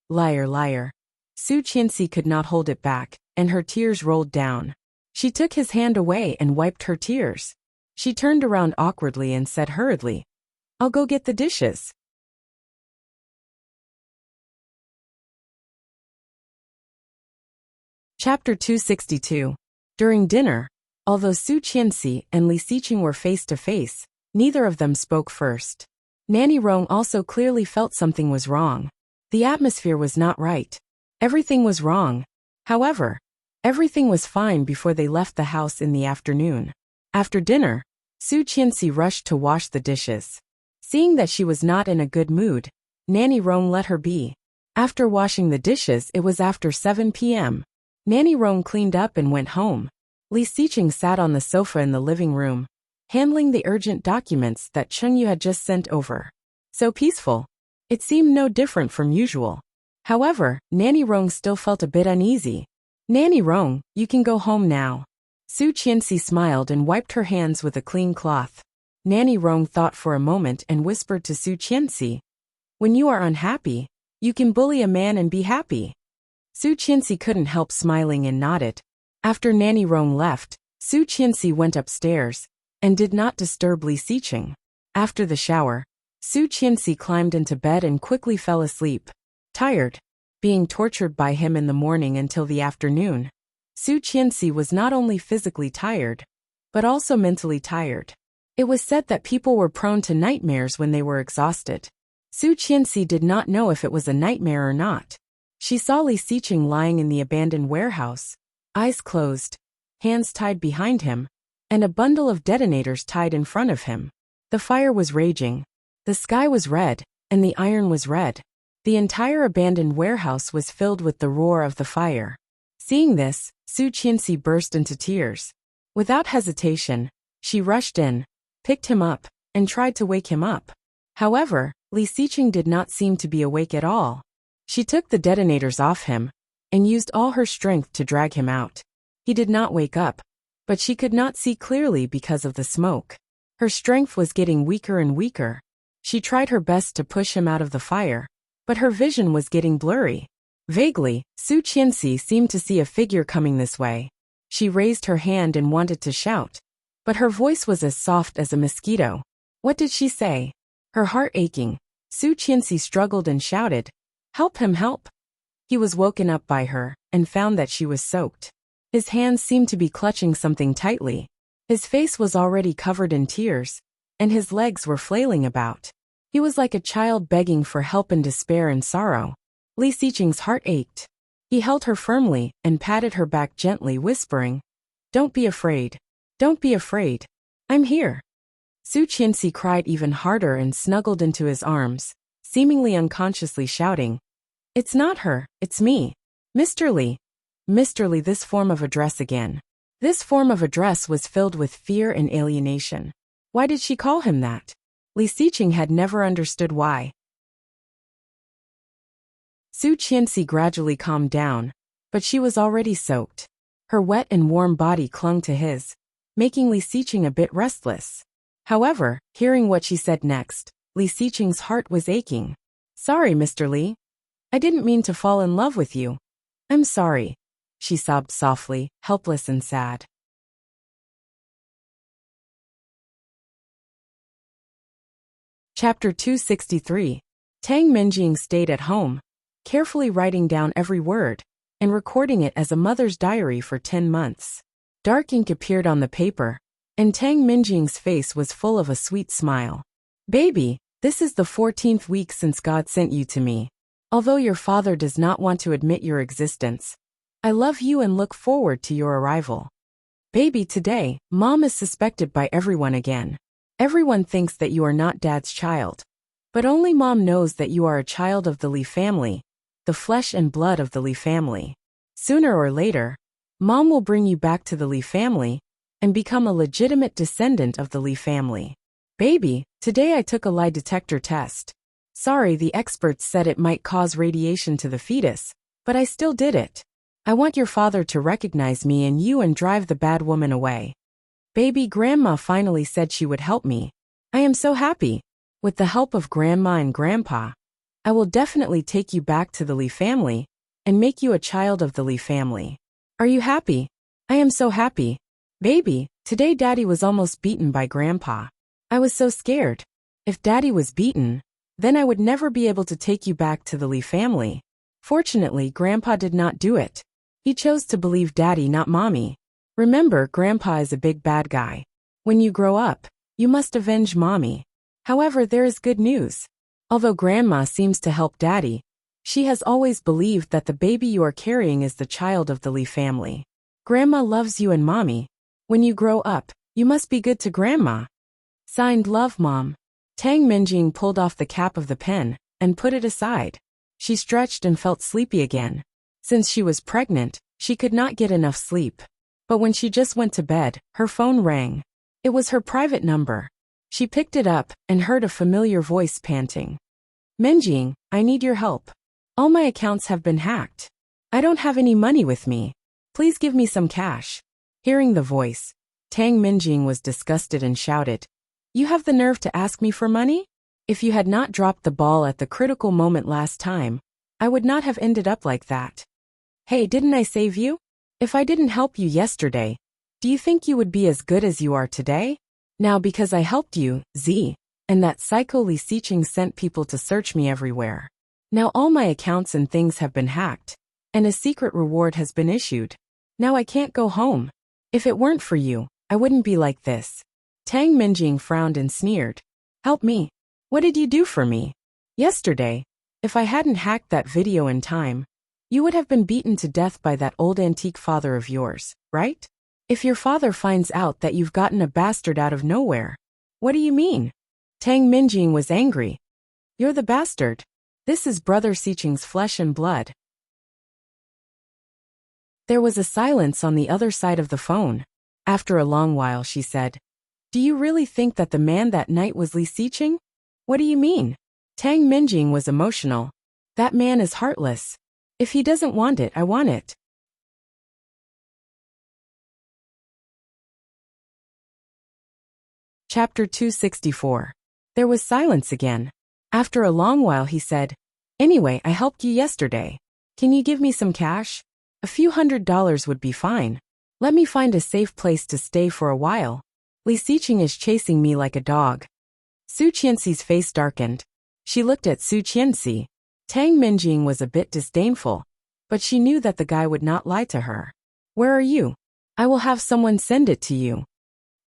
Liar, liar. Su Qianxi could not hold it back, and her tears rolled down. She took his hand away and wiped her tears. She turned around awkwardly and said hurriedly, I'll go get the dishes. Chapter 262. During dinner, Although Su Qianxi and Li Xiqing were face to face, neither of them spoke first. Nanny Rong also clearly felt something was wrong. The atmosphere was not right. Everything was wrong. However, everything was fine before they left the house in the afternoon. After dinner, Su Qianxi rushed to wash the dishes. Seeing that she was not in a good mood, Nanny Rong let her be. After washing the dishes, it was after 7 p.m. Nanny Rong cleaned up and went home. Li Xiqing sat on the sofa in the living room, handling the urgent documents that Chengyu had just sent over. So peaceful. It seemed no different from usual. However, Nanny Rong still felt a bit uneasy. Nanny Rong, you can go home now. Su Qianxi smiled and wiped her hands with a clean cloth. Nanny Rong thought for a moment and whispered to Su Qianxi, when you are unhappy, you can bully a man and be happy. Su Qianxi couldn't help smiling and nodded. After Nanny Rong left, Su Qianxi went upstairs and did not disturb Li Xiqing. After the shower, Su Qianxi climbed into bed and quickly fell asleep. Tired, being tortured by him in the morning until the afternoon, Su Qianxi was not only physically tired, but also mentally tired. It was said that people were prone to nightmares when they were exhausted. Su Qianxi did not know if it was a nightmare or not. She saw Li Xiqing lying in the abandoned warehouse, eyes closed, hands tied behind him, and a bundle of detonators tied in front of him. The fire was raging. The sky was red, and the iron was red. The entire abandoned warehouse was filled with the roar of the fire. Seeing this, Su Qianxi burst into tears. Without hesitation, she rushed in, picked him up, and tried to wake him up. However, Li Xiqing did not seem to be awake at all. She took the detonators off him and used all her strength to drag him out. He did not wake up, but she could not see clearly because of the smoke. Her strength was getting weaker and weaker. She tried her best to push him out of the fire, but her vision was getting blurry. Vaguely, Su Qianxi seemed to see a figure coming this way. She raised her hand and wanted to shout, but her voice was as soft as a mosquito. What did she say? Her heart aching, Su Qianxi struggled and shouted, "Help him, help!" He was woken up by her and found that she was soaked. His hands seemed to be clutching something tightly. His face was already covered in tears, and his legs were flailing about. He was like a child begging for help in despair and sorrow. Li Xiqing's heart ached. He held her firmly and patted her back gently, whispering, "Don't be afraid. Don't be afraid. I'm here." Su Qianxi cried even harder and snuggled into his arms, seemingly unconsciously shouting, "It's not her, it's me. Mr. Li." Mr. Li, this form of address again. This form of address was filled with fear and alienation. Why did she call him that? Li Xiqing had never understood why. Su Qianxi gradually calmed down, but she was already soaked. Her wet and warm body clung to his, making Li Xiqing a bit restless. However, hearing what she said next, Li Xiqing's heart was aching. "Sorry, Mr. Li. I didn't mean to fall in love with you. I'm sorry," she sobbed softly, helpless and sad. Chapter 263. Tang Minjing stayed at home, carefully writing down every word, and recording it as a mother's diary for 10 months. Dark ink appeared on the paper, and Tang Minjing's face was full of a sweet smile. "Baby, this is the 14th week since God sent you to me. Although your father does not want to admit your existence, I love you and look forward to your arrival. Baby, today, Mom is suspected by everyone again. Everyone thinks that you are not Dad's child. But only Mom knows that you are a child of the Li family, the flesh and blood of the Li family. Sooner or later, Mom will bring you back to the Li family and become a legitimate descendant of the Li family. Baby, today I took a lie detector test. Sorry, the experts said it might cause radiation to the fetus, but I still did it. I want your father to recognize me and you and drive the bad woman away. Baby, Grandma finally said she would help me. I am so happy. With the help of Grandma and Grandpa, I will definitely take you back to the Li family and make you a child of the Li family. Are you happy? I am so happy. Baby, today Daddy was almost beaten by Grandpa. I was so scared. If Daddy was beaten, then I would never be able to take you back to the Li family. Fortunately, Grandpa did not do it. He chose to believe Daddy, not Mommy. Remember, Grandpa is a big bad guy. When you grow up, you must avenge Mommy. However, there is good news. Although Grandma seems to help Daddy, she has always believed that the baby you are carrying is the child of the Lee family. Grandma loves you and Mommy. When you grow up, you must be good to Grandma. Signed, Love, Mom. Tang Minjing pulled off the cap of the pen and put it aside. She stretched and felt sleepy again. Since she was pregnant, she could not get enough sleep. But when she just went to bed, her phone rang. It was her private number. She picked it up and heard a familiar voice panting. Minjing, I need your help. All my accounts have been hacked. I don't have any money with me. Please give me some cash. Hearing the voice, Tang Minjing was disgusted and shouted, You have the nerve to ask me for money? If you had not dropped the ball at the critical moment last time, I would not have ended up like that. Hey, didn't I save you? If I didn't help you yesterday, do you think you would be as good as you are today? Now because I helped you, Z, and that psycho Li Xiqing sent people to search me everywhere. Now all my accounts and things have been hacked, and a secret reward has been issued. Now I can't go home. If it weren't for you, I wouldn't be like this. Tang Minjing frowned and sneered. Help me. What did you do for me? Yesterday, if I hadn't hacked that video in time, you would have been beaten to death by that old antique father of yours, right? If your father finds out that you've gotten a bastard out of nowhere. What do you mean? Tang Minjing was angry. You're the bastard. This is Brother Xiqing's flesh and blood. There was a silence on the other side of the phone. After a long while she said, Do you really think that the man that night was Li Xiqing? What do you mean? Tang Minjing was emotional. That man is heartless. If he doesn't want it, I want it. Chapter 264. There was silence again. After a long while he said, Anyway, I helped you yesterday. Can you give me some cash? A few $100s would be fine. Let me find a safe place to stay for a while. Li Xiqing is chasing me like a dog. Su Qianxi's face darkened. She looked at Su Qianxi. Tang Minjing was a bit disdainful, but she knew that the guy would not lie to her. Where are you? I will have someone send it to you.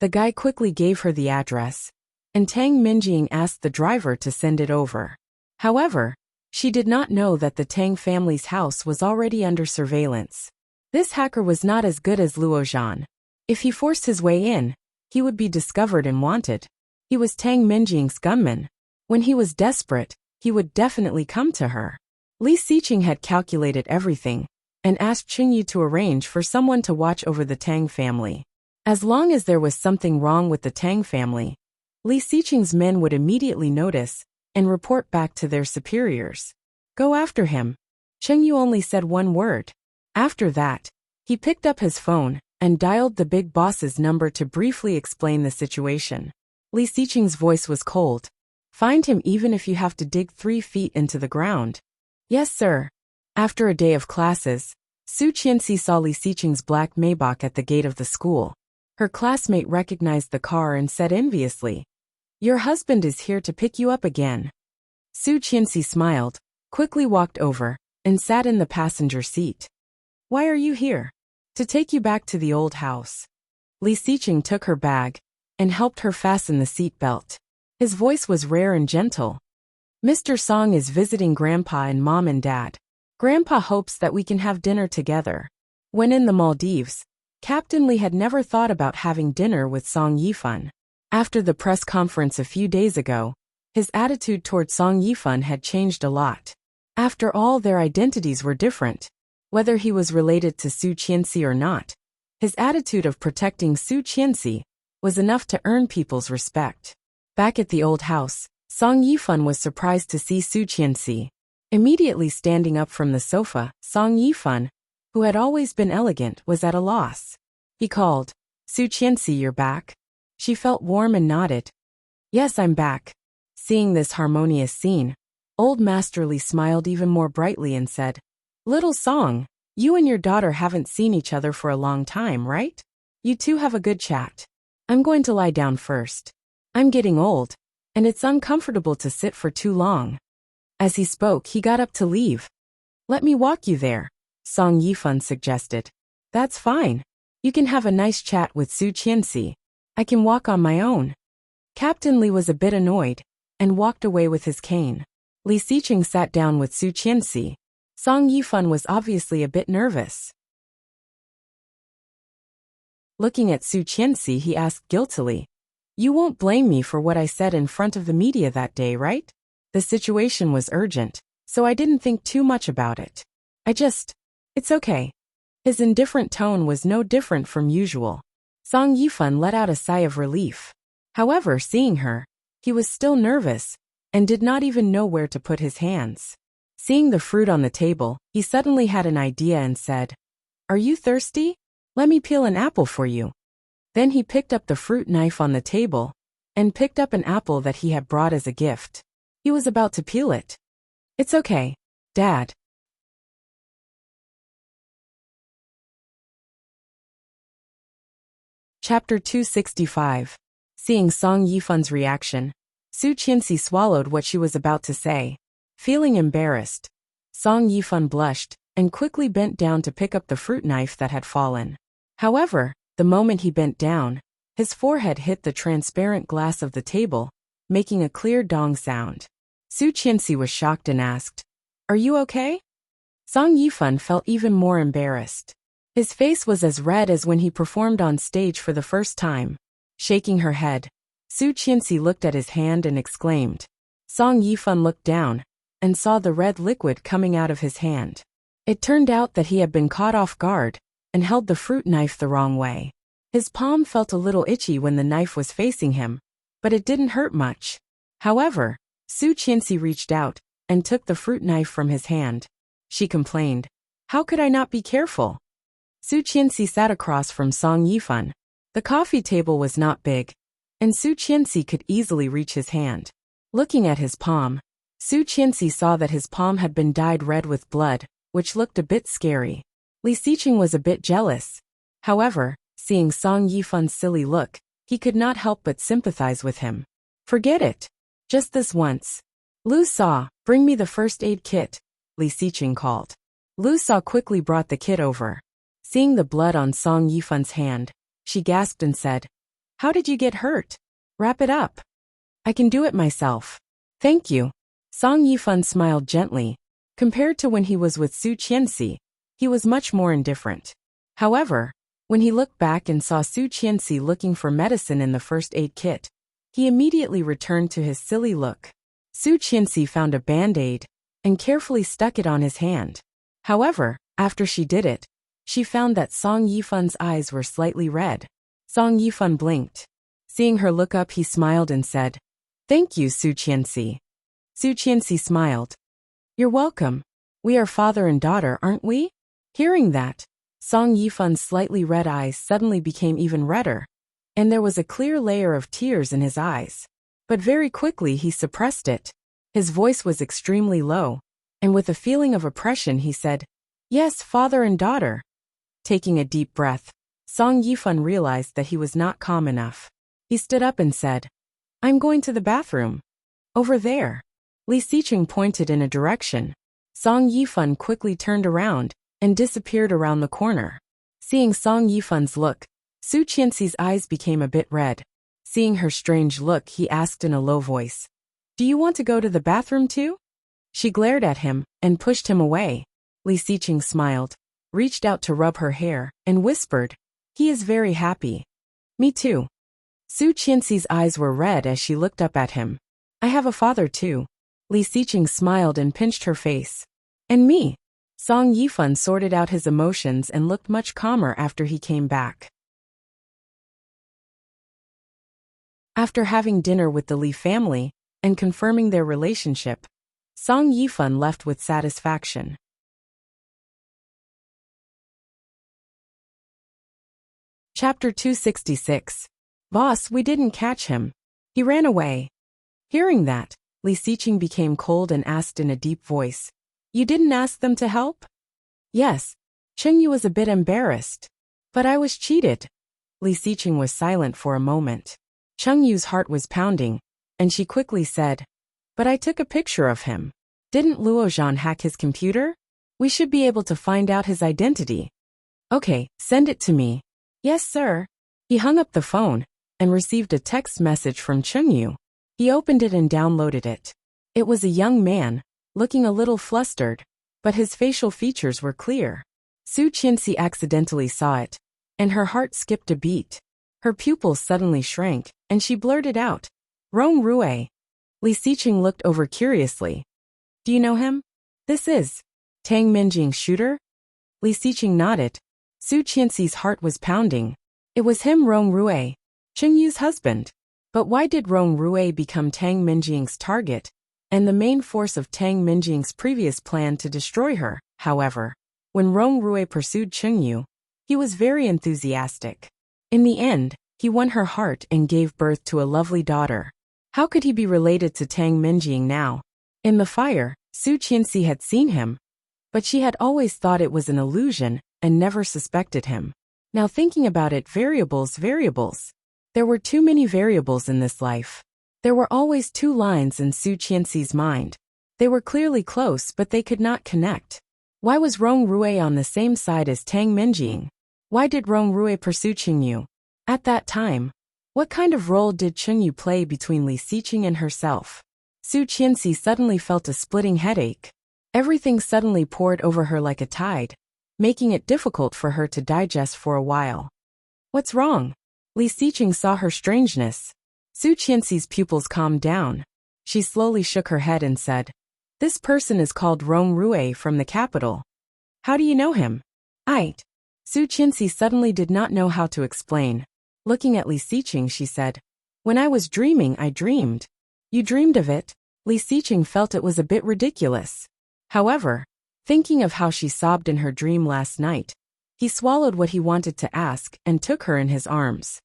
The guy quickly gave her the address, and Tang Minjing asked the driver to send it over. However, she did not know that the Tang family's house was already under surveillance. This hacker was not as good as Luo Zhan. If he forced his way in, he would be discovered and wanted. He was Tang Minjing's gunman. When he was desperate, he would definitely come to her. Li Xiqing had calculated everything, and asked Qingyu to arrange for someone to watch over the Tang family. As long as there was something wrong with the Tang family, Li Xiqing's men would immediately notice and report back to their superiors. Go after him. Qingyu only said one word. After that, he picked up his phone and dialed the big boss's number to briefly explain the situation. Li Xiqing's voice was cold. Find him even if you have to dig 3 feet into the ground. Yes, sir. After a day of classes, Su Qianxi saw Li Xiqing's black Maybach at the gate of the school. Her classmate recognized the car and said enviously, Your husband is here to pick you up again. Su Qianxi smiled, quickly walked over, and sat in the passenger seat. Why are you here? To take you back to the old house. Li Xiqing took her bag and helped her fasten the seat belt. His voice was rare and gentle. Mr. Song is visiting Grandpa and Mom and Dad. Grandpa hopes that we can have dinner together. When in the Maldives, Captain Li had never thought about having dinner with Song Yifan. After the press conference a few days ago, his attitude toward Song Yifan had changed a lot. After all, their identities were different. Whether he was related to Su Qianxi or not, his attitude of protecting Su Qianxi was enough to earn people's respect. Back at the old house, Song Yifan was surprised to see Su Qianxi. Immediately standing up from the sofa, Song Yifan, who had always been elegant, was at a loss. He called, Su Qianxi, you're back? She felt warm and nodded. Yes, I'm back. Seeing this harmonious scene, Old Master Li smiled even more brightly and said, Little Song, you and your daughter haven't seen each other for a long time, right? You two have a good chat. I'm going to lie down first. I'm getting old, and it's uncomfortable to sit for too long. As he spoke, he got up to leave. Let me walk you there, Song Yifan suggested. That's fine. You can have a nice chat with Su Qianxi. I can walk on my own. Captain Li was a bit annoyed and walked away with his cane. Li Xiqing sat down with Su Qianxi. Song Yifan was obviously a bit nervous. Looking at Su Qianxi, he asked guiltily, "You won't blame me for what I said in front of the media that day, right? The situation was urgent, so I didn't think too much about it. It's okay." His indifferent tone was no different from usual. Song Yifan let out a sigh of relief. However, seeing her, he was still nervous and did not even know where to put his hands. Seeing the fruit on the table, he suddenly had an idea and said, "Are you thirsty? Let me peel an apple for you." Then he picked up the fruit knife on the table and picked up an apple that he had brought as a gift. He was about to peel it. "It's okay, Dad." Chapter 265. Seeing Song Yifan's reaction, Su Qianxi swallowed what she was about to say. Feeling embarrassed, Song Yifan blushed and quickly bent down to pick up the fruit knife that had fallen. However, the moment he bent down, his forehead hit the transparent glass of the table, making a clear dong sound. Su Qianxi was shocked and asked, "Are you okay?" Song Yifan felt even more embarrassed. His face was as red as when he performed on stage for the first time. Shaking her head, Su Qianxi looked at his hand and exclaimed. Song Yifan looked down and saw the red liquid coming out of his hand. It turned out that he had been caught off guard and held the fruit knife the wrong way. His palm felt a little itchy when the knife was facing him, but it didn't hurt much. However, Su Qianxi reached out and took the fruit knife from his hand. She complained, "How could I not be careful?" Su Qianxi sat across from Song Yifan. The coffee table was not big, and Su Qianxi could easily reach his hand. Looking at his palm, Su Qianxi saw that his palm had been dyed red with blood, which looked a bit scary. Li Xiqing was a bit jealous. However, seeing Song Yifan's silly look, he could not help but sympathize with him. "Forget it. Just this once." "Lu Sa, bring me the first aid kit," Li Xiqing called. Lu Sa quickly brought the kit over. Seeing the blood on Song Yifan's hand, she gasped and said, "How did you get hurt? Wrap it up." "I can do it myself. Thank you." Song Yifan smiled gently. Compared to when he was with Su Qianxi, he was much more indifferent. However, when he looked back and saw Su Qianxi looking for medicine in the first aid kit, he immediately returned to his silly look. Su Qianxi found a band-aid and carefully stuck it on his hand. However, after she did it, she found that Song Yifan's eyes were slightly red. Song Yifan blinked. Seeing her look up, he smiled and said, "Thank you, Su Qianxi." Su Qianxi smiled. "You're welcome. We are father and daughter, aren't we?" Hearing that, Song Yifan's slightly red eyes suddenly became even redder, and there was a clear layer of tears in his eyes. But very quickly he suppressed it. His voice was extremely low, and with a feeling of oppression he said, "Yes, father and daughter." Taking a deep breath, Song Yifan realized that he was not calm enough. He stood up and said, "I'm going to the bathroom. Over there." Li Xiqing pointed in a direction. Song Yifan quickly turned around and disappeared around the corner. Seeing Song Yifan's look, Su Qianxi's eyes became a bit red. Seeing her strange look, he asked in a low voice, "Do you want to go to the bathroom too?" She glared at him and pushed him away. Li Xiqing smiled, reached out to rub her hair, and whispered, "He is very happy." "Me too." Su Qianxi's eyes were red as she looked up at him. "I have a father too." Li Xiqing smiled and pinched her face. "And me." Song Yifan sorted out his emotions and looked much calmer after he came back. After having dinner with the Li family and confirming their relationship, Song Yifan left with satisfaction. Chapter 266. "Boss, we didn't catch him. He ran away." Hearing that, Li Xiqing became cold and asked in a deep voice, "You didn't ask them to help?" "Yes." Chengyu was a bit embarrassed. "But I was cheated." Li Xiqing was silent for a moment. Chengyu's heart was pounding, and she quickly said, "But I took a picture of him. Didn't Luozhan hack his computer? We should be able to find out his identity." "Okay, send it to me." Yes, sir. He hung up the phone and received a text message from Chungyu. He opened it and downloaded it. It was a young man, looking a little flustered, but his facial features were clear. Su Qianxi accidentally saw it, and her heart skipped a beat. Her pupils suddenly shrank, and she blurted out, "Rong Rue." Li Xiqing looked over curiously. "Do you know him? This is Tang Minjing's shooter?" Li Xiqing nodded. Su Qianxi's heart was pounding. It was him, Rong Rue, Chengyu's husband. But why did Rong Rue become Tang Minjing's target, and the main force of Tang Minjing's previous plan to destroy her? However, when Rong Rue pursued Chengyu, he was very enthusiastic. In the end, he won her heart and gave birth to a lovely daughter. How could he be related to Tang Minjing now? In the fire, Su Qianxi had seen him, but she had always thought it was an illusion and never suspected him. Now thinking about it, variables. There were too many variables in this life. There were always two lines in Su Qianxi's mind. They were clearly close, but they could not connect. Why was Rong Rue on the same side as Tang Minjing? Why did Rong Rue pursue Chengyu? At that time, what kind of role did Chengyu play between Li Xiqing and herself? Su Qianxi suddenly felt a splitting headache. Everything suddenly poured over her like a tide, making it difficult for her to digest for a while. What's wrong? Li Xiqing saw her strangeness. Su Qianxi's pupils calmed down. She slowly shook her head and said, "This person is called Rong Rue from the capital. How do you know him?" Su Qianxi suddenly did not know how to explain. Looking at Li Xiqing, she said, "When I was dreaming, I dreamed." "You dreamed of it?" Li Xiqing felt it was a bit ridiculous. However, thinking of how she sobbed in her dream last night, he swallowed what he wanted to ask and took her in his arms.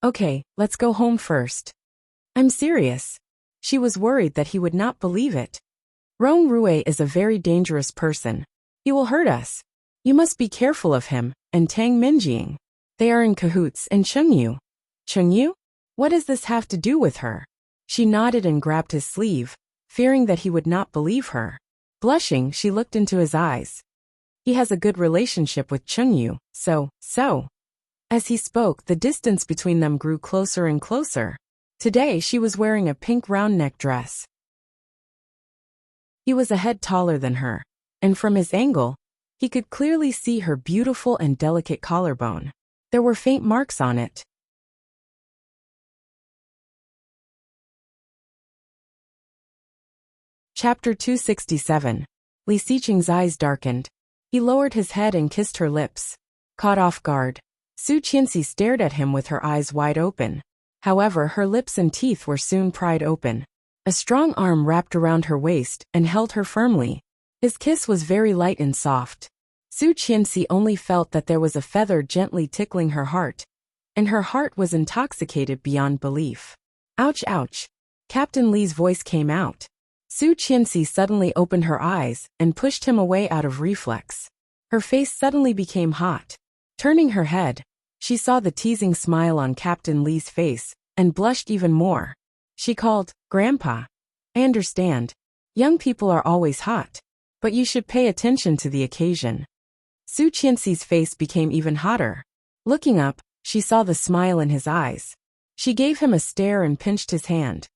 "Okay, let's go home first." "I'm serious." She was worried that he would not believe it. "Rong Rue is a very dangerous person. He will hurt us. You must be careful of him, and Tang Minjing. They are in cahoots, and Chengyu." "Chengyu? What does this have to do with her?" She nodded and grabbed his sleeve, fearing that he would not believe her. Blushing, she looked into his eyes. "He has a good relationship with Chengyu, so. As he spoke, the distance between them grew closer and closer. Today she was wearing a pink round-neck dress. He was a head taller than her, and from his angle, he could clearly see her beautiful and delicate collarbone. There were faint marks on it. Chapter 267. Li Xiqing's eyes darkened. He lowered his head and kissed her lips. Caught off guard, Su Qianxi stared at him with her eyes wide open. However, her lips and teeth were soon pried open. A strong arm wrapped around her waist and held her firmly. His kiss was very light and soft. Su Qianxi only felt that there was a feather gently tickling her heart, and her heart was intoxicated beyond belief. "Ouch, ouch." Captain Li's voice came out. Su Qianxi suddenly opened her eyes and pushed him away out of reflex. Her face suddenly became hot. Turning her head, she saw the teasing smile on Captain Li's face and blushed even more. She called, "Grandpa. I understand. Young people are always hot, but you should pay attention to the occasion." Su Qianxi's face became even hotter. Looking up, she saw the smile in his eyes. She gave him a stare and pinched his hand.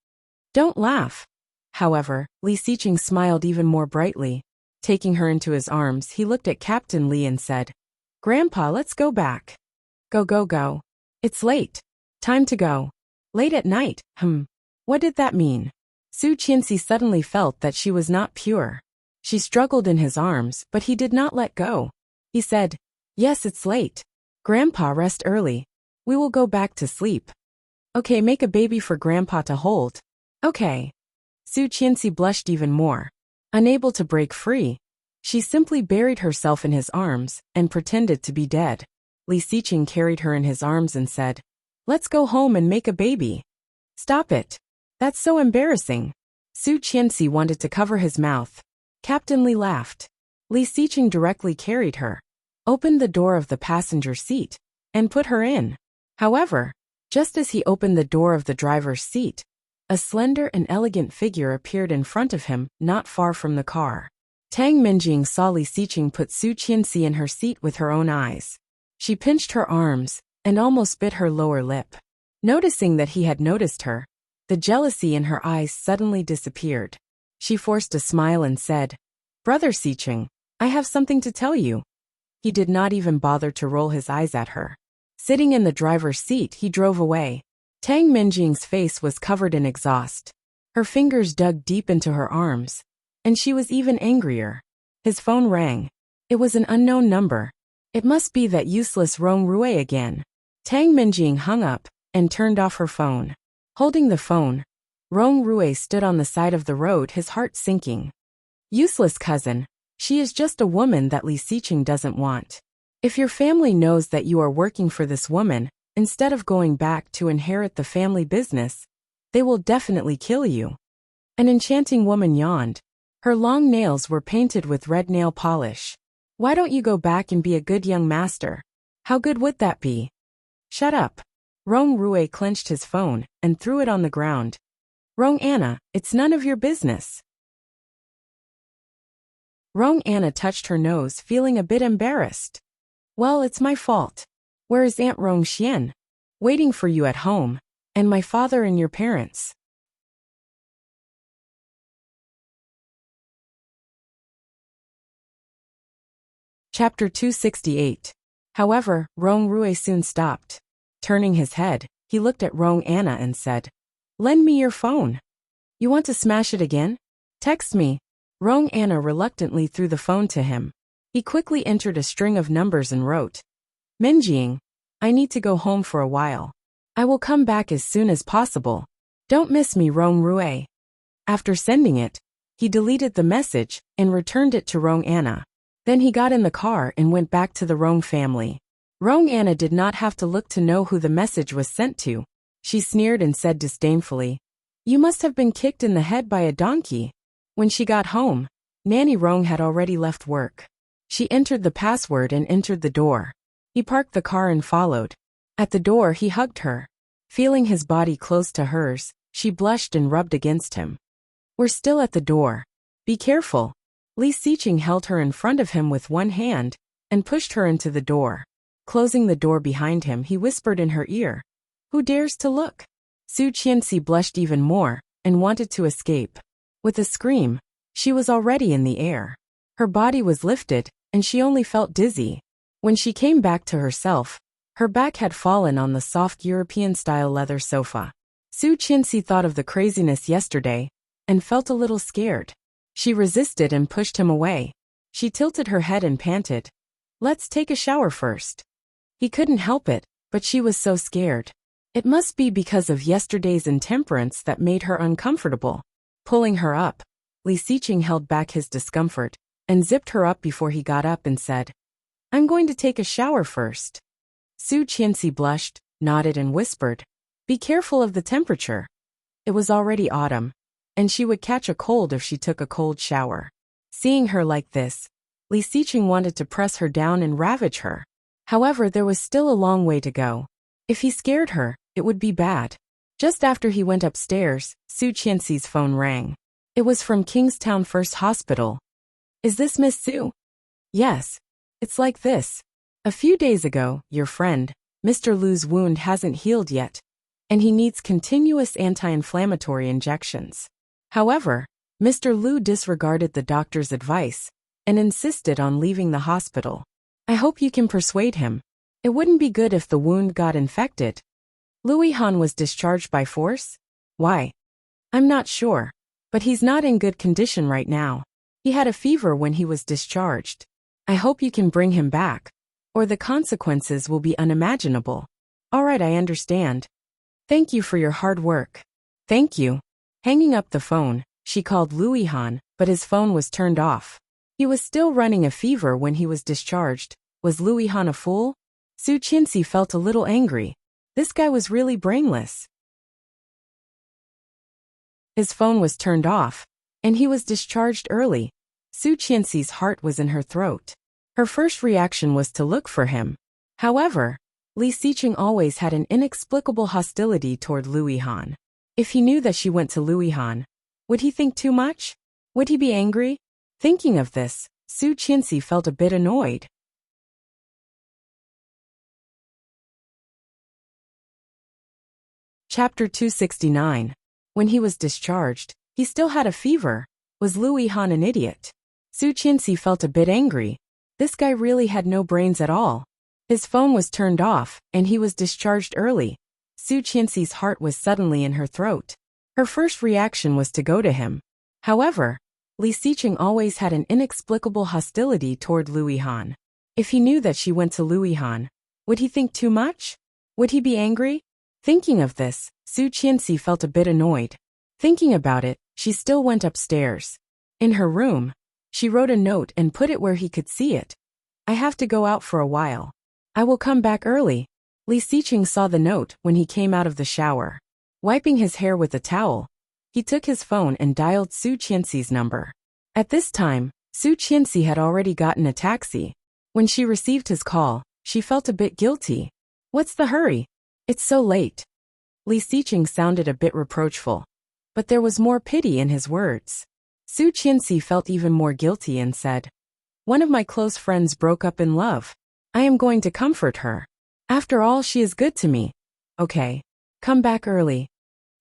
"Don't laugh." However, Li Xiqing smiled even more brightly. Taking her into his arms, he looked at Captain Li and said, "Grandpa, let's go back." Go. It's late. Time to go." "Late at night, What did that mean?" Su Qianxi suddenly felt that she was not pure. She struggled in his arms, but he did not let go. He said, "Yes, it's late. Grandpa, rest early. We will go back to sleep." "Okay, make a baby for Grandpa to hold." "Okay." Su Qianxi blushed even more. Unable to break free, she simply buried herself in his arms and pretended to be dead. Li Xiqing carried her in his arms and said, "Let's go home and make a baby." "Stop it. That's so embarrassing." Su Qianxi wanted to cover his mouth. Captain Li laughed. Li Xiqing directly carried her, opened the door of the passenger seat, and put her in. However, just as he opened the door of the driver's seat, a slender and elegant figure appeared in front of him, not far from the car. Tang Minjing saw Li Xiqing put Su Qianxi in her seat with her own eyes. She pinched her arms, and almost bit her lower lip. Noticing that he had noticed her, the jealousy in her eyes suddenly disappeared. She forced a smile and said, "Brother Sicheng, I have something to tell you." He did not even bother to roll his eyes at her. Sitting in the driver's seat, he drove away. Tang Minjing's face was covered in exhaust. Her fingers dug deep into her arms, and she was even angrier. His phone rang. It was an unknown number. It must be that useless Rong Rui again. Tang Minjing hung up and turned off her phone. Holding the phone, Rong Rui stood on the side of the road, his heart sinking. Useless cousin. She is just a woman that Li Sicheng doesn't want. If your family knows that you are working for this woman, instead of going back to inherit the family business, they will definitely kill you. An enchanting woman yawned. Her long nails were painted with red nail polish. Why don't you go back and be a good young master? How good would that be? Shut up. Rong Rui clenched his phone and threw it on the ground. Rong Anna, it's none of your business. Rong Anna touched her nose, feeling a bit embarrassed. Well, it's my fault. Where is Aunt Rong Xian? Waiting for you at home, and my father and your parents. Chapter 268. However, Rong Rui soon stopped. Turning his head, he looked at Rong Anna and said, "Lend me your phone." "You want to smash it again? Text me." Rong Anna reluctantly threw the phone to him. He quickly entered a string of numbers and wrote, "Minjing, I need to go home for a while. I will come back as soon as possible. Don't miss me, Rong Rui." After sending it, he deleted the message and returned it to Rong Anna. Then he got in the car and went back to the Rong family. Rong Anna did not have to look to know who the message was sent to. She sneered and said disdainfully, "You must have been kicked in the head by a donkey." When she got home, Nanny Rong had already left work. She entered the password and entered the door. He parked the car and followed. At the door, he hugged her. Feeling his body close to hers, she blushed and rubbed against him. "We're still at the door. Be careful." Li Sicheng held her in front of him with one hand and pushed her into the door. Closing the door behind him, he whispered in her ear, "Who dares to look?" Su Qianxi blushed even more and wanted to escape. With a scream, she was already in the air. Her body was lifted, and she only felt dizzy. When she came back to herself, her back had fallen on the soft European-style leather sofa. Su Qianxi thought of the craziness yesterday and felt a little scared. She resisted and pushed him away. She tilted her head and panted, "Let's take a shower first." He couldn't help it, but she was so scared. It must be because of yesterday's intemperance that made her uncomfortable. Pulling her up, Li Sicheng held back his discomfort and zipped her up before he got up and said, "I'm going to take a shower first." Su Qianxi blushed, nodded and whispered, "Be careful of the temperature." It was already autumn, and she would catch a cold if she took a cold shower. Seeing her like this, Li Sicheng wanted to press her down and ravage her. However, there was still a long way to go. If he scared her, it would be bad. Just after he went upstairs, Su Qianxi's phone rang. It was from Kingstown First Hospital. "Is this Miss Su?" "Yes. It's like this. A few days ago, your friend, Mr. Lu's wound hasn't healed yet, and he needs continuous anti-inflammatory injections. However, Mr. Lu disregarded the doctor's advice and insisted on leaving the hospital. I hope you can persuade him. It wouldn't be good if the wound got infected." "Louis Han was discharged by force? Why?" "I'm not sure, but he's not in good condition right now. He had a fever when he was discharged. I hope you can bring him back, or the consequences will be unimaginable." "All right, I understand. Thank you for your hard work." "Thank you." Hanging up the phone, she called Louis Han, but his phone was turned off. He was still running a fever when he was discharged. Was Louis Han a fool? Su Qianxi felt a little angry. This guy was really brainless. His phone was turned off, and he was discharged early. Su Qianxi's heart was in her throat. Her first reaction was to look for him. However, Li Sicheng always had an inexplicable hostility toward Louis Han. If he knew that she went to Louis Han, would he think too much? Would he be angry? Thinking of this, Su Qianxi felt a bit annoyed. Chapter 269. When he was discharged, he still had a fever. Was Lu Yihan an idiot? Su Qianxi felt a bit angry. This guy really had no brains at all. His phone was turned off, and he was discharged early. Su Qianxi's heart was suddenly in her throat. Her first reaction was to go to him. However, Li Xiqing always had an inexplicable hostility toward Lu Yihan. If he knew that she went to Lu Yihan, would he think too much? Would he be angry? Thinking of this, Su Qianxi felt a bit annoyed. Thinking about it, she still went upstairs. In her room, she wrote a note and put it where he could see it. I have to go out for a while. I will come back early. Li Xiqing saw the note when he came out of the shower. Wiping his hair with a towel, he took his phone and dialed Su Qianxi's number. At this time, Su Qianxi had already gotten a taxi. When she received his call, she felt a bit guilty. What's the hurry? It's so late. Li Xiqing sounded a bit reproachful. But there was more pity in his words. Su Qianxi felt even more guilty and said, one of my close friends broke up in love. I am going to comfort her. After all, she is good to me. Okay. Come back early.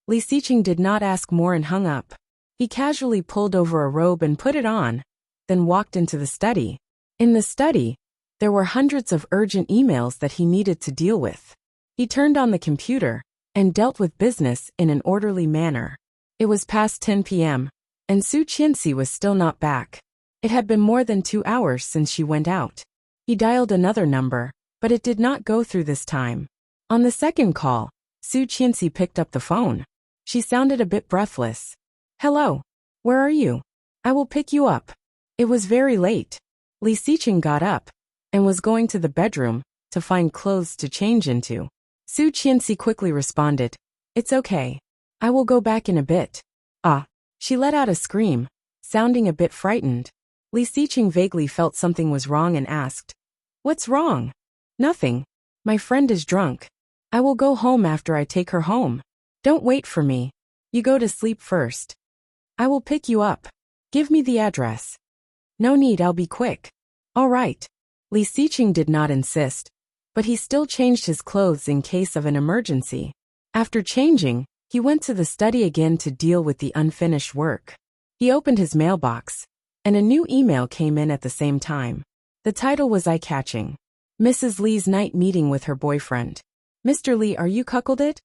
Li Xiqing did not ask more and hung up. He casually pulled over a robe and put it on, then walked into the study. In the study, there were hundreds of urgent emails that he needed to deal with. He turned on the computer and dealt with business in an orderly manner. It was past 10 p.m., and Su Qianxi was still not back. It had been more than 2 hours since she went out. He dialed another number, but it did not go through this time. On the second call, Su Qianxi picked up the phone. She sounded a bit breathless. Hello. Where are you? I will pick you up. It was very late. Li Xiqing got up and was going to the bedroom to find clothes to change into. Su Qianxi quickly responded, it's okay. I will go back in a bit. Ah. She let out a scream, sounding a bit frightened. Li Xiqing vaguely felt something was wrong and asked, what's wrong? Nothing. My friend is drunk. I will go home after I take her home. Don't wait for me. You go to sleep first. I will pick you up. Give me the address. No need, I'll be quick. All right. Li Xiqing did not insist, but he still changed his clothes in case of an emergency. After changing, he went to the study again to deal with the unfinished work. He opened his mailbox, and a new email came in at the same time. The title was eye-catching. Mrs. Li's night meeting with her boyfriend. Mr. Li, are you cuckolded?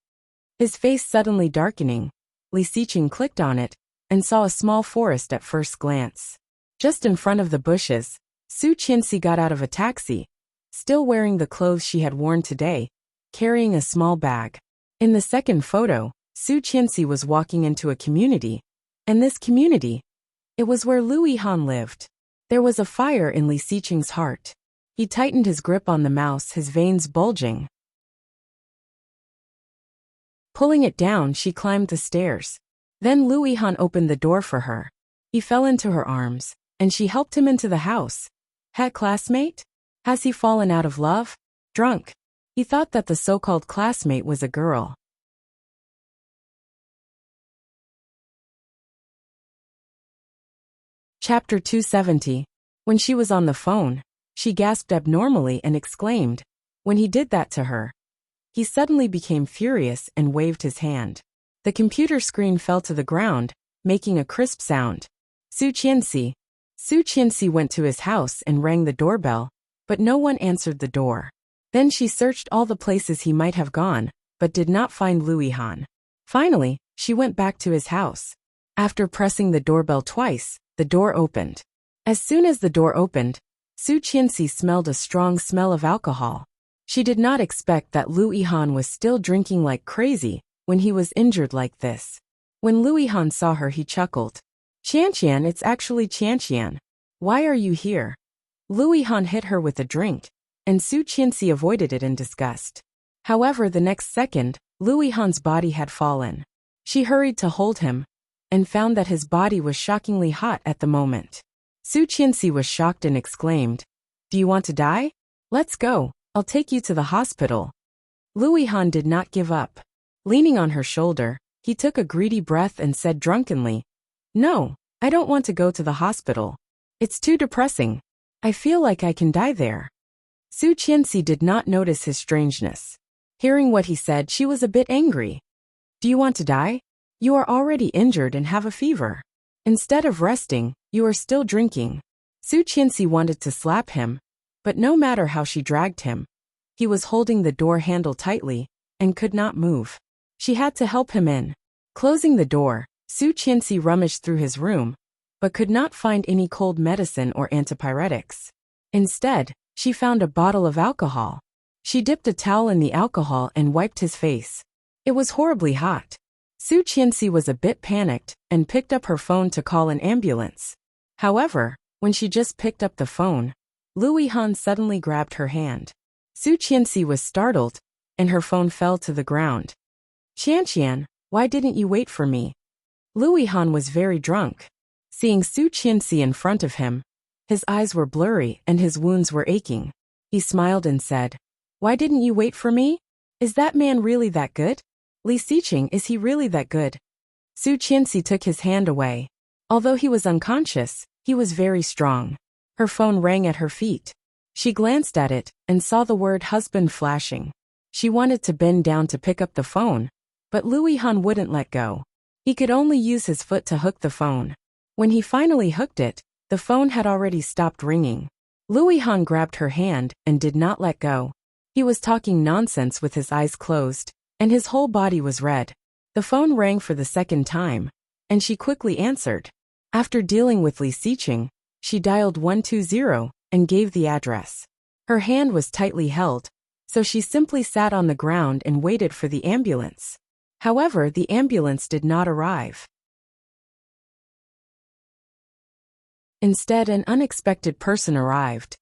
His face suddenly darkening, Li Xiqing clicked on it and saw a small forest at first glance. Just in front of the bushes, Su Qianxi got out of a taxi, still wearing the clothes she had worn today, carrying a small bag. In the second photo, Su Qianxi was walking into a community, and this community, it was where Lu Yihan lived. There was a fire in Li Xiqing's heart. He tightened his grip on the mouse, his veins bulging. Pulling it down, she climbed the stairs. Then Lu Yihan opened the door for her. He fell into her arms, and she helped him into the house. Hat classmate? Has he fallen out of love? Drunk. He thought that the so-called classmate was a girl. Chapter 270. When she was on the phone, she gasped abnormally and exclaimed. When he did that to her, he suddenly became furious and waved his hand. The computer screen fell to the ground, making a crisp sound. Su Qianxi. Su Qianxi went to his house and rang the doorbell, but no one answered the door. Then she searched all the places he might have gone, but did not find Lu Yihan. Finally, she went back to his house. After pressing the doorbell twice, the door opened. As soon as the door opened, Su Qianxi smelled a strong smell of alcohol. She did not expect that Lu Yihan was still drinking like crazy when he was injured like this. When Lu Yihan saw her, he chuckled. Qianqian, it's actually Qianqian. Why are you here? Lu Yihan hit her with a drink, and Su Qianxi avoided it in disgust. However, the next second, Lu Yihan's body had fallen. She hurried to hold him, and found that his body was shockingly hot at the moment. Su Qianxi was shocked and exclaimed, Do you want to die? Let's go, I'll take you to the hospital. Lu Yihan did not give up. Leaning on her shoulder, he took a greedy breath and said drunkenly, No, I don't want to go to the hospital. It's too depressing. I feel like I can die there. Su Qianxi did not notice his strangeness. Hearing what he said, she was a bit angry. Do you want to die? You are already injured and have a fever. Instead of resting, you are still drinking. Su Qianxi wanted to slap him, but no matter how she dragged him, he was holding the door handle tightly and could not move. She had to help him in. Closing the door, Su Qianxi rummaged through his room, but could not find any cold medicine or antipyretics. Instead, she found a bottle of alcohol. She dipped a towel in the alcohol and wiped his face. It was horribly hot. Su Qianxi was a bit panicked and picked up her phone to call an ambulance. However, when she just picked up the phone, Lu Yihan suddenly grabbed her hand. Su Qianxi was startled, and her phone fell to the ground. Qianqian, why didn't you wait for me? Lu Yihan was very drunk. Seeing Su Qianxi in front of him, his eyes were blurry and his wounds were aching. He smiled and said, "Why didn't you wait for me? Is that man really that good? Li Xiqing, is he really that good?" Su Qianxi took his hand away. Although he was unconscious, he was very strong. Her phone rang at her feet. She glanced at it and saw the word husband flashing. She wanted to bend down to pick up the phone, but Lu Yihan wouldn't let go. He could only use his foot to hook the phone. When he finally hooked it, the phone had already stopped ringing. Lu Yihan grabbed her hand and did not let go. He was talking nonsense with his eyes closed, and his whole body was red. The phone rang for the second time, and she quickly answered. After dealing with Li Xiqing, she dialed 120 and gave the address. Her hand was tightly held, so she simply sat on the ground and waited for the ambulance. However, the ambulance did not arrive. Instead, an unexpected person arrived.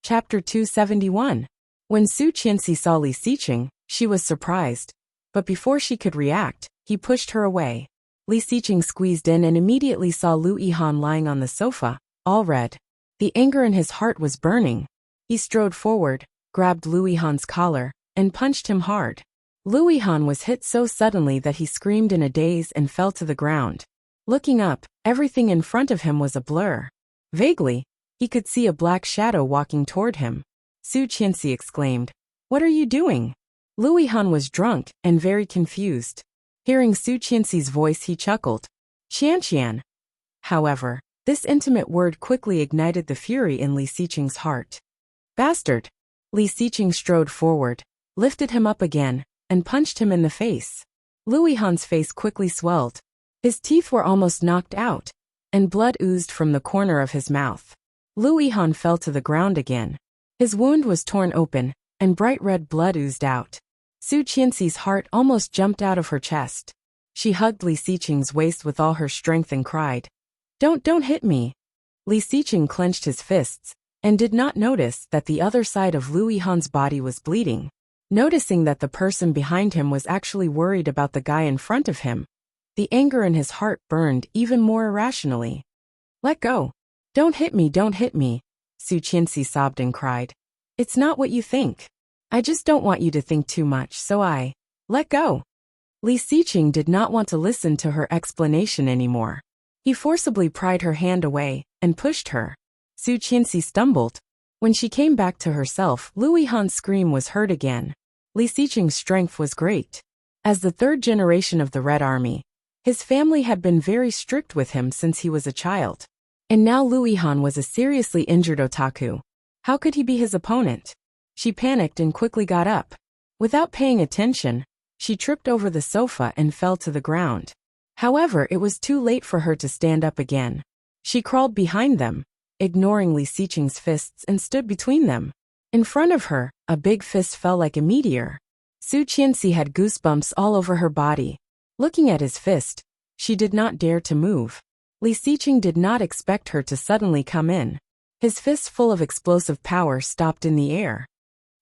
Chapter 271. When Su Qianxi saw Li Xiqing, she was surprised, but before she could react, he pushed her away. Li Xiqing squeezed in and immediately saw Lu Yihan lying on the sofa, all red. The anger in his heart was burning. He strode forward, grabbed Lu Yihan's collar, and punched him hard. Lu Yihan was hit so suddenly that he screamed in a daze and fell to the ground. Looking up, everything in front of him was a blur. Vaguely, he could see a black shadow walking toward him. Su Qianxi exclaimed, "What are you doing?" Lu Yihan was drunk and very confused. Hearing Su Qianxi's voice, he chuckled. "Qianqian." However, this intimate word quickly ignited the fury in Li Xiqing's heart. "Bastard!" Li Xiqing strode forward, lifted him up again, and punched him in the face. Lu Yihan's face quickly swelled. His teeth were almost knocked out, and blood oozed from the corner of his mouth. Lu Yihan fell to the ground again. His wound was torn open, and bright red blood oozed out. Su Qianxi's heart almost jumped out of her chest. She hugged Li Xiqing's waist with all her strength and cried, Don't hit me." Li Xiqing clenched his fists, and did not notice that the other side of Lu Yihan's body was bleeding. Noticing that the person behind him was actually worried about the guy in front of him, the anger in his heart burned even more irrationally. "Let go. Don't hit me," Su Qianxi sobbed and cried. "It's not what you think. I just don't want you to think too much, so let go." Li Xiqing did not want to listen to her explanation anymore. He forcibly pried her hand away and pushed her. Su Qianxi stumbled. When she came back to herself, Lu Yihan's scream was heard again. Li Xiqing's strength was great. As the third generation of the Red Army, his family had been very strict with him since he was a child. And now Lu Yihan was a seriously injured otaku. How could he be his opponent? She panicked and quickly got up. Without paying attention, she tripped over the sofa and fell to the ground. However, it was too late for her to stand up again. She crawled behind them, ignoring Li Xiqing's fists, and stood between them. In front of her, a big fist fell like a meteor. Su Qianxi had goosebumps all over her body. Looking at his fist, she did not dare to move. Li Xiqing did not expect her to suddenly come in. His fist full of explosive power stopped in the air.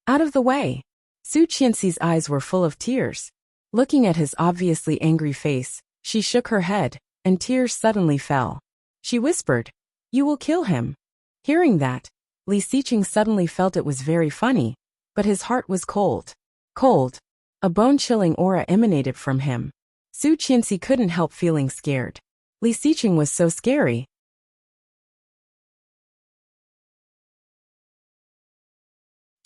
"Out of the way!" Su Qianxi's eyes were full of tears. Looking at his obviously angry face, she shook her head, and tears suddenly fell. She whispered, "You will kill him." Hearing that, Li Xiqing suddenly felt it was very funny, but his heart was cold. Cold. A bone-chilling aura emanated from him. Su Qianxi couldn't help feeling scared. Li Xiqing was so scary.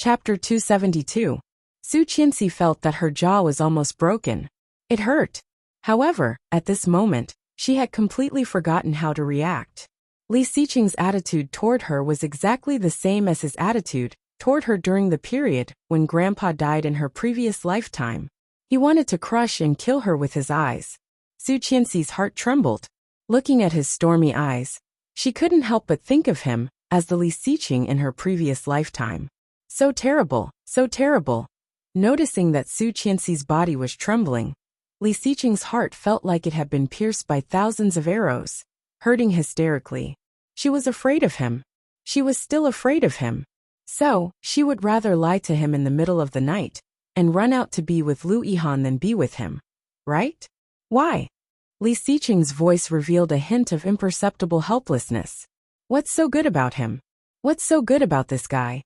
Chapter 272. Su Qianxi felt that her jaw was almost broken. It hurt. However, at this moment, she had completely forgotten how to react. Li Xiqing's attitude toward her was exactly the same as his attitude toward her during the period when Grandpa died in her previous lifetime. He wanted to crush and kill her with his eyes. Su Qianxi's heart trembled. Looking at his stormy eyes, she couldn't help but think of him as the Li Xiqing in her previous lifetime. So terrible, so terrible. Noticing that Su Qianxi's body was trembling, Li Xiqing's heart felt like it had been pierced by thousands of arrows, hurting hysterically. She was afraid of him. She was still afraid of him. So, she would rather lie to him in the middle of the night and run out to be with Lu Yihan than be with him. Right? Why? Li Xiqing's voice revealed a hint of imperceptible helplessness. What's so good about him? What's so good about this guy?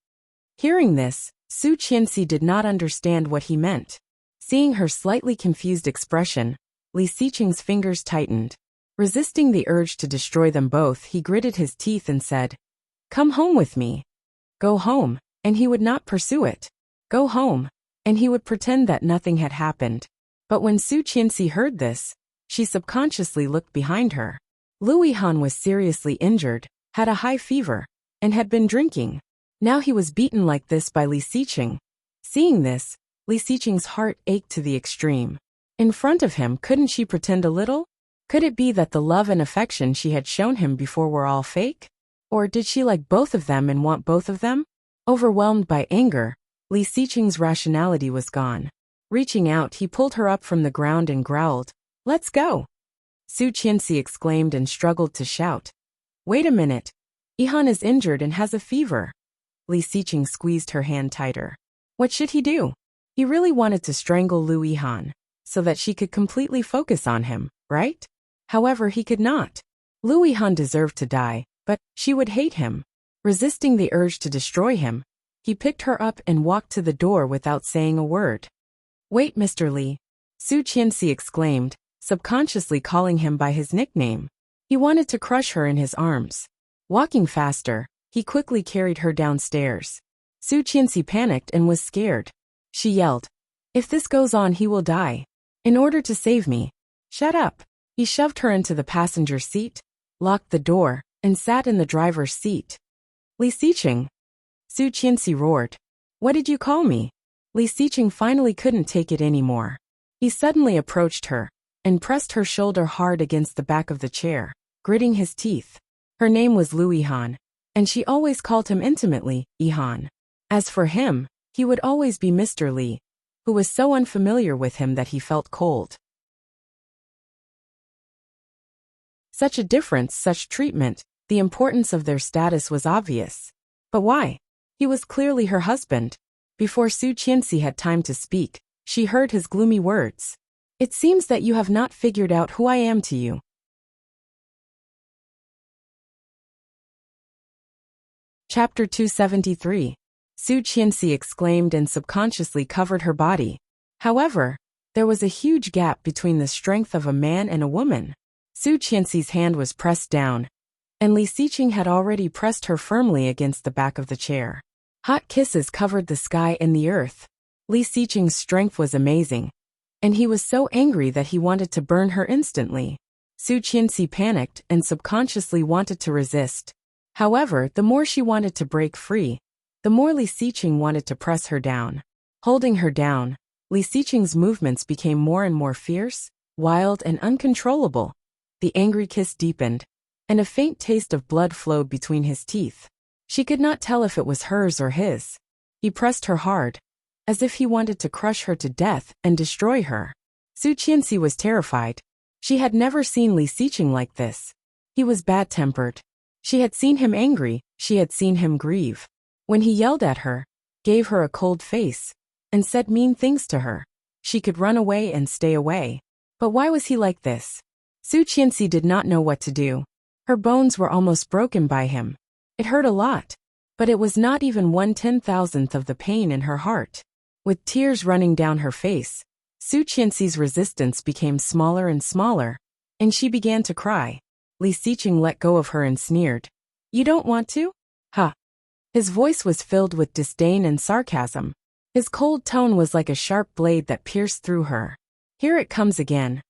Hearing this, Su Qianxi did not understand what he meant. Seeing her slightly confused expression, Li Xiqing's fingers tightened. Resisting the urge to destroy them both, he gritted his teeth and said, "Come home with me." Go home, and he would not pursue it. Go home, and he would pretend that nothing had happened. But when Su Qianxi heard this, she subconsciously looked behind her. Lu Yihan was seriously injured, had a high fever, and had been drinking. Now he was beaten like this by Li Xiqing. Seeing this, Li Xiqing's heart ached to the extreme. In front of him, couldn't she pretend a little? Could it be that the love and affection she had shown him before were all fake? Or did she like both of them and want both of them? Overwhelmed by anger, Li Xiqing's rationality was gone. Reaching out, he pulled her up from the ground and growled, "Let's go!" Su Qianxi exclaimed and struggled to shout. "Wait a minute. Yihan is injured and has a fever." Li Xiqing squeezed her hand tighter. What should he do? He really wanted to strangle Lu Yihan, so that she could completely focus on him, right? However, he could not. Lu Yihan deserved to die, but she would hate him. Resisting the urge to destroy him, he picked her up and walked to the door without saying a word. "Wait, Mr. Li," Su Qianxi exclaimed, subconsciously calling him by his nickname. He wanted to crush her in his arms. Walking faster, he quickly carried her downstairs. Su Qianxi panicked and was scared. She yelled, "If this goes on, he will die. In order to save me." "Shut up." He shoved her into the passenger seat, locked the door, and sat in the driver's seat. "Li Xiqing," Su Qianxi roared. "What did you call me?" Li Xiqing finally couldn't take it anymore. He suddenly approached her and pressed her shoulder hard against the back of the chair, gritting his teeth. Her name was Lu Yihan, and she always called him intimately Yihan. As for him, he would always be Mr. Li, who was so unfamiliar with him that he felt cold. Such a difference, such treatment, the importance of their status was obvious. But why? He was clearly her husband. Before Su Qianxi had time to speak, she heard his gloomy words. "It seems that you have not figured out who I am to you." Chapter 273. Su Qianxi exclaimed and subconsciously covered her body. However, there was a huge gap between the strength of a man and a woman. Su Qianxi's hand was pressed down, and Li Xiqing had already pressed her firmly against the back of the chair. Hot kisses covered the sky and the earth. Li Xiqing's strength was amazing, and he was so angry that he wanted to burn her instantly. Su Qianxi panicked and subconsciously wanted to resist. However, the more she wanted to break free, the more Li Xiqing wanted to press her down. Holding her down, Li Xiqing's movements became more and more fierce, wild, and uncontrollable. The angry kiss deepened, and a faint taste of blood flowed between his teeth. She could not tell if it was hers or his. He pressed her hard, as if he wanted to crush her to death and destroy her. Su Qianxi was terrified. She had never seen Li Xiqing like this. He was bad-tempered. She had seen him angry, she had seen him grieve. When he yelled at her, gave her a cold face, and said mean things to her, she could run away and stay away. But why was he like this? Su Qianxi did not know what to do. Her bones were almost broken by him. It hurt a lot, but it was not even 1/10,000th of the pain in her heart. With tears running down her face, Su Qianxi's resistance became smaller and smaller, and she began to cry. Li Xiqing let go of her and sneered. "You don't want to? Huh. His voice was filled with disdain and sarcasm. His cold tone was like a sharp blade that pierced through her. Here it comes again.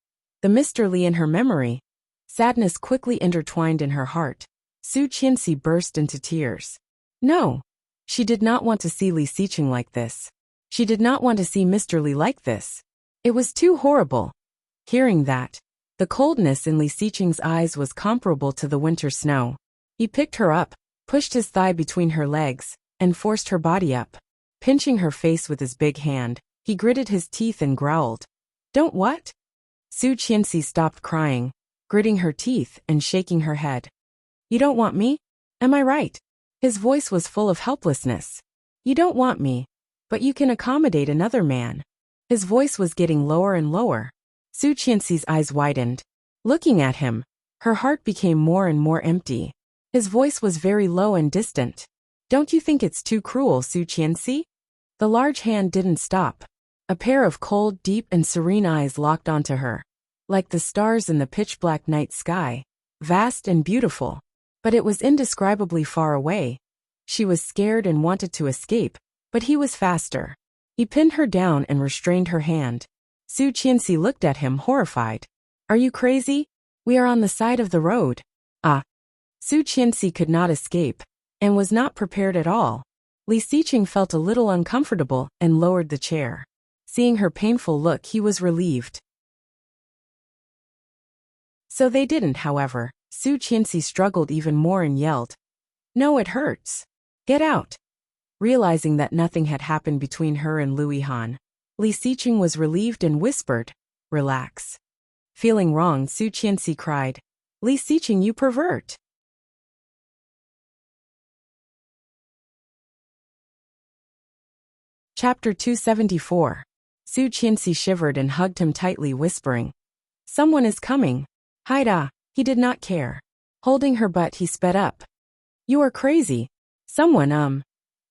The Mr. Li in her memory. Sadness quickly intertwined in her heart. Su Qianxi burst into tears. No. She did not want to see Li Xiqing like this. She did not want to see Mr. Li like this. It was too horrible. Hearing that, the coldness in Li Xiqing's eyes was comparable to the winter snow. He picked her up, pushed his thigh between her legs, and forced her body up. Pinching her face with his big hand, he gritted his teeth and growled. Don't what? Su Qianxi stopped crying, gritting her teeth and shaking her head. You don't want me? Am I right? His voice was full of helplessness. You don't want me, but you can accommodate another man. His voice was getting lower and lower. Su Qianxi's eyes widened. Looking at him, her heart became more and more empty. His voice was very low and distant. Don't you think it's too cruel, Su Qianxi? The large hand didn't stop. A pair of cold, deep and serene eyes locked onto her. Like the stars in the pitch-black night sky. Vast and beautiful. But it was indescribably far away. She was scared and wanted to escape, but he was faster. He pinned her down and restrained her hand. Su Qianxi looked at him horrified. Are you crazy? We are on the side of the road. Ah. Su Qianxi could not escape, and was not prepared at all. Li Xiqing felt a little uncomfortable and lowered the chair. Seeing her painful look, he was relieved. So they didn't, however. Su Qianxi struggled even more and yelled. No, it hurts. Get out. Realizing that nothing had happened between her and Lu Yihan, Li Xiqing was relieved and whispered, Relax. Feeling wrong, Su Qianxi cried, Li Xiqing, you pervert. Chapter 274. Su Qianxi shivered and hugged him tightly, whispering, Someone is coming. Haida. He did not care. Holding her butt, he sped up. You are crazy. Someone,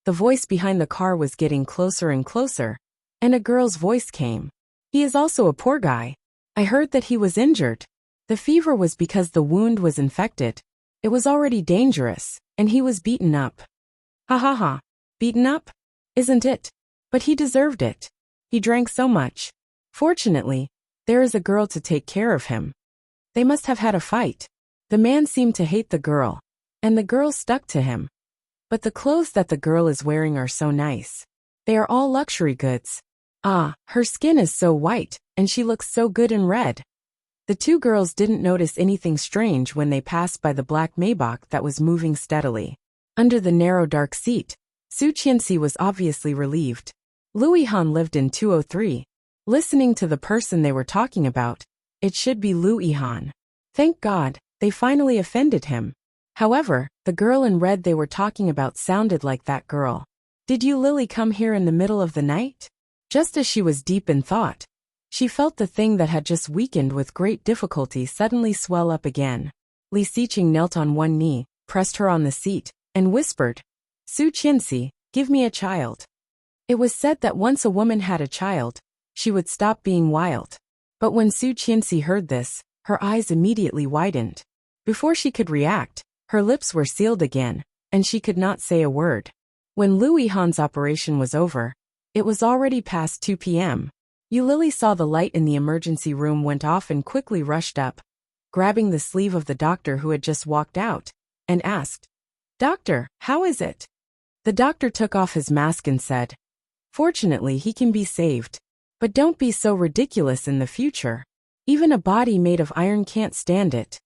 The voice behind the car was getting closer and closer, and a girl's voice came. He is also a poor guy. I heard that he was injured. The fever was because the wound was infected. It was already dangerous, and he was beaten up. Ha ha ha. Beaten up? Isn't it? But he deserved it. He drank so much. Fortunately, there is a girl to take care of him. They must have had a fight. The man seemed to hate the girl, and the girl stuck to him. But the clothes that the girl is wearing are so nice. They are all luxury goods. Ah, her skin is so white, and she looks so good in red. The two girls didn't notice anything strange when they passed by the black Maybach that was moving steadily. Under the narrow dark seat, Su Qianxi was obviously relieved. Lu Yihan lived in 203. Listening to the person they were talking about, it should be Lu Yihan. Thank God, they finally offended him. However, the girl in red they were talking about sounded like that girl. Did you Lily come here in the middle of the night? Just as she was deep in thought, she felt the thing that had just weakened with great difficulty suddenly swell up again. Li Xiqing knelt on one knee, pressed her on the seat, and whispered, Su Qianxi, give me a child. It was said that once a woman had a child, she would stop being wild. But when Su Qianxi heard this, her eyes immediately widened. Before she could react, her lips were sealed again, and she could not say a word. When Lu Yihan's operation was over, it was already past 2 p.m. Yu Lily saw the light in the emergency room went off and quickly rushed up, grabbing the sleeve of the doctor who had just walked out, and asked, Doctor, how is it? The doctor took off his mask and said, Fortunately, he can be saved. But don't be so ridiculous in the future. Even a body made of iron can't stand it.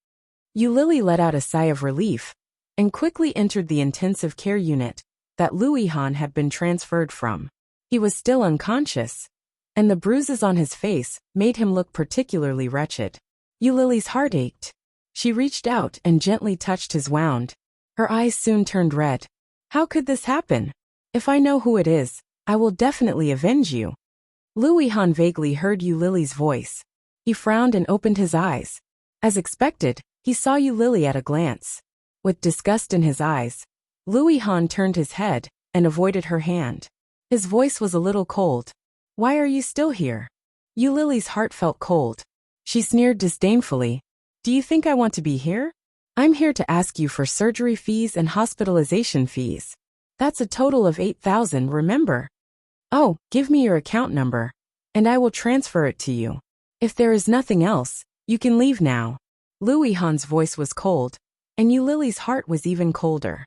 Yu Lily let out a sigh of relief, and quickly entered the intensive care unit that Lu Yihan had been transferred from. He was still unconscious, and the bruises on his face made him look particularly wretched. Yu Lily's heart ached. She reached out and gently touched his wound. Her eyes soon turned red. How could this happen? If I know who it is, I will definitely avenge you. Lu Yihan vaguely heard Yu Lily's voice. He frowned and opened his eyes. As expected, he saw Yu Lily at a glance. With disgust in his eyes, Lu Yihan turned his head and avoided her hand. His voice was a little cold. Why are you still here? Yu Lily's heart felt cold. She sneered disdainfully. Do you think I want to be here? I'm here to ask you for surgery fees and hospitalization fees. That's a total of 8,000, remember? Oh, give me your account number, and I will transfer it to you. If there is nothing else, you can leave now. Lu Yihan's voice was cold, and Yu Lily's heart was even colder.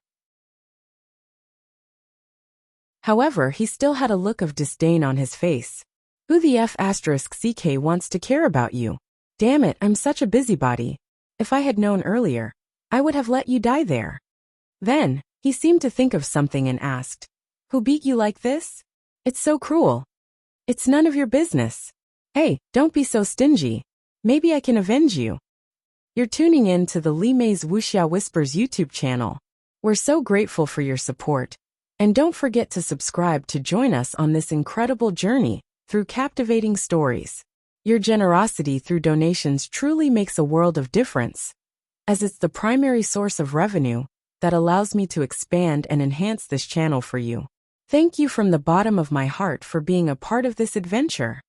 However, he still had a look of disdain on his face. Who the F***CK wants to care about you? Damn it, I'm such a busybody. If I had known earlier, I would have let you die there. Then, he seemed to think of something and asked, Who beat you like this? It's so cruel. It's none of your business. Hey, don't be so stingy. Maybe I can avenge you. You're tuning in to the Li Mei's Wuxia Whispers YouTube channel. We're so grateful for your support. And don't forget to subscribe to join us on this incredible journey through captivating stories. Your generosity through donations truly makes a world of difference, as it's the primary source of revenue that allows me to expand and enhance this channel for you. Thank you from the bottom of my heart for being a part of this adventure.